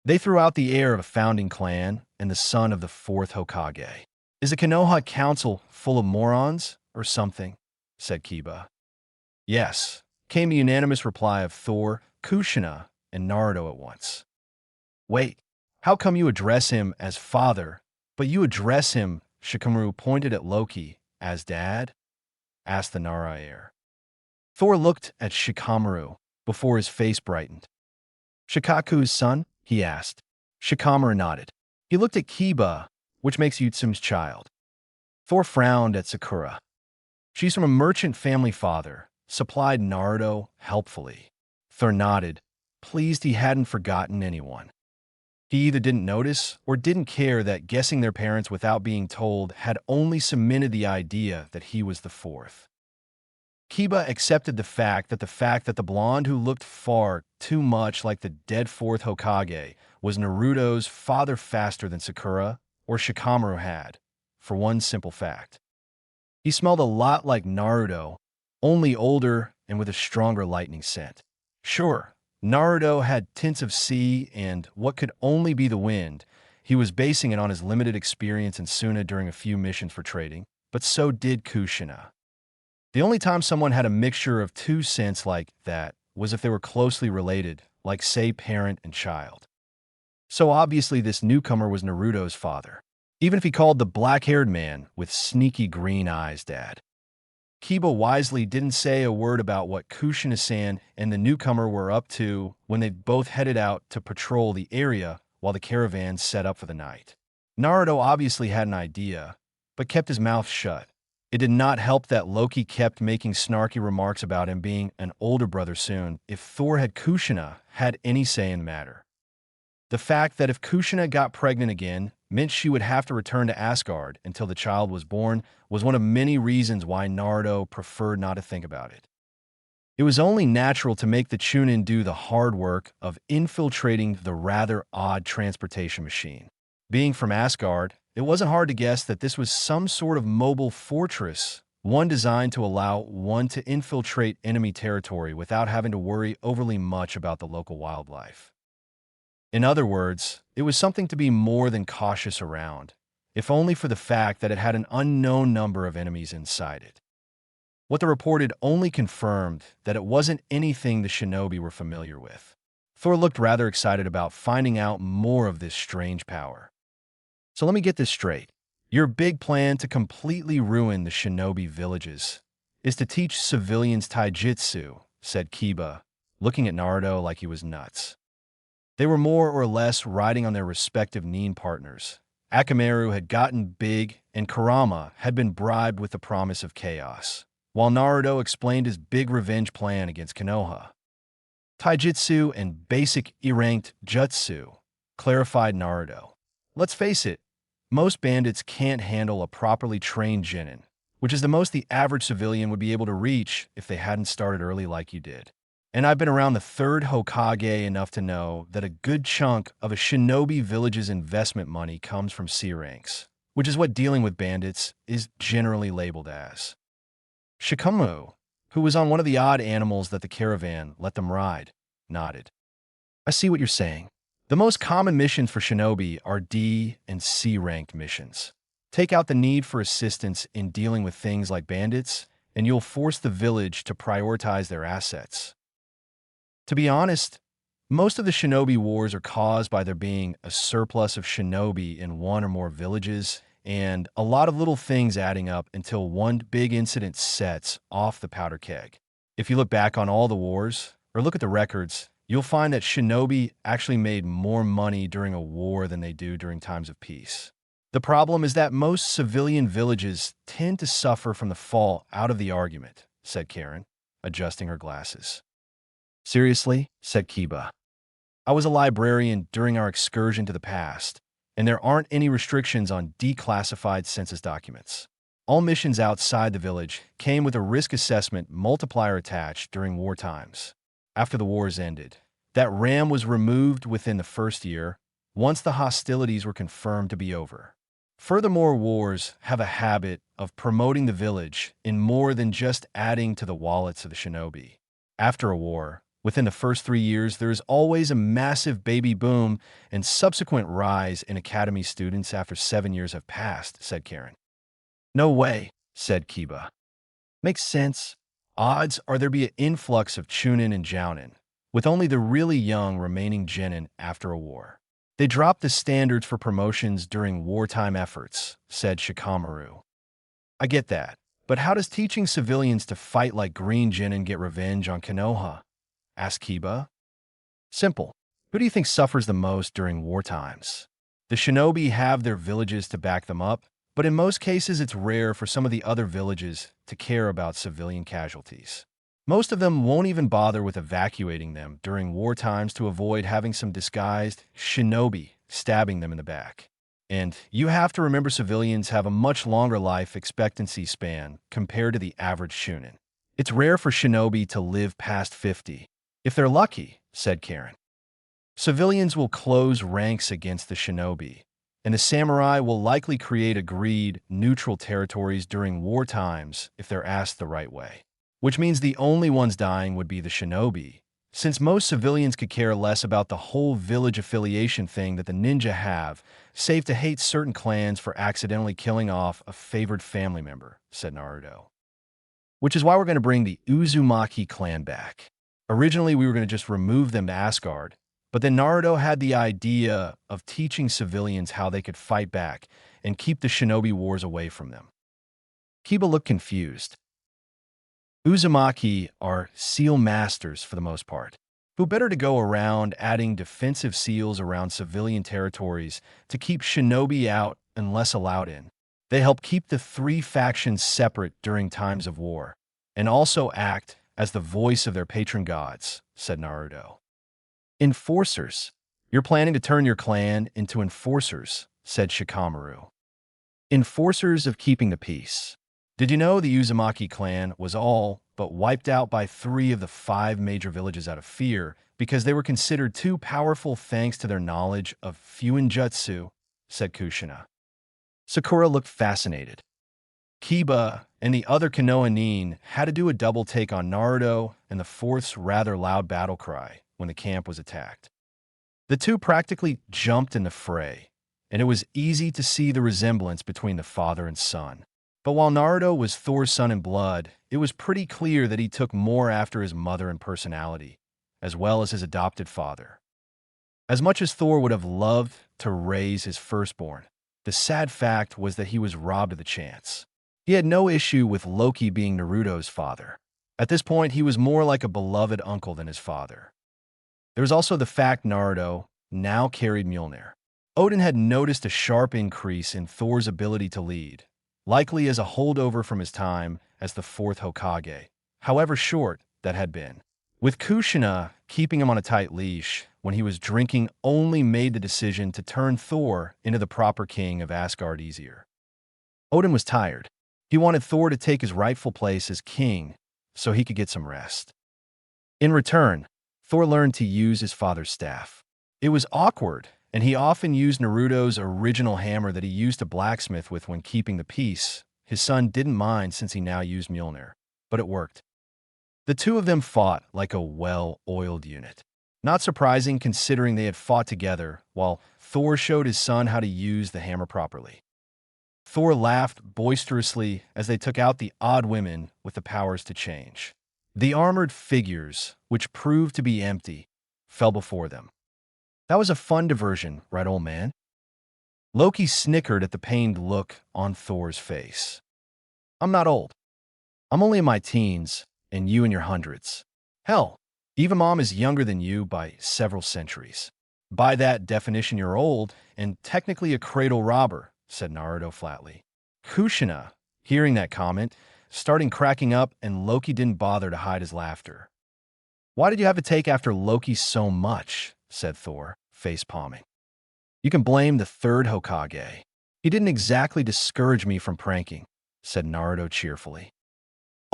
They threw out the heir of a founding clan and the son of the fourth Hokage. "Is the Konoha Council full of morons or something?" said Kiba. "Yes," came the unanimous reply of Thor, Kushina, and Naruto at once. "Wait, how come you address him as father, but you address him," Shikamaru pointed at Loki, "as dad?" asked the Nara heir. Thor looked at Shikamaru before his face brightened. "Shikaku's son?" he asked. Shikamaru nodded. He looked at Kiba, which makes Yutsume's child. Thor frowned at Sakura. "She's from a merchant family father," supplied Naruto helpfully. Thor nodded, pleased he hadn't forgotten anyone. He either didn't notice or didn't care that guessing their parents without being told had only cemented the idea that he was the fourth. Kiba accepted the fact that the blonde who looked far too much like the dead fourth Hokage was Naruto's father faster than Sakura or Shikamaru had, for one simple fact. He smelled a lot like Naruto, only older and with a stronger lightning scent. Sure, Naruto had tints of sea and what could only be the wind. He was basing it on his limited experience in Suna during a few missions for trading, but so did Kushina. The only time someone had a mixture of two scents like that was if they were closely related, like say parent and child. So obviously this newcomer was Naruto's father, even if he called the black-haired man with sneaky green eyes dad. Kiba wisely didn't say a word about what Kushina-san and the newcomer were up to when they both headed out to patrol the area while the caravan set up for the night. Naruto obviously had an idea, but kept his mouth shut. It did not help that Loki kept making snarky remarks about him being an older brother soon if Thor had Kushina had any say in the matter. The fact that if Kushina got pregnant again meant she would have to return to Asgard until the child was born was one of many reasons why Naruto preferred not to think about it. It was only natural to make the Chunin do the hard work of infiltrating the rather odd transportation machine. Being from Asgard, it wasn't hard to guess that this was some sort of mobile fortress, one designed to allow one to infiltrate enemy territory without having to worry overly much about the local wildlife. In other words, it was something to be more than cautious around, if only for the fact that it had an unknown number of enemies inside it. What the reported only confirmed that it wasn't anything the shinobi were familiar with. Thor looked rather excited about finding out more of this strange power. "So let me get this straight. Your big plan to completely ruin the shinobi villages is to teach civilians taijutsu," said Kiba, looking at Naruto like he was nuts. They were more or less riding on their respective Nin partners. Akamaru had gotten big, and Kurama had been bribed with the promise of chaos, while Naruto explained his big revenge plan against Konoha. Taijutsu and basic E-ranked jutsu, clarified Naruto. "Let's face it, most bandits can't handle a properly trained genin, which is the most the average civilian would be able to reach if they hadn't started early like you did. And I've been around the third Hokage enough to know that a good chunk of a shinobi village's investment money comes from C ranks, which is what dealing with bandits is generally labeled as. Shikamaru, who was on one of the odd animals that the caravan let them ride, nodded. I see what you're saying. The most common missions for shinobi are D and C ranked missions. Take out the need for assistance in dealing with things like bandits, and you'll force the village to prioritize their assets. To be honest, most of the shinobi wars are caused by there being a surplus of shinobi in one or more villages, and a lot of little things adding up until one big incident sets off the powder keg. If you look back on all the wars, or look at the records, you'll find that shinobi actually made more money during a war than they do during times of peace. The problem is that most civilian villages tend to suffer from the fall out of the argument, said Karen, adjusting her glasses. Seriously, said Kiba. I was a librarian during our excursion to the past, and there aren't any restrictions on declassified census documents. All missions outside the village came with a risk assessment multiplier attached during war times. After the wars ended, that RAM was removed within the first year, once the hostilities were confirmed to be over. Furthermore, wars have a habit of promoting the village in more than just adding to the wallets of the shinobi. After a war, within the first 3 years, there is always a massive baby boom and subsequent rise in academy students after 7 years have passed, said Karen. No way, said Kiba. Makes sense. Odds are there be an influx of chunin and jounin, with only the really young remaining genin after a war. They dropped the standards for promotions during wartime efforts, said Shikamaru. I get that, but how does teaching civilians to fight like green genin get revenge on Konoha? Asked Kiba. Simple. Who do you think suffers the most during war times? The shinobi have their villages to back them up, but in most cases it's rare for some of the other villages to care about civilian casualties. Most of them won't even bother with evacuating them during war times to avoid having some disguised shinobi stabbing them in the back. And you have to remember civilians have a much longer life expectancy span compared to the average shunin. It's rare for shinobi to live past 50. If they're lucky, said Karen. Civilians will close ranks against the shinobi, and the samurai will likely create agreed neutral territories during war times if they're asked the right way. Which means the only ones dying would be the shinobi, since most civilians could care less about the whole village affiliation thing that the ninja have, save to hate certain clans for accidentally killing off a favored family member, said Naruto. Which is why we're going to bring the Uzumaki clan back. Originally, we were going to just remove them to Asgard, but then Naruto had the idea of teaching civilians how they could fight back and keep the shinobi wars away from them. Kiba looked confused. Uzumaki are seal masters for the most part. Who better to go around adding defensive seals around civilian territories to keep shinobi out and less allowed in? They help keep the three factions separate during times of war, and also act as the voice of their patron gods, said Naruto. Enforcers. You're planning to turn your clan into enforcers, said Shikamaru. Enforcers of keeping the peace. Did you know the Uzumaki clan was all but wiped out by 3 of the 5 major villages out of fear because they were considered too powerful thanks to their knowledge of Fuinjutsu, said Kushina. Sakura looked fascinated. Kiba and the other Konoha nin had to do a double take on Naruto and the fourth's rather loud battle cry when the camp was attacked. The two practically jumped in the fray, and it was easy to see the resemblance between the father and son. But while Naruto was Thor's son in blood, it was pretty clear that he took more after his mother in personality, as well as his adopted father. As much as Thor would have loved to raise his firstborn, the sad fact was that he was robbed of the chance. He had no issue with Loki being Naruto's father. At this point, he was more like a beloved uncle than his father. There was also the fact Naruto now carried Mjolnir. Odin had noticed a sharp increase in Thor's ability to lead, likely as a holdover from his time as the 4th Hokage, however short that had been. With Kushina keeping him on a tight leash when he was drinking only made the decision to turn Thor into the proper king of Asgard easier. Odin was tired. He wanted Thor to take his rightful place as king so he could get some rest. In return, Thor learned to use his father's staff. It was awkward, and he often used Naruto's original hammer that he used to blacksmith with when keeping the peace. His son didn't mind since he now used Mjolnir. but it worked. The two of them fought like a well-oiled unit. Not surprising considering they had fought together while Thor showed his son how to use the hammer properly. Thor laughed boisterously as they took out the odd women with the powers to change. The armored figures, which proved to be empty, fell before them. That was a fun diversion, right, old man? Loki snickered at the pained look on Thor's face. I'm not old. I'm only in my teens, and you in your hundreds. Hell, even Mom is younger than you by several centuries. By that definition, you're old, and technically a cradle robber, said Naruto flatly. Kushina, hearing that comment, started cracking up, and Loki didn't bother to hide his laughter. Why did you have to take after Loki so much? Said Thor, face palming. You can blame the third Hokage. He didn't exactly discourage me from pranking, said Naruto cheerfully.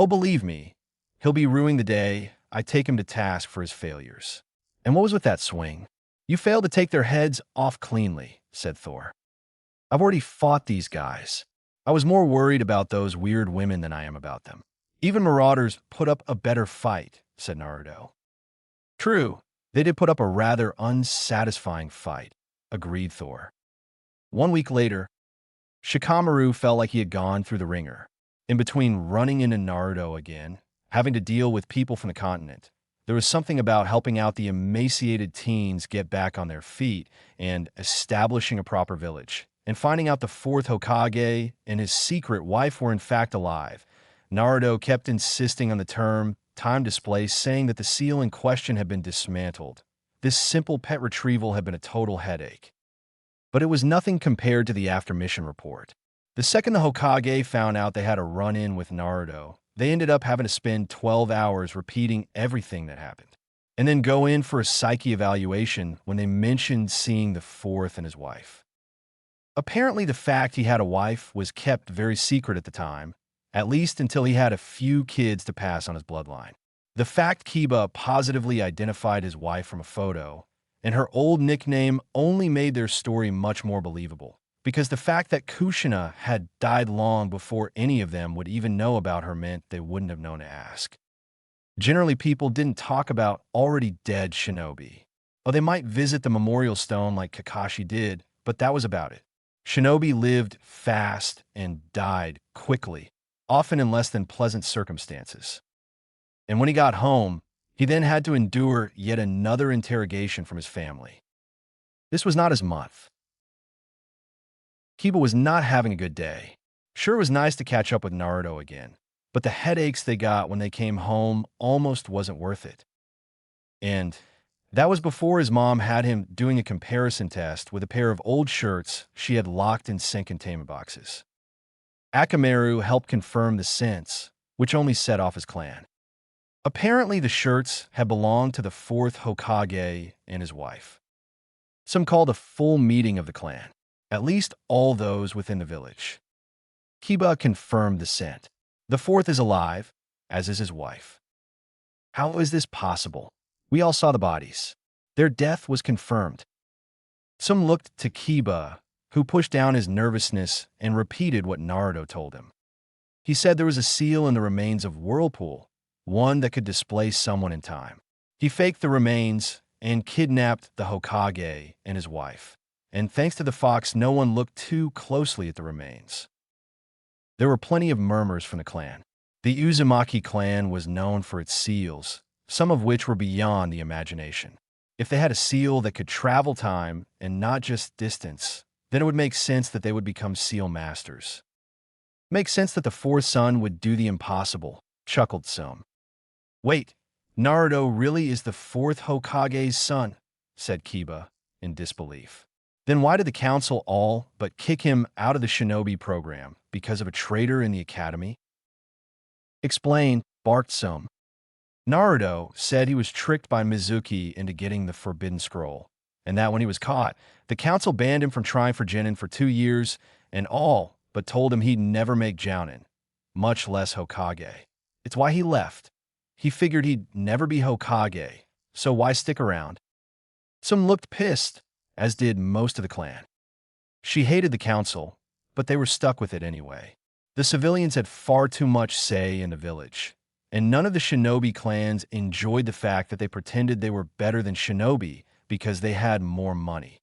Oh, believe me, he'll be ruining the day I take him to task for his failures. And what was with that swing? You failed to take their heads off cleanly, said Thor. I've already fought these guys. I was more worried about those weird women than I am about them. Even Marauders put up a better fight, said Naruto. True, they did put up a rather unsatisfying fight, agreed Thor. 1 week later, Shikamaru felt like he had gone through the ringer. In between running into Naruto again, having to deal with people from the continent, there was something about helping out the emaciated teens get back on their feet and establishing a proper village, and finding out the fourth Hokage and his secret wife were in fact alive. Naruto kept insisting on the term time display, saying that the seal in question had been dismantled. This simple pet retrieval had been a total headache. But it was nothing compared to the after-mission report. The second the Hokage found out they had a run-in with Naruto, they ended up having to spend 12 hours repeating everything that happened, and then go in for a psyche evaluation when they mentioned seeing the fourth and his wife. Apparently, the fact he had a wife was kept very secret at the time, at least until he had a few kids to pass on his bloodline. The fact Kiba positively identified his wife from a photo and her old nickname only made their story much more believable, because the fact that Kushina had died long before any of them would even know about her meant they wouldn't have known to ask. Generally, people didn't talk about already dead shinobi. Oh, they might visit the memorial stone like Kakashi did, but that was about it. Shinobi lived fast and died quickly, often in less than pleasant circumstances. And when he got home, he then had to endure yet another interrogation from his family. This was not his month. Kiba was not having a good day. Sure, it was nice to catch up with Naruto again, but the headaches they got when they came home almost wasn't worth it. And that was before his mom had him doing a comparison test with a pair of old shirts she had locked in scent containment boxes. Akamaru helped confirm the scents, which only set off his clan. Apparently, the shirts had belonged to the fourth Hokage and his wife. Some called a full meeting of the clan, at least all those within the village. Kiba confirmed the scent. The fourth is alive, as is his wife. How is this possible? We all saw the bodies. Their death was confirmed. Some looked to Kiba, who pushed down his nervousness and repeated what Naruto told him. He said there was a seal in the remains of Whirlpool, one that could displace someone in time. He faked the remains and kidnapped the Hokage and his wife. And thanks to the fox, no one looked too closely at the remains. There were plenty of murmurs from the clan. The Uzumaki clan was known for its seals, some of which were beyond the imagination. If they had a seal that could travel time and not just distance, then it would make sense that they would become seal masters. Makes sense that the fourth son would do the impossible, chuckled some. Wait, Naruto really is the fourth Hokage's son, said Kiba, in disbelief. Then why did the council all but kick him out of the shinobi program because of a traitor in the academy? Explain, barked Some. Naruto said he was tricked by Mizuki into getting the Forbidden Scroll, and that when he was caught, the council banned him from trying for Genin for 2 years and all but told him he'd never make Jounin, much less Hokage. It's why he left. He figured he'd never be Hokage, so why stick around? Some looked pissed, as did most of the clan. She hated the council, but they were stuck with it anyway. The civilians had far too much say in the village, And none of the shinobi clans enjoyed the fact that they pretended they were better than shinobi because they had more money.